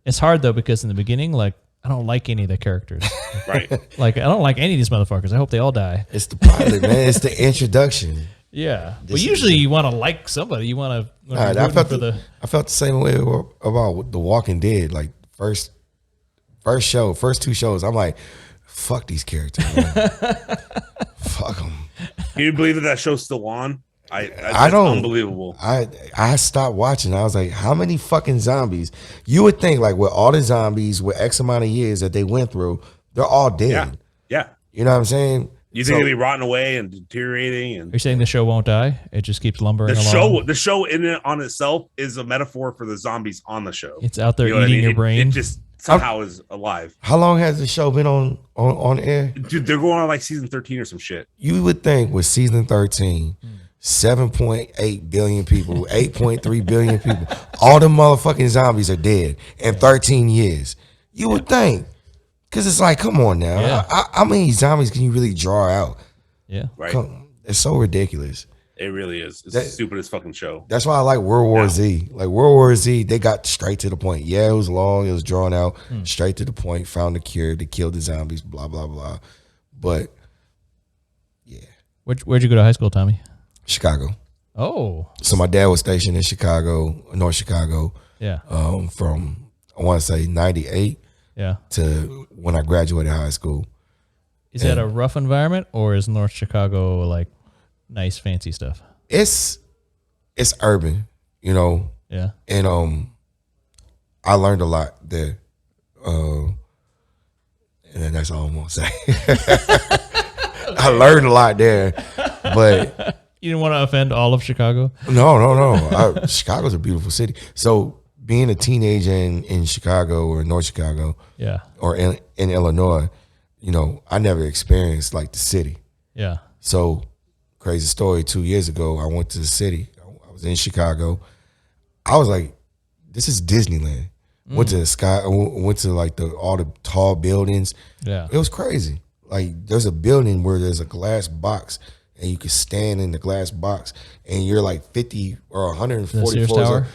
It's hard though because in the beginning, like I don't like any of the characters. Right. Like I don't like any of these motherfuckers. I hope they all die. It's the pilot, man. It's the introduction. Yeah. But usually you want to like somebody. You want to. I felt the same way about The Walking Dead. Like first two shows, I'm like, fuck these characters, man. Fuck them. Can you believe that show's still on? I don't. Unbelievable. I stopped watching. I was like, how many fucking zombies? You would think like with all the zombies with X amount of years that they went through, they're all dead. Yeah. You know what I'm saying? You think they'll be rotting away and deteriorating? And you're saying the show won't die? It just keeps lumbering along? The show in it on itself is a metaphor for the zombies on the show. It's out there eating your brain. It just somehow is alive. How long has the show been on air? Dude, they're going on like season 13 or some shit. You would think with season 13, 7.8 billion people, 8.3 billion people, all the motherfucking zombies are dead in 13 years. You would think. Because it's like, come on now. Yeah. How many zombies can you really draw out? Yeah. Right. It's so ridiculous. It really is. It's the stupidest fucking show. That's why I like World War Z. Like World War Z, they got straight to the point. Yeah, it was long, it was drawn out, straight to the point, found the cure, they killed the zombies, blah, blah, blah. But, yeah. Where'd you go to high school, Tommy? Chicago. Oh. So my dad was stationed in Chicago, North Chicago. Yeah. From, I want to say 98 to when I graduated high school. Is that a rough environment or is North Chicago like nice fancy stuff? It's urban, you know. Yeah. And I learned a lot there. And that's all I'm gonna say. I learned a lot there. But you didn't want to offend all of Chicago? No. Chicago's a beautiful city. So being a teenager in Chicago or North Chicago, or in Illinois, you know, I never experienced like the city. Yeah. So, crazy story. 2 years ago, I went to the city. I was in Chicago. I was like, "This is Disneyland." Went to the sky. Went to like all the tall buildings. Yeah, it was crazy. Like, there's a building where there's a glass box, and you can stand in the glass box, and you're like 50 or 140 Sears floors Tower?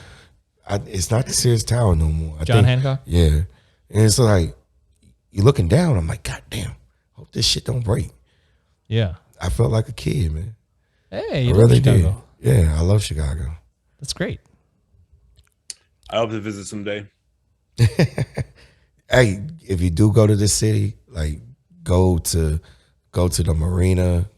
It's not the Sears Tower no more. John Hancock? Yeah. And it's like, you're looking down. I'm like, God damn, hope this shit don't break. Yeah. I felt like a kid, man. Hey, you love Chicago. Did. Yeah, I love Chicago. That's great. I hope to visit someday. Hey, if you do go to the city, like go to the marina,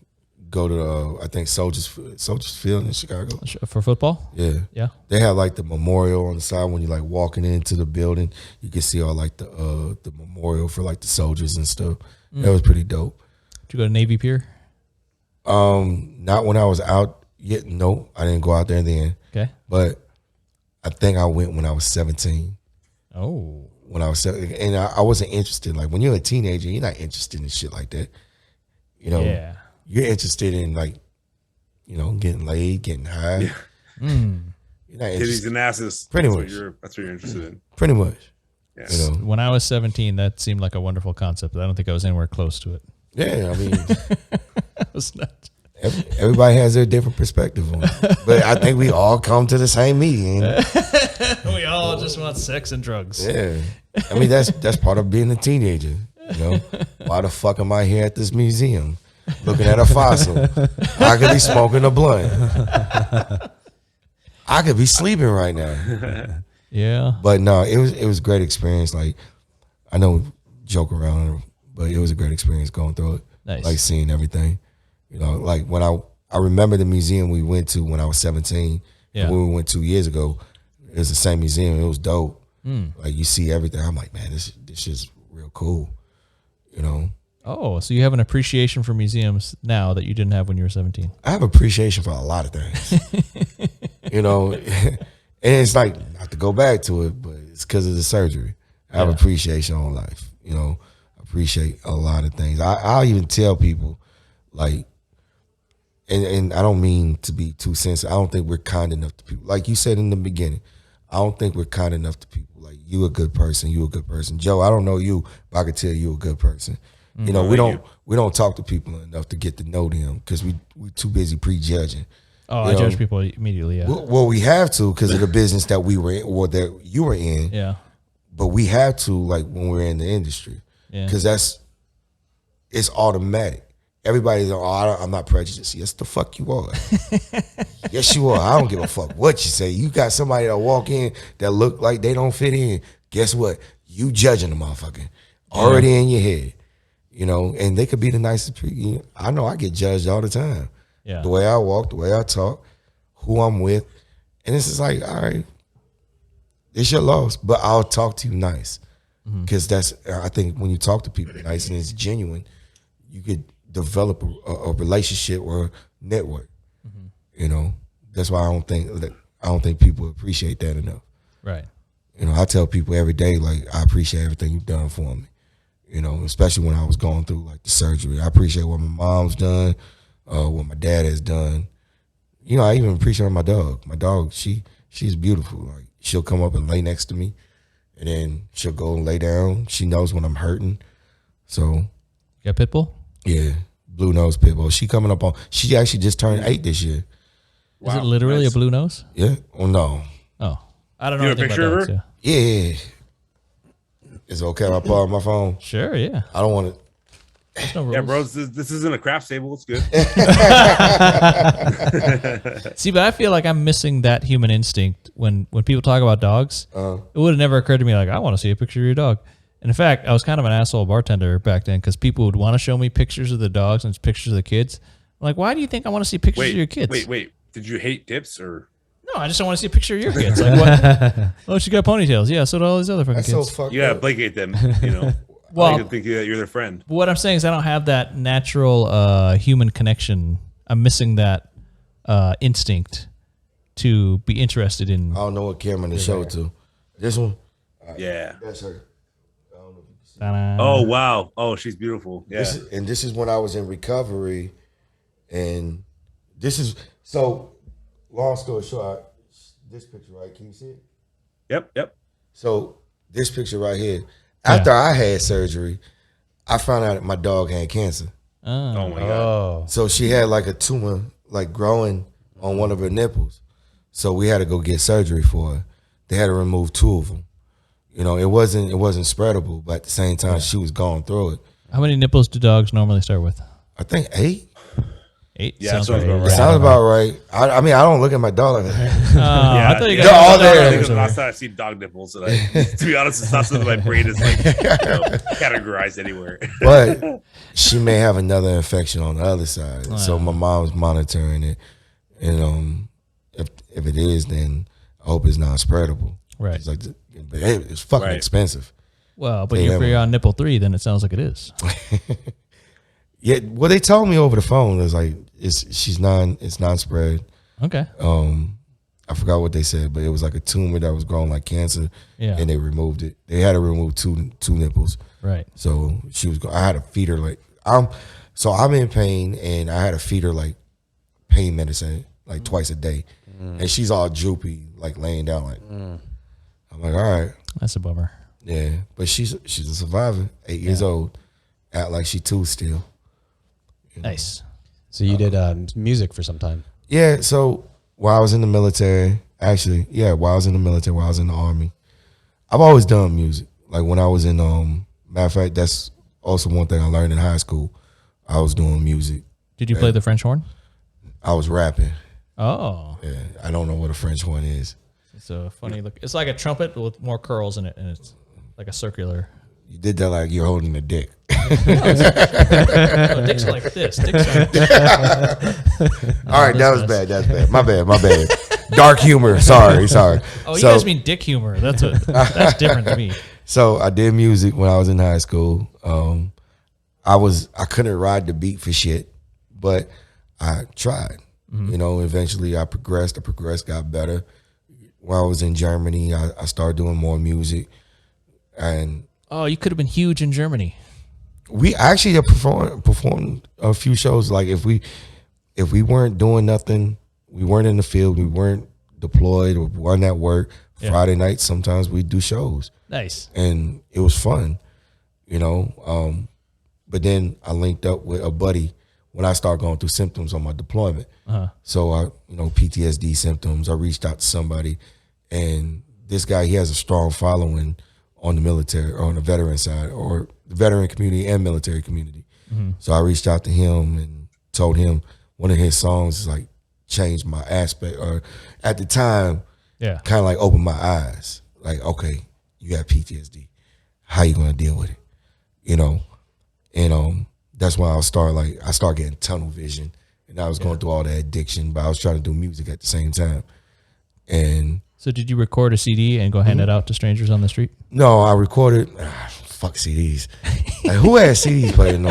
go to I think Soldiers Field in Chicago. For football? Yeah. Yeah. They had like the memorial on the side when you like walking into the building. You can see all like the memorial for like the soldiers and stuff. That was pretty dope. Did you go to Navy Pier? Not when I was out yet. No, I didn't go out there then. Okay. But I think I went when I was 17. Oh. When I was 17, and I wasn't interested. Like when you're a teenager, you're not interested in shit like that. You know, you're interested in like, you know, getting laid, getting high. Yeah. You're not Titties and asses. Pretty That's much. That's what you're interested in. Pretty much. Yeah. You know. When I was 17, that seemed like a wonderful concept. I don't think I was anywhere close to it. Yeah, I mean, It was not. everybody has their different perspective on it. But I think we all come to the same meeting. We all just want sex and drugs. Yeah. I mean, that's part of being a teenager. You know, why the fuck am I here at this museum looking at a fossil? I could be smoking a blunt. I could be sleeping right now. Yeah. But no, it was a great experience. Like, I know joke around, but it was a great experience going through it. Nice. Like seeing everything. You know, like when I remember the museum we went to when I was 17. Yeah. And when we went 2 years ago, it was the same museum. It was dope. Like you see everything. I'm like, man, this is real cool. You know. Oh, so you have an appreciation for museums now that you didn't have when you were 17. I have appreciation for a lot of things. You know, and it's like not to go back to it, but it's because of the surgery. I have appreciation on life. You know, appreciate a lot of things. I'll even tell people, like, and I don't mean to be too sensitive. I don't think we're kind enough to people. Like you said in the beginning, I don't think we're kind enough to people. Like, you a good person, you a good person. Joe, I don't know you, but I can tell you a good person. You know, we don't talk to people enough to get to know them because we're too busy prejudging. Oh, I judge people immediately. Yeah. Well, we have to because of the business that we were in or that you were in. Yeah. But we have to, like, when we're in the industry, because it's automatic. Everybody's I'm not prejudiced. Yes, the fuck you are. Yes, you are. I don't give a fuck what you say. You got somebody that walk in that look like they don't fit in. Guess what? You judging the motherfucker already in your head. You know, and they could be the nicest people. I know I get judged all the time. Yeah. The way I walk, the way I talk, who I'm with. And it's just like, all right, it's your loss, but I'll talk to you nice. Because I think when you talk to people nice and it's genuine, you could develop a relationship or a network. You know, that's why I don't think people appreciate that enough. Right. You know, I tell people every day, like, I appreciate everything you've done for me. You know, especially when I was going through like the surgery. I appreciate what my mom's done, what my dad has done. You know, I even appreciate my dog. My dog, she's beautiful. Like, she'll come up and lay next to me, and then she'll go and lay down. She knows when I'm hurting. So, You got Pitbull? yeah, blue nose pit bull. She coming up on. She actually just turned 8 this year. Is it literally a blue nose? Yeah. Oh no. Oh, I don't know. You have a anything picture about of her? dogs, yeah. Yeah. Is it okay if I pull out my phone? Sure. Yeah. I don't want to. There's no rules. Yeah, bro, this isn't a craft table. It's good. See, but I feel like I'm missing that human instinct when people talk about dogs. It would have never occurred to me, like, I want to see a picture of your dog. And in fact, I was kind of an asshole bartender back then because people would want to show me pictures of the dogs and pictures of the kids. I'm like, why do you think I want to see pictures of your kids? Wait. Did you hate dips or? No, I just don't want to see a picture of your kids. Like, what? Oh, she got ponytails. Yeah, so do all these other fucking That's so kids. fucked You gotta up. placate them. You know. Well- I think that you're their friend. What I'm saying is I don't have that natural human connection. I'm missing that instinct to be interested in. I don't know what camera to show it to. This one? Yeah. That's her. Oh wow. Oh, she's beautiful. Yeah. This is when I was in recovery, and this is so. Long story short, this picture, right? Can you see it? Yep. So this picture right here. After I had surgery, I found out that my dog had cancer. Oh my god. So she had like a tumor, like growing on one of her nipples. So we had to go get surgery for her. They had to remove 2 of them. You know, it wasn't spreadable, but at the same time, she was going through it. How many nipples do dogs normally start with? I think 8. 8 Yeah, sounds sounds right. about It right. sounds about right. I mean, I don't look at my dog like that. I thought you They're guys all dog there. I think lovers it's the over last time I see dog nipples, and to be honest, it's not something my brain is like categorized anywhere. But she may have another infection on the other side. So my mom's monitoring it. And if it is, then I hope it's not spreadable. Right. It's like, but hey, it's fucking expensive. Well, but Yeah, if you're on nipple 3, then it sounds like it is. Yeah, what they told me over the phone is like it's non-spread. Okay. I forgot what they said, but it was like a tumor that was growing like cancer, and they removed it. They had to remove two nipples. Right. So I had to feed her like I'm in pain, and I had to feed her like pain medicine like twice a day, and she's all droopy, like laying down like. I'm like, all right, that's a bummer. Yeah, but she's a survivor, 8 years old, act like she 2 still. Nice. So you did music for some time. Yeah, so while I was in the military, while I was in the Army, I've always done music. Like when I was in, matter of fact, that's also one thing I learned in high school. I was doing music. Did you play the French horn? I was rapping. Oh. Yeah, I don't know what a French horn is. It's a funny look. It's like a trumpet with more curls in it, and it's like a circular. You did that like you're holding a dick. No, dicks are like this. Dicks are All right, that was bad. That's bad. My bad. Dark humor. Sorry. Oh, you guys mean dick humor. That's different to me. So I did music when I was in high school. I couldn't ride the beat for shit, but I tried. Eventually I progressed, got better. When I was in Germany, I started doing more music. And you could have been huge in Germany. We actually have performed a few shows. Like if we weren't doing nothing, we weren't in the field, we weren't deployed or weren't at work. Friday nights, sometimes we do shows. Nice. And it was fun, But then I linked up with a buddy when I started going through symptoms on my deployment. So I, PTSD symptoms. I reached out to somebody, and this guy, he has a strong following on the military, or on the veteran side, or the veteran community and military community. So I reached out to him and told him one of his songs is like changed my aspect, or at the time, kind of like opened my eyes. Like, okay, you got PTSD. How you gonna deal with it? And that's when I started getting tunnel vision, and I was going through all that addiction, but I was trying to do music at the same time. And so did you record a CD and go hand it out to strangers on the street? No, I recorded. Fuck CDs. Like, who has CDs playing? No.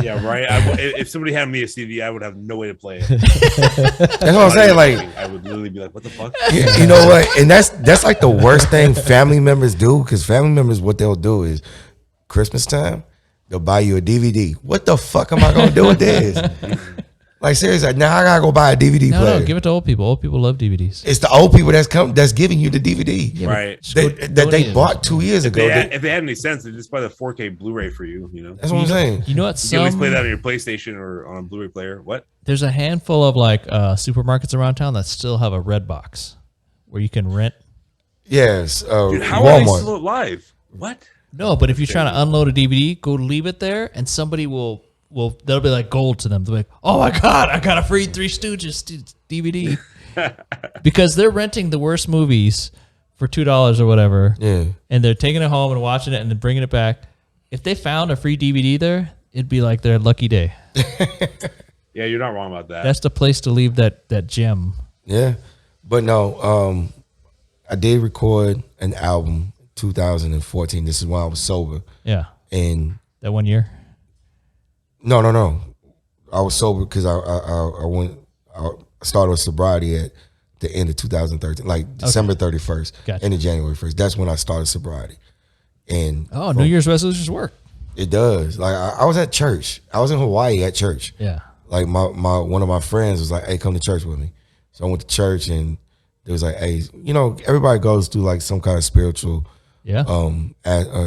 Yeah, right. If somebody had me a CD, I would have no way to play it. That's what I'm saying. Like, I would literally be like, "What the fuck?" You know what? And that's like the worst thing family members do, because family members, what they'll do is Christmas time, they'll buy you a DVD. What the fuck am I gonna do with this? Like, seriously, now I gotta go buy a DVD player. No, give it to old people. Old people love DVDs. It's the old people that's giving you the DVD, Right? that they bought 2 years ago. If they had any sense, they just buy the 4K Blu-ray for you. That's what I'm saying. You know what? You can at least play that on your PlayStation or on a Blu-ray player. What? There's a handful of like supermarkets around town that still have a red box where you can rent. Yes, Dude, how Walmart. are they still alive? What? No, but if you're trying to unload a DVD, go leave it there, and somebody will they'll be like gold to them. They'll be like, "Oh my god, I got a free Three Stooges DVD," because they're renting the worst movies for $2 or whatever. Yeah, and they're taking it home and watching it and then bringing it back. If they found a free DVD there, it'd be like their lucky day. Yeah, you're not wrong about that. That's the place to leave that gem. Yeah, but no, I did record an album 2014. This is when I was sober. Yeah, and that 1 year. No. I was sober because I started with sobriety at the end of 2013, like December 31st, Gotcha. end of January 1st. That's when I started sobriety. And New Year's resolutions work. It does. Like I was at church. I was in Hawaii at church. Yeah. Like my one of my friends was like, "Hey, come to church with me." So I went to church, and it was like, "Hey, everybody goes through like some kind of spiritual,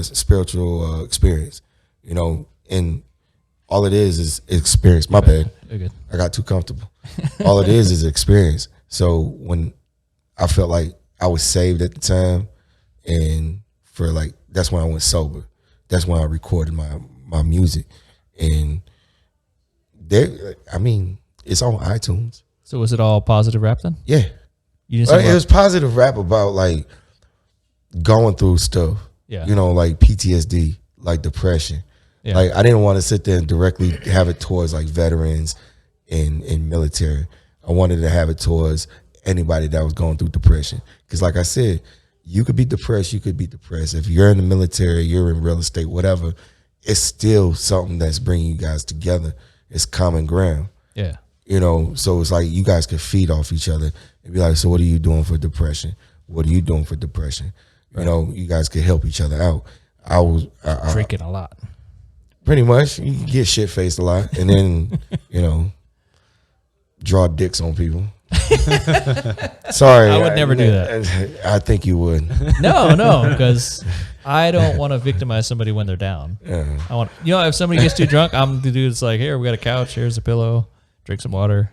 spiritual experience, and all it is experience." My bad. You're good. I got too comfortable. All it is experience. So when I felt like I was saved at the time, and that's when I went sober. That's when I recorded my music, and I mean, it's on iTunes. So was it all positive rap then? Yeah. You didn't sing It was positive rap about like going through stuff. Yeah. You know, like PTSD, like depression. Yeah. Like I didn't want to sit there and directly have it towards like veterans and military. I wanted to have it towards anybody that was going through depression. Because like I said, you could be depressed, you could be depressed. If you're in the military, you're in real estate, whatever, it's still something that's bringing you guys together. It's common ground. Yeah. You know, so it's like you guys could feed off each other and be like, so what are you doing for depression? What are you doing for depression? Right. You know, you guys could help each other out. I was drinking a lot. Pretty much. You get shit faced a lot and then, you know, draw dicks on people. Sorry. I would never do that. I think you would. No, because I don't want to victimize somebody when they're down. Yeah. I want, if somebody gets too drunk, I'm the dude that's like, here, we got a couch, here's a pillow, drink some water.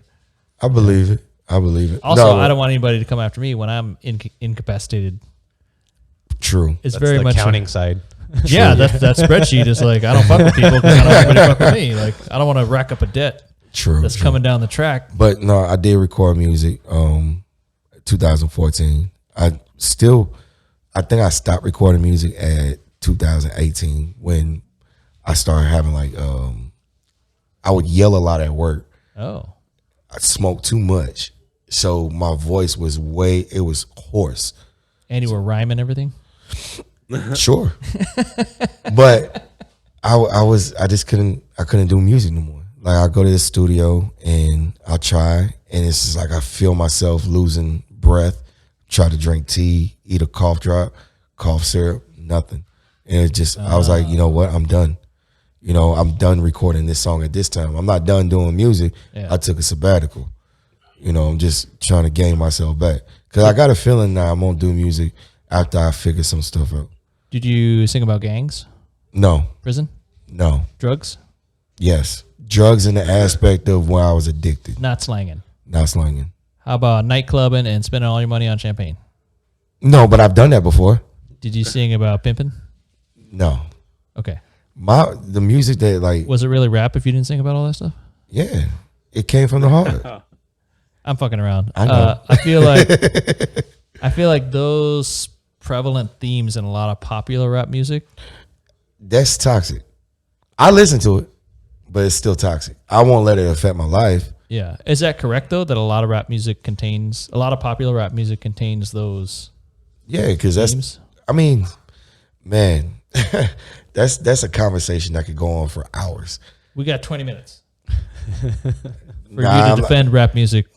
I believe it. Also, I don't want anybody to come after me when I'm incapacitated. True. That's very much the accounting side. Yeah, that spreadsheet is like, I don't fuck with people because I don't want anybody to fuck with me. Like, I don't want to rack up a debt. True. That's coming down the track. But no, I did record music 2014. I think I stopped recording music at 2018 when I started having like I would yell a lot at work. Oh. I smoked too much. So my voice was hoarse. And you were rhyming everything? Sure. But I couldn't do music no more. Like I go to the studio and I'll try and it's just like I feel myself losing breath, try to drink tea, eat a cough drop, cough syrup, nothing. And it just I was like, you know what, I'm done. You know, I'm done recording this song at this time. I'm not done doing music. Yeah. I took a sabbatical. You know, I'm just trying to gain myself back. Because I got a feeling now I'm going to do music after I figure some stuff out. Did you sing about gangs? No. Prison? No. Drugs? Yes. Drugs in the aspect of where I was addicted. Not slanging? Not slanging. How about nightclubbing and spending all your money on champagne? No, but I've done that before. Did you sing about pimping? No. Okay. The music that like... Was it really rap if you didn't sing about all that stuff? Yeah. It came from the heart. I'm fucking around. I know. I feel like those prevalent themes in a lot of popular rap music. That's toxic. I listen to it, but it's still toxic. I won't let it affect my life. Yeah. Is that correct though? That a lot of popular rap music contains those. Yeah, because that's. I mean, man, that's a conversation that could go on for hours. We got 20 minutes for you to defend rap music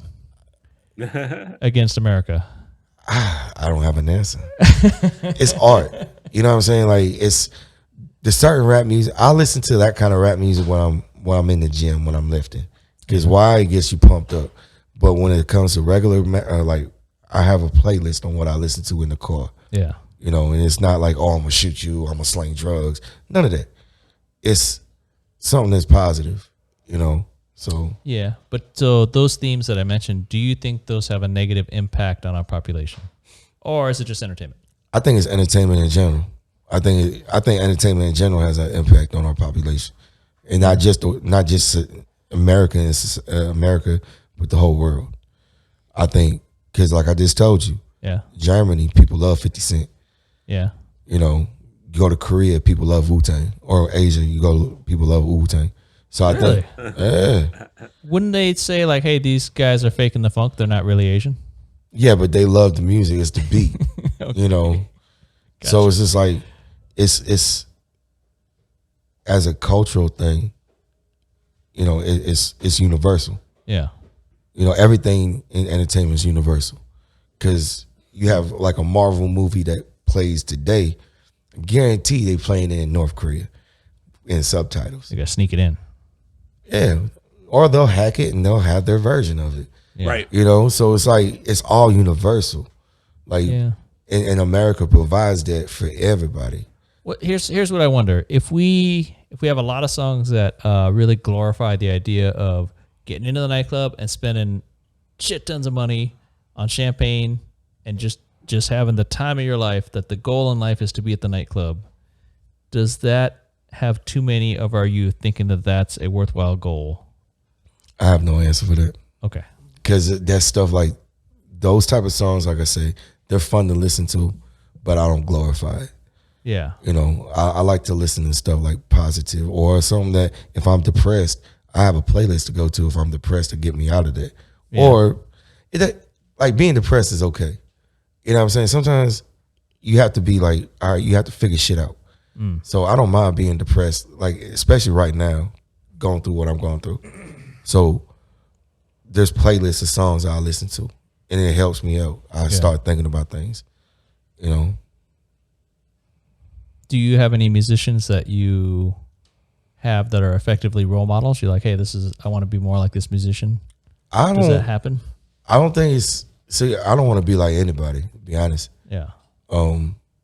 against America. I don't have an answer. It's art. You know what I'm saying? Like it's the certain rap music. I listen to that kind of rap music when I'm in the gym, when I'm lifting. Because why? It gets you pumped up. But when it comes to regular, like I have a playlist on what I listen to in the car. Yeah. You know, and it's not like, oh, I'm going to shoot you, I'm going to sling drugs. None of that. It's something that's positive, you know? So yeah, but so those themes that I mentioned, do you think those have a negative impact on our population, or is it just entertainment? I think it's entertainment in general. I think entertainment in general has an impact on our population, and not just America, but the whole world. I think because, like I just told you, yeah, Germany people love 50 Cent. Yeah, you know, you go to Korea, people love Wu-Tang, or Asia, people love Wu-Tang. So really? I think, yeah. Wouldn't they say like, "Hey, these guys are faking the funk; they're not really Asian"? Yeah, but they love the music. It's the beat, okay. You know. Gotcha. So it's just like it's as a cultural thing. You know, it's universal. Yeah. You know, everything in entertainment is universal because you have like a Marvel movie that plays today. Guarantee they playing it in North Korea in subtitles. You gotta sneak it in. Yeah, or they'll hack it and they'll have their version of it. Yeah. Right. You know, so it's like it's all universal. Like, yeah. and America provides that for everybody. Well, here's what I wonder: if we have a lot of songs that really glorify the idea of getting into the nightclub and spending shit tons of money on champagne and just having the time of your life, that the goal in life is to be at the nightclub, does that have too many of our youth thinking that that's a worthwhile goal? I have no answer for that. Okay. Because that stuff like those type of songs, like I say, they're fun to listen to, but I don't glorify it. Yeah. You know, I like to listen to stuff like positive or something that if I'm depressed, I have a playlist to go to if I'm depressed to get me out of that. Yeah. Or like being depressed is okay. You know what I'm saying? Sometimes you have to be like, all right, you have to figure shit out. So I don't mind being depressed, like especially right now, going through what I'm going through. So there's playlists of songs I listen to, and it helps me out. I start thinking about things, you know. Do you have any musicians that you have that are effectively role models? You're like, hey, I want to be more like this musician. Does that happen? I don't think it's. See, I don't want to be like anybody. To be honest. Yeah. I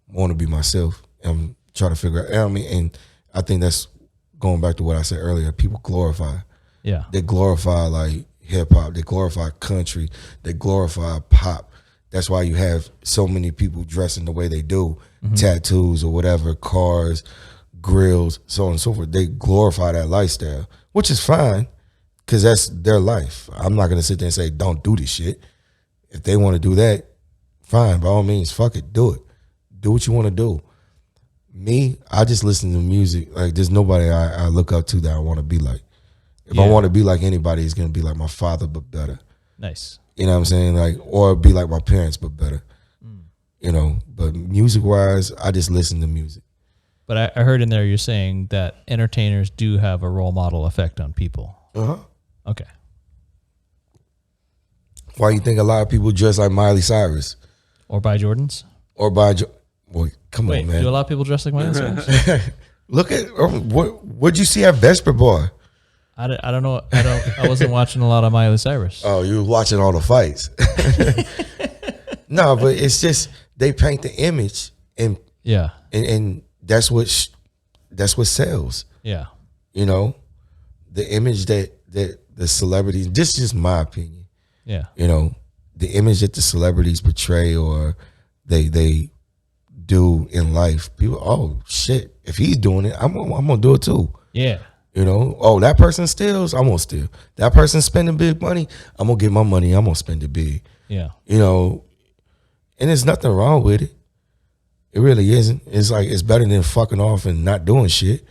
want to be myself and try to figure out. I mean, and I think that's going back to what I said earlier. People glorify. Yeah. They glorify like hip hop. They glorify country. They glorify pop. That's why you have so many people dressing the way they do, tattoos or whatever, cars, grills, so on and so forth. They glorify that lifestyle, which is fine because that's their life. I'm not going to sit there and say, don't do this shit. If they want to do that, fine. By all means, fuck it. Do it. Do what you want to do. Me, I just listen to music. Like, there's nobody I look up to that I want to be like. If I want to be like anybody, it's going to be like my father, but better. Nice. You know what I'm saying? Like, or be like my parents, but better. You know, but music-wise, I just listen to music. But I heard in there you're saying that entertainers do have a role model effect on people. Uh-huh. Okay. Why you think a lot of people dress like Miley Cyrus? Or buy Jordans? Or buy... Boy, come on, man. Do a lot of people dress like Miley Cyrus? Look at... What'd you see at Vesper Bar? I don't know. I wasn't watching a lot of Miley Cyrus. Oh, you were watching all the fights. No, but it's just they paint the image and that's what sells. Yeah. You know, the image that the celebrities, this is just my opinion. Yeah. You know, the image that the celebrities portray or they do in life. People, oh shit, if he's doing it, I'm gonna do it too. Yeah. You know, oh, that person steals, I'm gonna steal. That person spending big money, I'm gonna get my money, I'm gonna spend it big. Yeah. You know, and there's nothing wrong with it. It really isn't. It's like it's better than fucking off and not doing shit.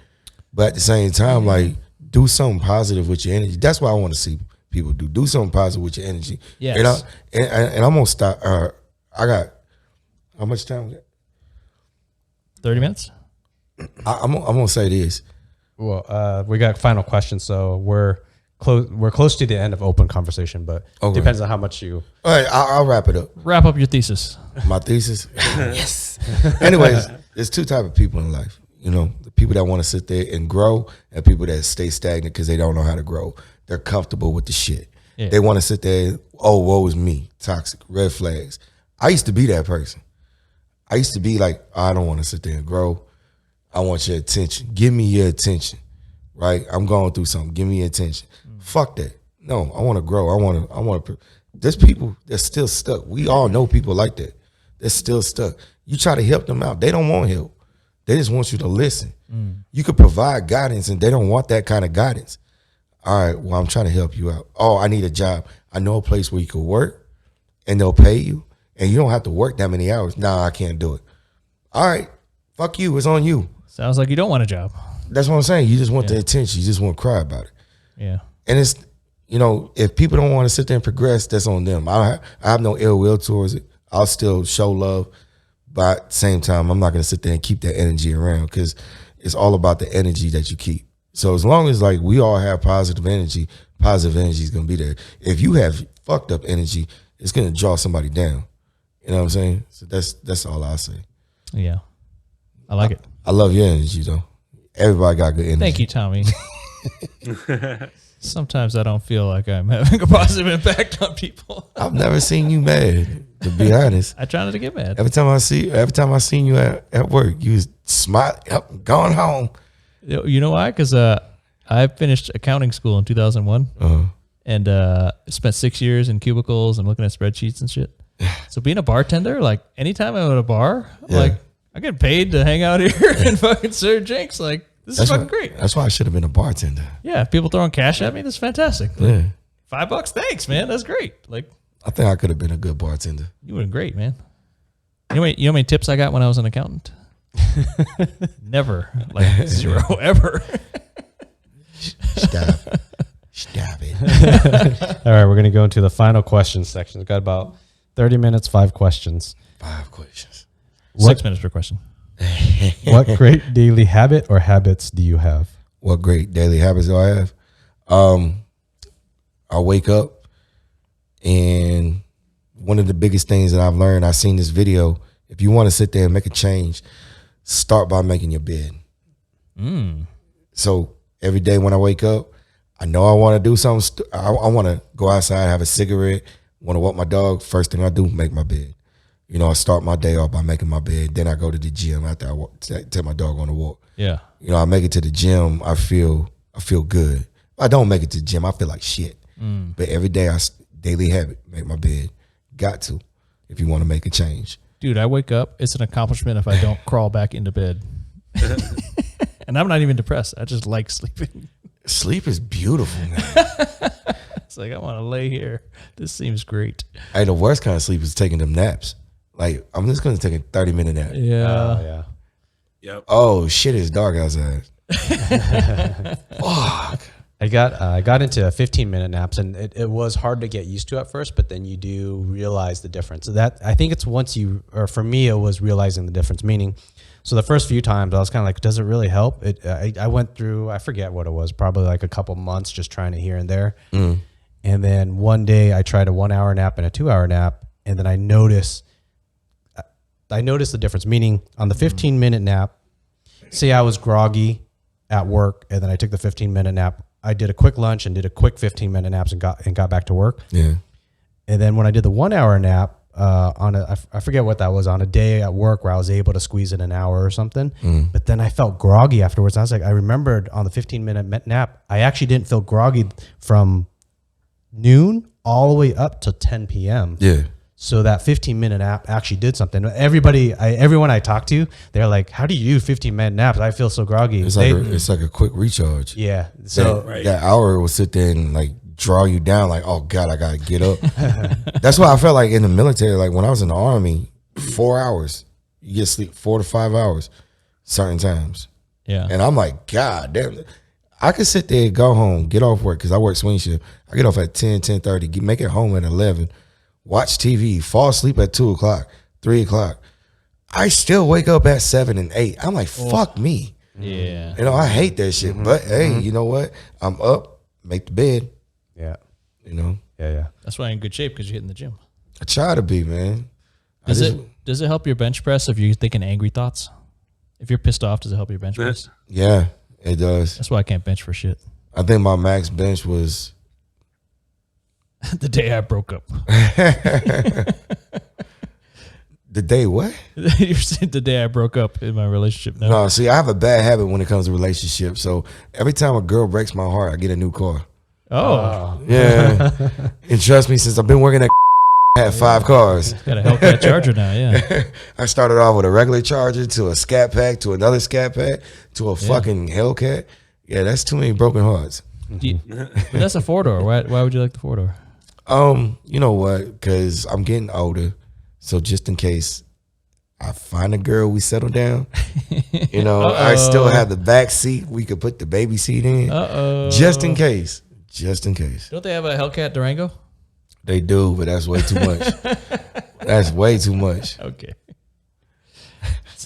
But at the same time, like, do something positive with your energy. That's what I want to see people do. Do something positive with your energy. Yes. And I'm gonna stop. I got how much time we got? 30 minutes. I'm gonna say this. Well, we got final questions, so we're close to the end of open conversation, but it depends on how much you. All right, I'll wrap it up. Wrap up your thesis. My thesis. Yes. Anyways, there's two types of people in life. You know, the people that want to sit there and grow, and people that stay stagnant because they don't know how to grow. They're comfortable with the shit. Yeah. They want to sit there. Oh, woe is me. Toxic. Red flags. I used to be that person. I used to be like, I don't want to sit there and grow. I want your attention. Give me your attention, right? I'm going through something. Give me your attention. Fuck that. No, I want to grow. I want to. There's people that's still stuck. We all know people like that. They're still stuck. You try to help them out. They don't want help. They just want you to listen. You could provide guidance, and they don't want that kind of guidance. All right, well, I'm trying to help you out. Oh, I need a job. I know a place where you can work, and they'll pay you, and you don't have to work that many hours. Nah, I can't do it. All right, fuck you. It's on you. Sounds like you don't want a job. That's what I'm saying. You just want the attention. You just want to cry about it. Yeah. And it's, you know, if people don't want to sit there and progress, that's on them. I have no ill will towards it. I'll still show love. But at the same time, I'm not going to sit there and keep that energy around because it's all about the energy that you keep. So as long as, like, we all have positive energy is going to be there. If you have fucked up energy, it's going to draw somebody down. You know what I'm saying? So that's all I'll say. Yeah. I like it. I love your energy, though. Everybody got good energy. Thank you, Tommy. Sometimes I don't feel like I'm having a positive impact on people. I've never seen you mad, to be honest. I try not to get mad. Every time I seen you at work, you was smiling, going home. You know why? Because I finished accounting school in 2001 and spent 6 years in cubicles and looking at spreadsheets and shit. So being a bartender, like anytime I'm at a bar, like I get paid to hang out here and fucking serve drinks. Like This is fucking great. That's why I should have been a bartender. Yeah, people throwing cash at me. That's fantastic. Yeah. $5, thanks, man. That's great. Like, I think I could have been a good bartender. you were great, man. You know how many tips I got when I was an accountant? Never, like 0 ever. Stop it. All right, we're going to go into the final questions section. We've got about 30 minutes, 5 questions. 5 questions. 6 minutes per question. What great daily habit or habits do you have? What great daily habits do I have? I wake up, and one of the biggest things that I've learned, I've seen this video. If you want to sit there and make a change, start by making your bed. So every day when I wake up, I know I want to do something. I want to go outside, have a cigarette, want to walk my dog. First thing I do, make my bed. You know, I start my day off by making my bed. Then I go to the gym after I take my dog on a walk. Yeah. You know, I make it to the gym. I feel good. If I don't make it to the gym, I feel like shit. But every day, daily habit, make my bed. Got to, if you want to make a change. Dude, I wake up. It's an accomplishment if I don't crawl back into bed. And I'm not even depressed. I just like sleeping. Sleep is beautiful, man. It's like, I want to lay here. This seems great. Hey, the worst kind of sleep is taking them naps. Like, I'm just going to take a 30-minute nap. Yeah. Yeah. Yep. Oh, shit, it's dark outside. Fuck. I got into 15-minute naps, and it was hard to get used to at first, but then you do realize the difference. So that, I think it's once you, or for me, it was realizing the difference. Meaning, so the first few times I was kind of like, does it really help? I went through, I forget what it was, probably like a couple months just trying it here and there. And then one day I tried a 1-hour nap and a 2-hour nap, and then I noticed the difference. Meaning, on the 15-minute nap, say I was groggy at work, and then I took the 15-minute nap. I did a quick lunch and did a quick 15-minute naps and got back to work. Yeah. And then when I did the 1-hour nap, I forget what that was, on a day at work where I was able to squeeze in an hour or something. But then I felt groggy afterwards. I was like, I remembered on the 15-minute nap, I actually didn't feel groggy from noon all the way up to 10 p.m. Yeah. So that 15-minute nap actually did something. Everyone I talk to, they're like, how do you do 15-minute naps? I feel so groggy. It's like a quick recharge. Yeah. So that hour will sit there and like draw you down like, oh God, I got to get up. That's why I felt like in the military, like when I was in the Army, 4 hours, you get sleep 4 to 5 hours certain times. Yeah. And I'm like, God damn, I could sit there, go home, get off work, because I work swing shift. I get off at 10, 10:30, make it home at 11, watch TV, fall asleep at 2 o'clock, 3 o'clock. I still wake up at 7 and 8. I'm like, fuck me. Yeah. You know, I hate that shit. But hey, you know what? I'm up, make the bed. yeah. You know, Yeah. That's why you're in good shape, because you're hitting the gym. I try to be, man. Does it help your bench press if you're thinking angry thoughts? If you're pissed off, does it help your bench press? Yeah, it does. That's why I can't bench for shit. I think my max bench was The day I broke up. the day what? You're saying the day I broke up in my relationship. No, see, I have a bad habit when it comes to relationships. So every time a girl breaks my heart, I get a new car. Oh. Yeah. And trust me, since I've been working at I had 5 cars. Got a Hellcat Charger now, yeah. I started off with a regular Charger to a Scat Pack to another Scat Pack to a fucking Hellcat. Yeah, that's too many broken hearts. But that's a 4-door. Why would you like the 4-door? You know what? Because I'm getting older. So just in case I find a girl, we settle down. You know, I still have the back seat. We could put the baby seat in. Just in case. Just in case. Don't they have a Hellcat Durango? They do, but that's way too much. That's way too much. Okay.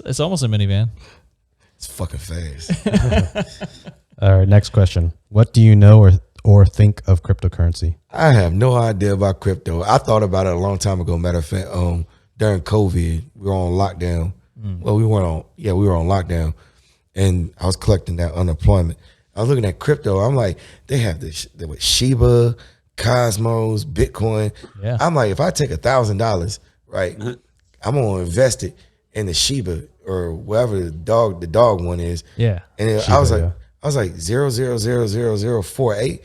It's almost a minivan. It's fucking fast. All right, next question. What do you know or think of cryptocurrency? I have no idea about crypto. I thought about it a long time ago. Matter of fact, during COVID, we were on lockdown. Well, we were on lockdown, and I was collecting that unemployment. I was looking at crypto. I'm like, they have this with Shiba, Cosmos, Bitcoin. Yeah. I'm like, if I take $1,000, right, I'm gonna invest it in the Shiba or whatever the dog one is. Yeah. And Shiba, I was like 0.0000048.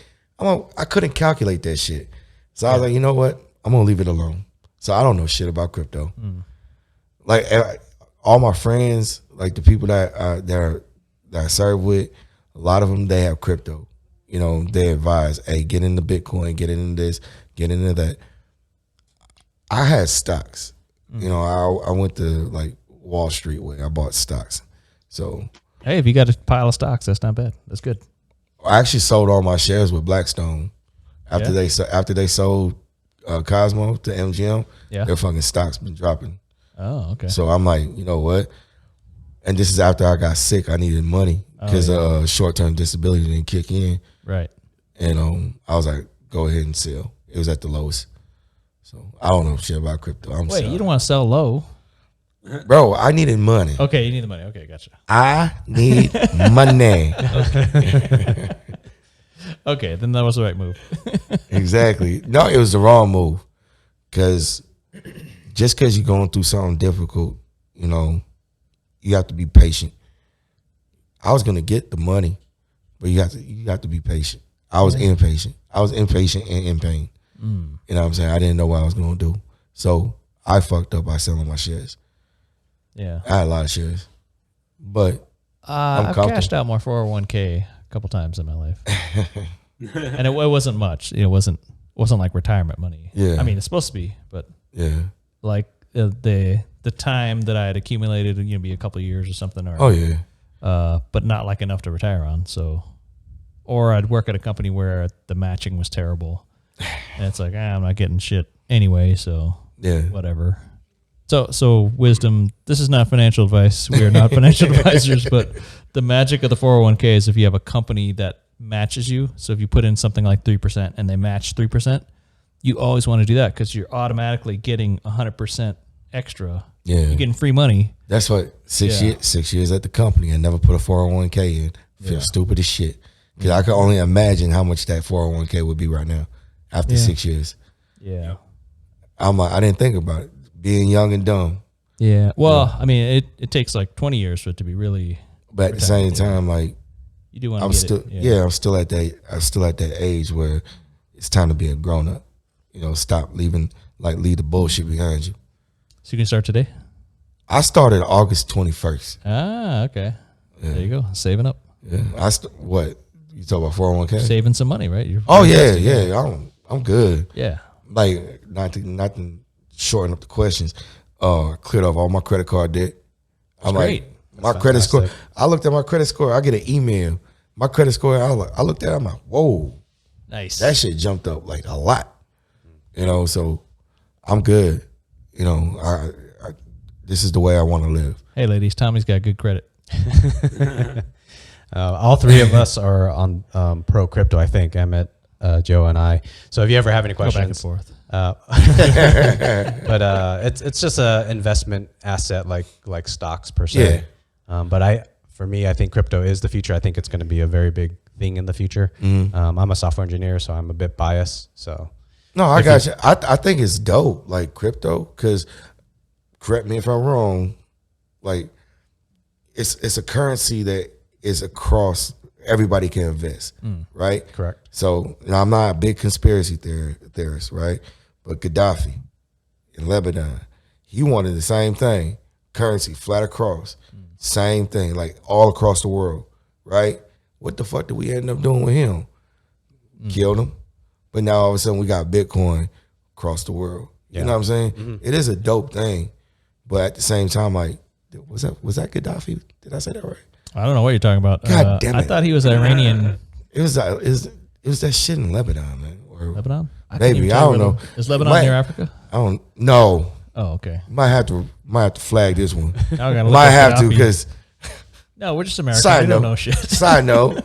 I couldn't calculate that shit. So I was like, you know what? I'm gonna leave it alone. So I don't know shit about crypto. Like all my friends, like the people that that I serve with, a lot of them, they have crypto. You know, they advise, hey, get into Bitcoin, get into this, get into that. I had stocks. You know, I went to like Wall Street where I bought stocks. So, hey, if you got a pile of stocks, that's not bad. That's good. I actually sold all my shares with Blackstone after they sold Cosmo to MGM. Yeah, their fucking stocks been dropping. Oh, okay. So I'm like, you know what? And this is after I got sick. I needed money because short-term disability didn't kick in. Right. And I was like, go ahead and sell. It was at the lowest. So I don't know shit about crypto. I'm sorry. You don't want to sell low. Bro, I needed money. Okay, you need the money. Okay, gotcha. I need money. Okay, then that was the right move. Exactly. No, it was the wrong move. Because just because you're going through something difficult, you know, you have to be patient. I was gonna get the money, but you have to be patient. I was impatient. I was impatient and in pain. You know what I'm saying? I didn't know what I was gonna do. So I fucked up by selling my shares. Yeah. I had a lot of shares. But I've cashed out my 401k a couple times in my life. And it wasn't much. It wasn't like retirement money. Yeah. I mean, it's supposed to be, but yeah. Like the time that I had accumulated, be a couple of years or something. Or, oh yeah. But not like enough to retire on. So, or I'd work at a company where the matching was terrible, and it's like, I'm not getting shit anyway. So yeah, whatever. So wisdom. This is not financial advice. We are not financial advisors, but the magic of the 401k is if you have a company that matches you. So if you put in something like 3% and they match 3%, you always want to do that because you're automatically getting 100% extra. Yeah, you're getting free money. That's what 6 years at the company. I never put a 401k in. Feel stupid as shit because I can only imagine how much that 401k would be right now after 6 years. Yeah, I'm like, I didn't think about it. Being young and dumb. Yeah. Well, I mean, it takes like 20 years for it to be really. But at the same time, like you do want to I'm get still, it. Yeah. I'm still at that age where it's time to be a grown up. You know, stop leave the bullshit behind you. So you can start today? I started August 21st. Ah, okay. Yeah. There you go. Saving up. Yeah. What? You talk about 401k? Saving some money, right? I'm good. Yeah. Like not to shorten up the questions. Cleared off all my credit card debt. I'm great. Like, my credit score. I looked at my credit score. I get an email. My credit score. I looked at it. I'm like, whoa. Nice. That shit jumped up like a lot. You know, so I'm good. You know, I this is the way I want to live. Hey, ladies, Tommy's got good credit. All three of us are on pro crypto, I think. Emmett, Joe, and I. So if you ever have any questions, go back and forth. But it's just a investment asset like stocks per se. Yeah. But for me, I think crypto is the future. I think it's going to be a very big thing in the future. I'm a software engineer, so I'm a bit biased. So no, I got you. I think it's dope, like crypto, because correct me if I'm wrong, like it's a currency that is across. Everybody can invest, right? Correct. So I'm not a big conspiracy theorist, right? But Gaddafi in Lebanon, he wanted the same thing, currency flat across, same thing, like all across the world, right? What the fuck did we end up doing with him? Killed him. But now all of a sudden we got Bitcoin across the world. You know what I'm saying? It is a dope thing, but at the same time, like, was that Gaddafi? Did I say that right? I don't know what you're talking about. God damn it! I thought he was Iranian. It was that shit in Lebanon, man. Or Lebanon? Maybe I don't know. Is Lebanon near Africa? I don't know. Oh, okay. Might have to flag this one. Might have to because. No, we're just Americans. We don't know shit. Side note.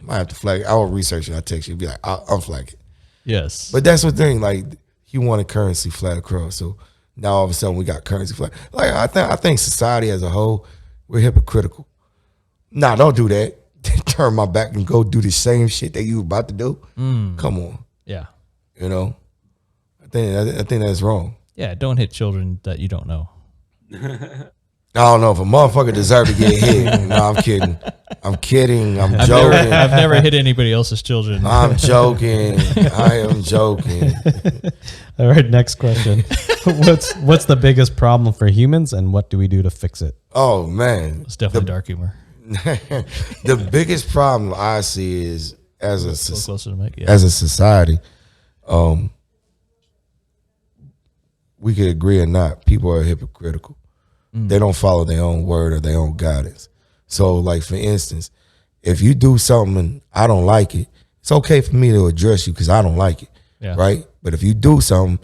Might have to flag it. I will research it. I'll text you. Be like, I'll unflag it. Yes. But that's the thing. Like, he wanted currency flat across. So now all of a sudden we got currency flat. Like, I think society as a whole, we're hypocritical. Nah, don't do that. Turn my back and go do the same shit that you about to do. Come on. Yeah. You know, I think that's wrong. Yeah, don't hit children that you don't know. I don't know if a motherfucker deserves to get hit. No, I'm kidding. I'm joking. I've never hit anybody else's children. I'm joking. I am joking. All right, next question. What's the biggest problem for humans, and what do we do to fix it? Oh man, It's definitely dark humor. The biggest problem I see is as a closer to the mic, yeah. as a society, we could agree or not, people are hypocritical. They don't follow their own word or their own guidance. So, like, for instance, if you do something and I don't like it, it's okay for me to address you because I don't like it, right? But if you do something,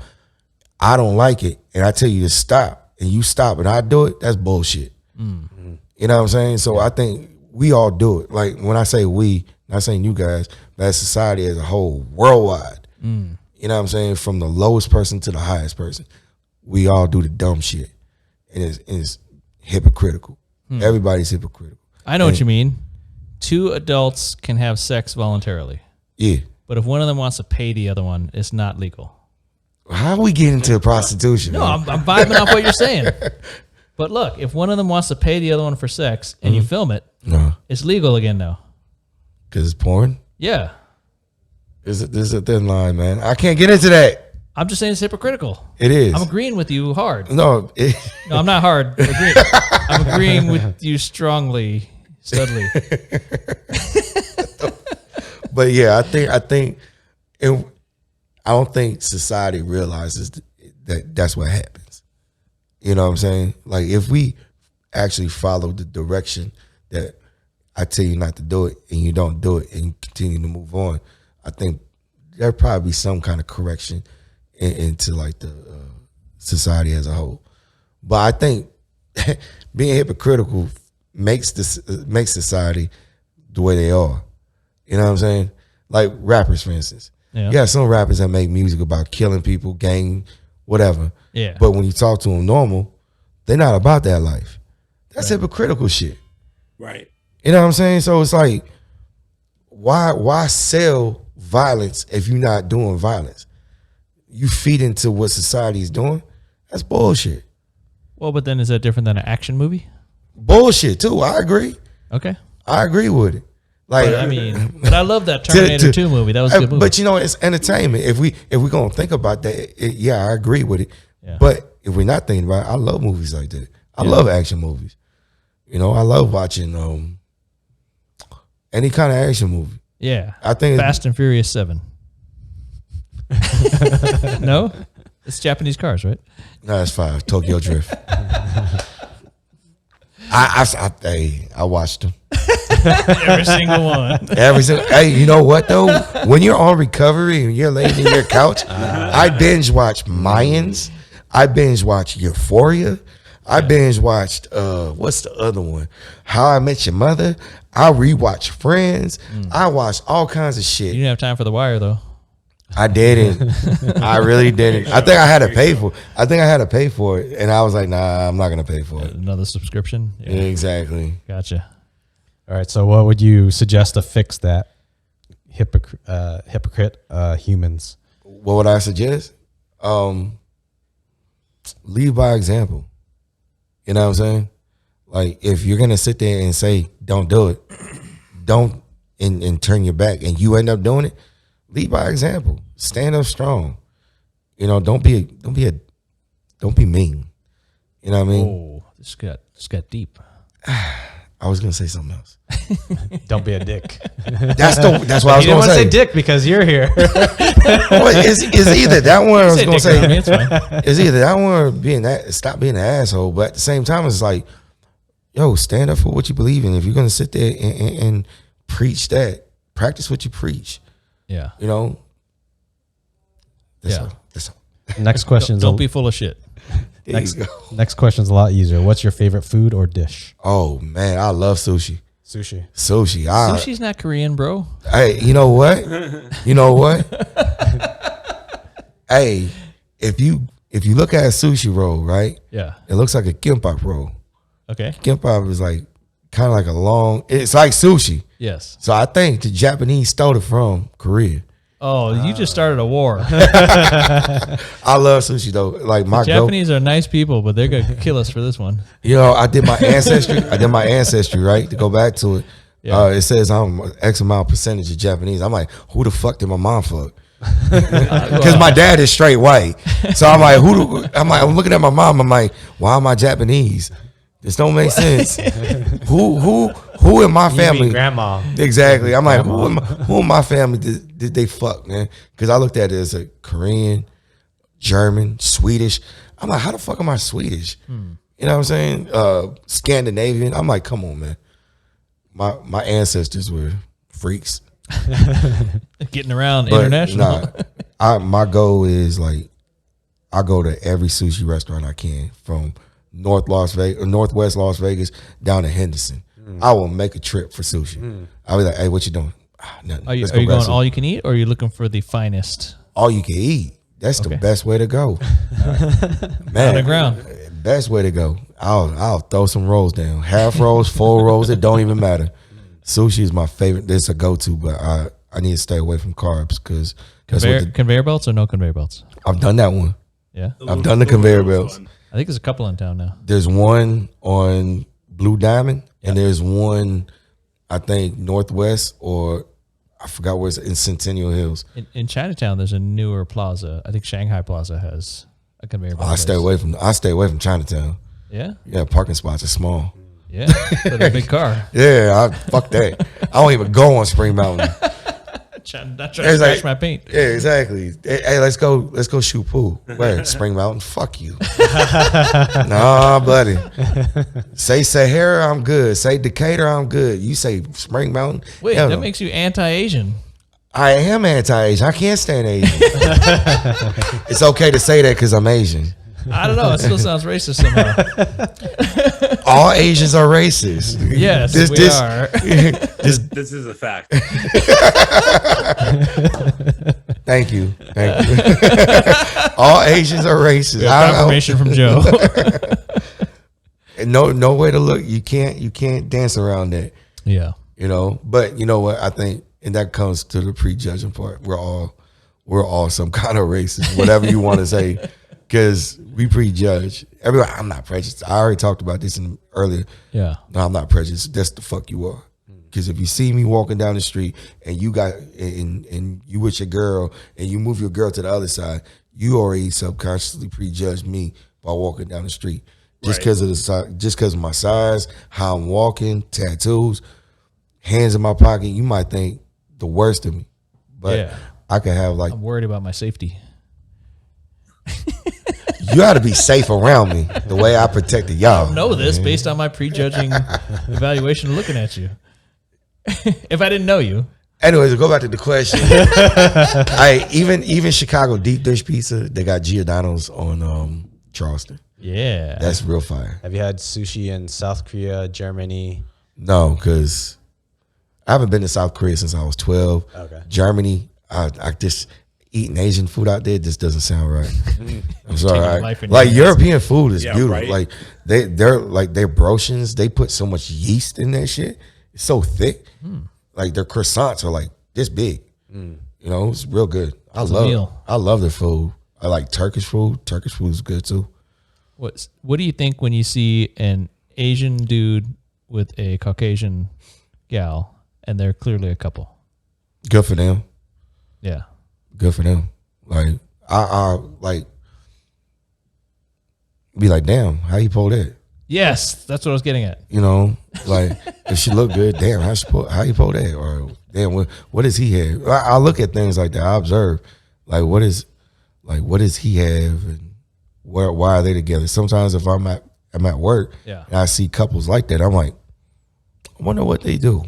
I don't like it, and I tell you to stop, and you stop and I do it, that's bullshit. You know what I'm saying? So I think we all do it. Like, when I say we, not saying you guys, but as society as a whole, worldwide. You know what I'm saying? From the lowest person to the highest person, we all do the dumb shit. And it's hypocritical. Everybody's hypocritical. I know what you mean. Two adults can have sex voluntarily. Yeah. But if one of them wants to pay the other one, it's not legal. How we get into prostitution? No, man? I'm vibing off what you're saying. But look, if one of them wants to pay the other one for sex and you film it, it's legal again now. Because it's porn? Yeah. There's a thin line, man. I can't get into that. I'm just saying it's hypocritical. It is. I'm agreeing with you hard. No. No, I'm not hard. I'm agreeing with you strongly, studly. But yeah, I think, and I don't think society realizes that that's what happens. You know what I'm saying? Like, if we actually follow the direction that I tell you not to do it and you don't do it and you continue to move on, I think there'll probably be some kind of correction into like the society as a whole. But I think being hypocritical makes society the way they are. You know what I'm saying? Like rappers, for instance. Yeah, some rappers that make music about killing people, gang, whatever. Yeah. But when you talk to them normal, they're not about that life. That's hypocritical shit. Right. You know what I'm saying? So it's like, why sell violence if you're not doing violence? You feed into what society is doing. That's bullshit. Well, but then is that different than an action movie? Bullshit too. I agree. Okay. I agree with it. Like, but I love that Terminator 2 movie. That was a good movie. But you know, it's entertainment. If we're gonna think about that, I agree with it. Yeah. But if we're not thinking about it, I love movies like that. I love action movies. You know, I love watching any kind of action movie. Yeah. I think Fast and Furious 7. No? It's Japanese cars, right? No, it's 5. Tokyo Drift. I watched them. Every single one. Hey, you know what though? When you're on recovery and you're laying in your couch, I binge watch Mayans. I binge watch Euphoria. I binge watched what's the other one? How I Met Your Mother. I rewatch Friends. I watched all kinds of shit. You didn't have time for The Wire though. I didn't. I really didn't. I think I had to pay for it. And I was like, nah, I'm not gonna pay for it. Another subscription? Yeah, exactly. Gotcha. All right. So what would you suggest to fix that hypocrite humans? What would I suggest? Lead by example. You know what I'm saying? Like, if you're gonna sit there and say, don't do it, don't and turn your back and you end up doing it, lead by example. Stand up strong. You know, don't be mean. You know what I mean? Oh, this got deep. I was gonna say something else. Don't be a dick. That's what I was You didn't gonna want to say. say dick because you're here. Well, it's either that one I was gonna say. It's fine. It's either that one or stop being an asshole. But at the same time, it's like, yo, stand up for what you believe in. If you're gonna sit there and preach that, practice what you preach. Yeah. You know. That's all. Next question. Don't be full of shit. Next question's a lot easier. What's your favorite food or dish? Oh man, I love sushi. Sushi. Sushi's not Korean, bro. Hey, you know what? Hey, if you look at a sushi roll, right? Yeah. It looks like a kimbap roll. Okay. Kimbap is like kind of like a long. It's like sushi. Yes. So I think the Japanese stole it from Korea. Oh, you just started a war. I love sushi though. Like my Japanese are nice people, but they're gonna kill us for this one. You know, I did my ancestry, right? To go back to it. Yeah. It says I'm X amount percentage of Japanese. I'm like, who the fuck did my mom fuck? Because my dad is straight white. So I'm like, I'm looking at my mom. I'm like, why am I Japanese? This don't make sense. Who in my family? Grandma. Exactly. I'm like, who in my family did they fuck, man? Because I looked at it as a Korean, German, Swedish. I'm like, how the fuck am I Swedish? You know what I'm saying? Scandinavian. I'm like, come on, man. My ancestors were freaks. Getting around international. My goal is like, I go to every sushi restaurant I can, from Northwest Las Vegas down to Henderson. I will make a trip for sushi. I'll be like, hey, what you doing? Nothing. Are you going all you can eat, or are you looking for the finest? All you can eat. That's the best way to go. Man, on the ground. Best way to go. I'll throw some rolls down. Half rolls, full rolls, it don't even matter. Sushi is my favorite. It's a go-to, but I need to stay away from carbs because conveyor belts or no conveyor belts? I've done that one. Yeah, I've done the conveyor belts. I think there's a couple in town now. There's one on Blue Diamond, and there's one, I think, Northwest, or I forgot where it's in Centennial Hills. In Chinatown, there's a newer plaza. I think Shanghai Plaza has a conveyor belt. I stay away from Chinatown. Yeah? Yeah, parking spots are small. Yeah, for the big car. Yeah, fuck that. I don't even go on Spring Mountain. Not trying to scratch my paint. Yeah, exactly. Hey, let's go shoot pool. Where? Spring Mountain? Fuck you. Nah, buddy. Say Sahara, I'm good. Say Decatur, I'm good. You say Spring Mountain? Wait, that makes you anti-Asian. I am anti-Asian. I can't stand Asian. It's okay to say that because I'm Asian. I don't know. It still sounds racist somehow. All Asians are racist. Yes, we are. This is a fact. Thank you. All Asians are racist. Confirmation from Joe. No way to look. You can't dance around that. Yeah. You know, but you know what? I think, and that comes to the prejudging part. We're all some kind of racist, whatever you want to say. Because we prejudge. Everybody, I'm not prejudiced. I already talked about this earlier. Yeah. No, I'm not prejudiced. That's the fuck you are. Because if you see me walking down the street and you you with your girl and you move your girl to the other side, you already subconsciously prejudge me by walking down the street. Just because of my size, how I'm walking, tattoos, hands in my pocket, you might think the worst of me. But I could have I'm worried about my safety. You got to be safe around me the way I protected y'all. I don't know this based on my prejudging evaluation looking at you. If I didn't know you. Anyways, to go back to the question. Even Chicago deep dish pizza, they got Giordano's on Charleston. Yeah. That's real fire. Have you had sushi in South Korea, Germany? No, because I haven't been to South Korea since I was 12. Okay. Germany, I just eating Asian food out there just doesn't sound right. I'm sorry. Like European food is beautiful. Right. Like they're like their brochins, they put so much yeast in that shit. It's so thick. Like their croissants are like this big. You know, it's real good. I love their food. I like Turkish food. Turkish food is good too. What do you think when you see an Asian dude with a Caucasian gal and they're clearly a couple? Good for them. Yeah. Good for them. Like I like be like, damn, how you pull that? Yes, that's what I was getting at. You know, like if she look good, damn, how you pull that? Or damn, what does he have? I look at things like that. I observe, like what does he have, and why are they together? Sometimes if I'm at work, and I see couples like that, I'm like, I wonder what they do.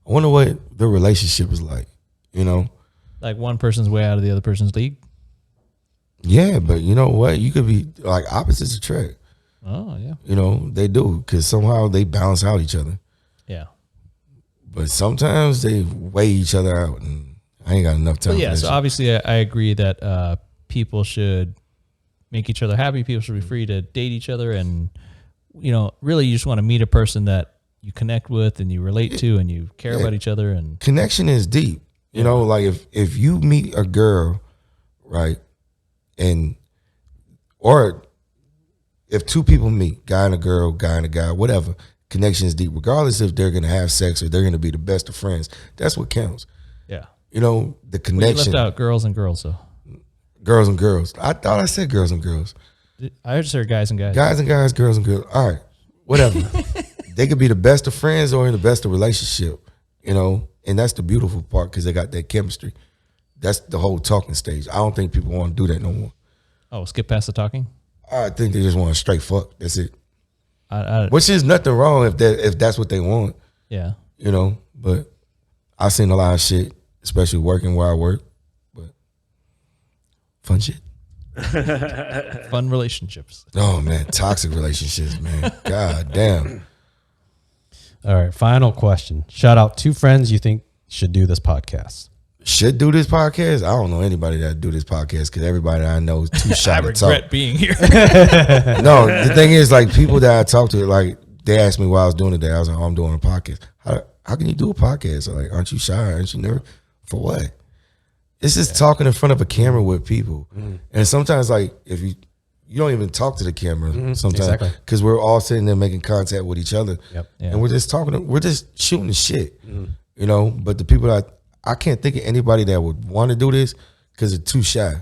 I wonder what their relationship is like. You know. Like one person's way out of the other person's league? Yeah, but you know what? You could be like opposites attract. Oh, yeah. You know, they do because somehow they balance out each other. Yeah. But sometimes they weigh each other out, and I ain't got enough time for that. So obviously I agree that people should make each other happy. People should be free to date each other. And, you know, really you just want to meet a person that you connect with and you relate to and you care about each other. And connection is deep. You know, like if you meet a girl, right, or if two people meet, guy and a girl, guy and a guy, whatever, connection is deep, regardless if they're going to have sex or they're going to be the best of friends. That's what counts. Yeah. You know, the connection. You left out girls and girls, though. Girls and girls. I thought I said girls and girls. I just heard guys and guys. Guys and guys, girls and girls. All right. whatever. They could be the best of friends or in the best of relationship, you know, and that's the beautiful part because they got that chemistry. That's the whole talking stage. I don't think people want to do that no more. Oh, skip past the talking? I think they just want to straight fuck. That's it. I Which is nothing wrong if that's what they want. Yeah. You know, but I've seen a lot of shit, especially working where I work. But fun shit. Fun relationships. Oh man, toxic relationships, man. God damn. All right, final question. Shout out 2 friends you think should do this podcast. Should do this podcast? I don't know anybody that do this podcast because everybody that I know is too shy I to regret talk. being here. No, the thing is, like, people that I talk to, like, they asked me why I was doing it today. I was like, oh, I'm doing a podcast. How can you do a podcast? I'm like, aren't you shy? Aren't you nervous? For what? It's just talking in front of a camera with people. And sometimes, like, if you don't even talk to the camera sometimes because we're all sitting there making contact with each other. Yep. Yeah. And we're just talking, we're just shooting the shit, you know? But the people that I can't think of anybody that would want to do this because they're too shy,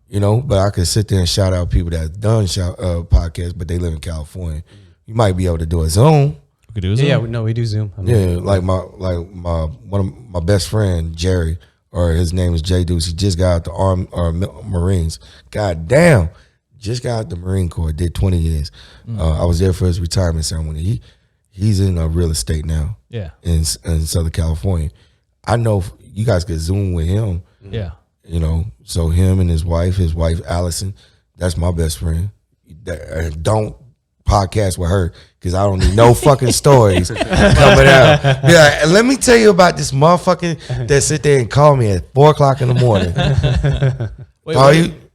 you know? But I could sit there and shout out people that have done podcasts, but they live in California. You might be able to do a Zoom. We could do a Zoom? Yeah, no, we do Zoom. Like one of my best friend, Jerry, or his name is Jay Deuce. He just got out the Army or Marines. God damn. Just got out the Marine Corps, did 20 years. I was there for his retirement ceremony. He's in real estate now. Yeah. In Southern California. I know you guys could Zoom with him. Yeah. You know, so him and his wife Allison, that's my best friend. Don't podcast with her because I don't need no fucking stories coming out. Yeah, let me tell you about this motherfucking that sit there and call me at 4:00 in the morning.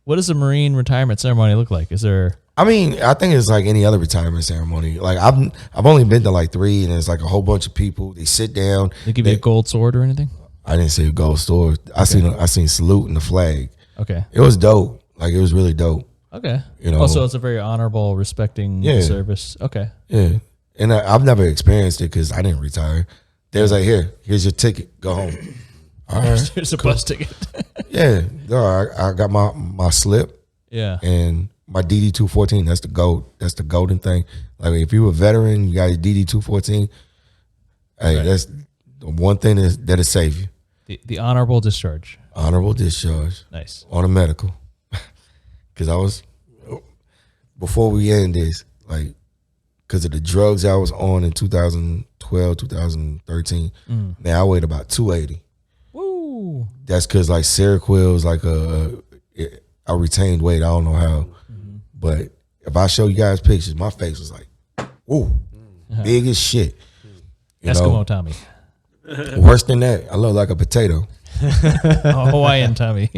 What does a Marine retirement ceremony look like? Is there? I mean, I think it's like any other retirement ceremony. Like I've only been to like 3, and it's like a whole bunch of people. They sit down. They give you a gold sword or anything? I didn't see a gold sword. I seen salute and the flag. Okay. It was dope. Like it was really dope. Okay. You know. Also, it's a very honorable, respecting service. Okay. Yeah. And I've never experienced it because I didn't retire. They was like, here's your ticket. Go home. All right. Here's a bus ticket. Yeah. No, I got my slip. Yeah. And my DD-214, that's the gold. That's the golden thing. Like if you were a veteran, you got your DD-214. Hey, that's the one thing that'll save you. The honorable discharge. Honorable discharge. Nice. On a medical. Because before we end this, like, because of the drugs I was on in 2012, 2013, man, I weighed about 280. Woo. That's because, like, Seroquel is like I retained weight. I don't know how. But if I show you guys pictures, my face was like, woo, big as shit. Eskimo Tommy. Worse than that, I look like a potato. Hawaiian Tommy.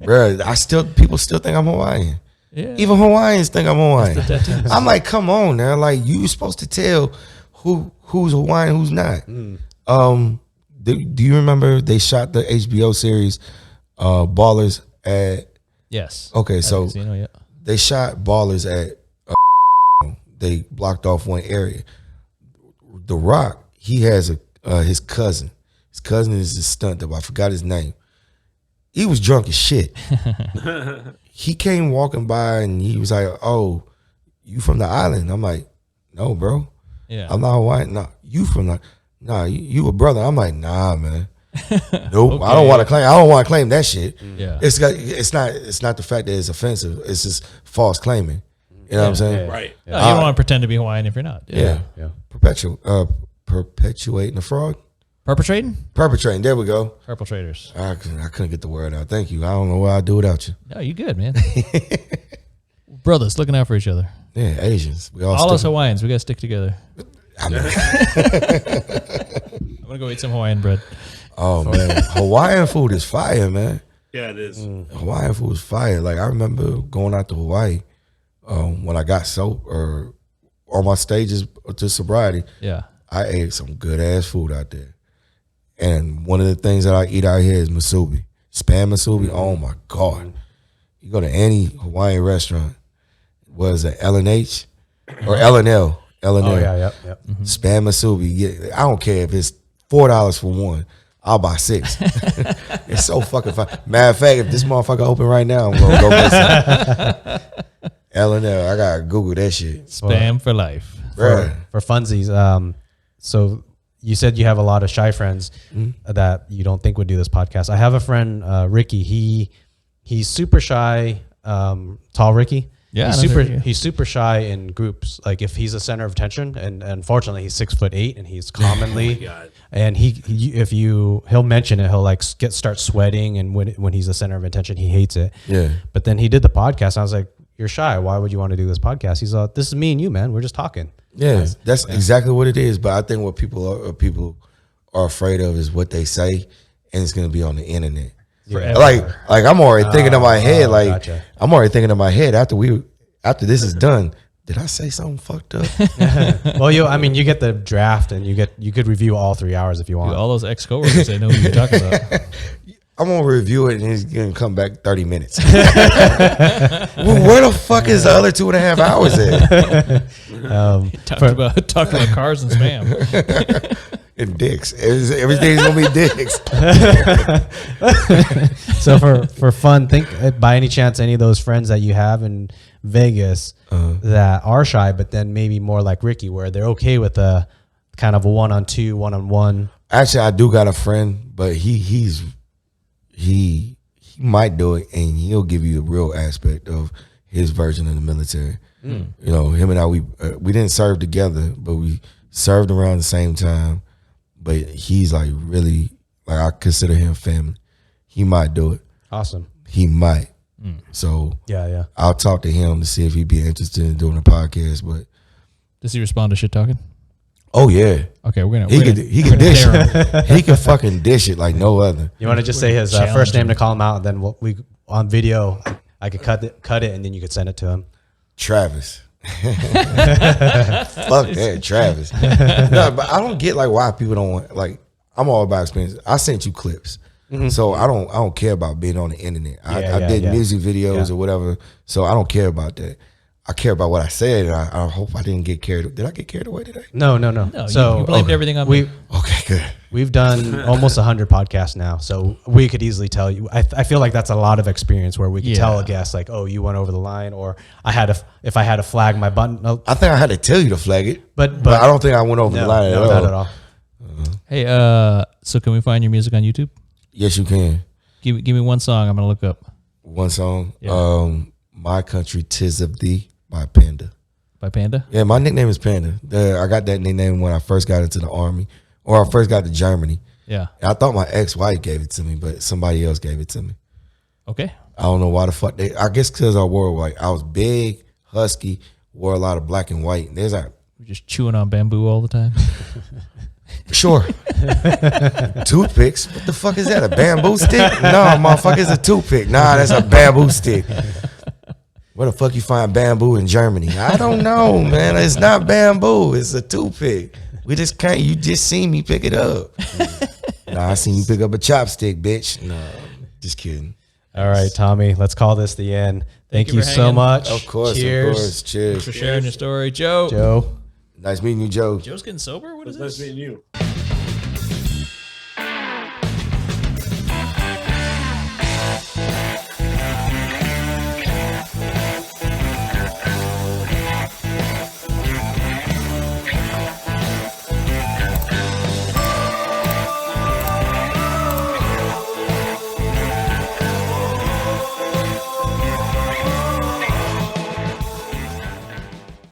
Bruh, people still think I'm Hawaiian. Yeah. Even Hawaiians think I'm Hawaiian. I'm like, come on now. Like, you supposed to tell who's Hawaiian, who's not. Do you remember they shot the HBO series Ballers at... Yes. Okay, so they shot Ballers at... they blocked off one area. The Rock, he has his cousin. His cousin is a stunt double. I forgot his name. He was drunk as shit. He came walking by and he was like, "Oh, you from the island?" I'm like, "No, bro. Yeah, I'm not Hawaiian. No, you from the? Nah, you a brother." I'm like, "Nah, man. Nope. Okay. I don't want to claim that shit. Yeah, it's not the fact that it's offensive. It's just false claiming. You know what I'm saying? Right. Yeah. You don't want to pretend to be Hawaiian if you're not. Yeah. Perpetuating the fraud. Perpetrating. There we go. Perpetrators. I couldn't get the word out. Thank you. I don't know what I'd do without you. No, you good, man. Brothers looking out for each other. Yeah, Asians. We all us Hawaiians. We gotta stick together. I mean, I'm gonna go eat some Hawaiian bread. Oh man, Hawaiian food is fire, man. Yeah, it is. Hawaiian food is fire. Like I remember going out to Hawaii when I got or on my stages to sobriety. Yeah, I ate some good ass food out there. And one of the things that I eat out here is musubi. Spam musubi. Oh my God. You go to any Hawaiian restaurant, what is it, L&H or L&L? L&L. Oh, yeah. Spam musubi. Yeah, I don't care if it's $4 for one. I'll buy 6. It's so fucking fun. Matter of fact, if this motherfucker open right now, I'm going to go get some. L&L. I got to Google that shit. Spam for life. for funsies. So you said you have a lot of shy friends that you don't think would do this podcast. I have a friend, Ricky. He's super shy. Tall Ricky. Yeah, he's super shy in groups. Like if he's a center of attention, and unfortunately he's 6'8", and he's commonly, and he'll mention it, he'll like start sweating, and when he's the center of attention, he hates it. Yeah. But then he did the podcast, and I was like, "You're shy. Why would you want to do this podcast?" He's like, "This is me and you, man. We're just talking." Yeah, that's exactly what it is. But I think what people are afraid of is what they say, and it's gonna be on the internet. Forever. Like I'm already thinking in my head. Gotcha. I'm already thinking in my head after this is done. Did I say something fucked up? Well, you get the draft, and you could review all 3 hours if you want. Dude, all those ex-coworkers, they know what you're talking about. I'm gonna review it, and it's gonna come back 30 minutes. Well, where the fuck is the other 2.5 hours at? Talking about cars and spam. And dicks. Everything's gonna be dicks. So for fun, think by any chance any of those friends that you have in Vegas that are shy, but then maybe more like Ricky, where they're okay with a kind of a one-on-one. Actually, I do got a friend, but he might do it, and he'll give you the real aspect of his version of the military. You know, him and I, we didn't serve together, but we served around the same time. But he's like really, like I consider him family. He might do it. Awesome. He might. So yeah, I'll talk to him to see if he'd be interested in doing a podcast. But does he respond to shit talking? Oh yeah. Okay, he can dish it. He can fucking dish it like no other. You want to just say his first name to call him out, and then we on video I could cut it, and then you could send it to him. Travis. Fuck that, Travis. No, but I don't get like why people don't want, like, I'm all about experience. I sent you clips. So I don't care about being on the internet. I did music videos or whatever. So I don't care about that. I care about what I said, and I hope I didn't get carried. Did I get carried away today? No. So you blamed everything on me. Okay, good. We've done almost 100 podcasts now, so we could easily tell you. I feel like that's a lot of experience where we could tell a guest like, "Oh, you went over the line," or if I had to flag my button. No. I think I had to tell you to flag it, but I don't think I went over the line at all. Not at all. Hey, so can we find your music on YouTube? Yes, you can. Give me one song. I'm gonna look up one song. Yeah. My Country 'Tis of Thee by Panda. By Panda. Yeah, my nickname is Panda. I got that nickname when I first got into the Army, or I first got to Germany. Yeah. And I thought my ex-wife gave it to me, but somebody else gave it to me. Okay. I don't know why the fuck I guess because I wore white. I was big, husky, wore a lot of black and white. There's like, You're just chewing on bamboo all the time. sure. Toothpicks? What the fuck is that? A bamboo stick? No, motherfucker, it's a toothpick. Nah, that's a bamboo stick. Where the fuck you find bamboo in Germany? I don't know, man. It's not bamboo. It's a toothpick. We just can't. You just seen me pick it up. Nah, I seen you pick up a chopstick, bitch. No, just kidding. All right, Tommy, let's call this the end. Thank you so hanging. much. Of course, Cheers. of course. Cheers. Thanks for sharing your story, Joe. Joe. Nice meeting you, Joe. Joe's getting sober? What is Nice this? meeting you.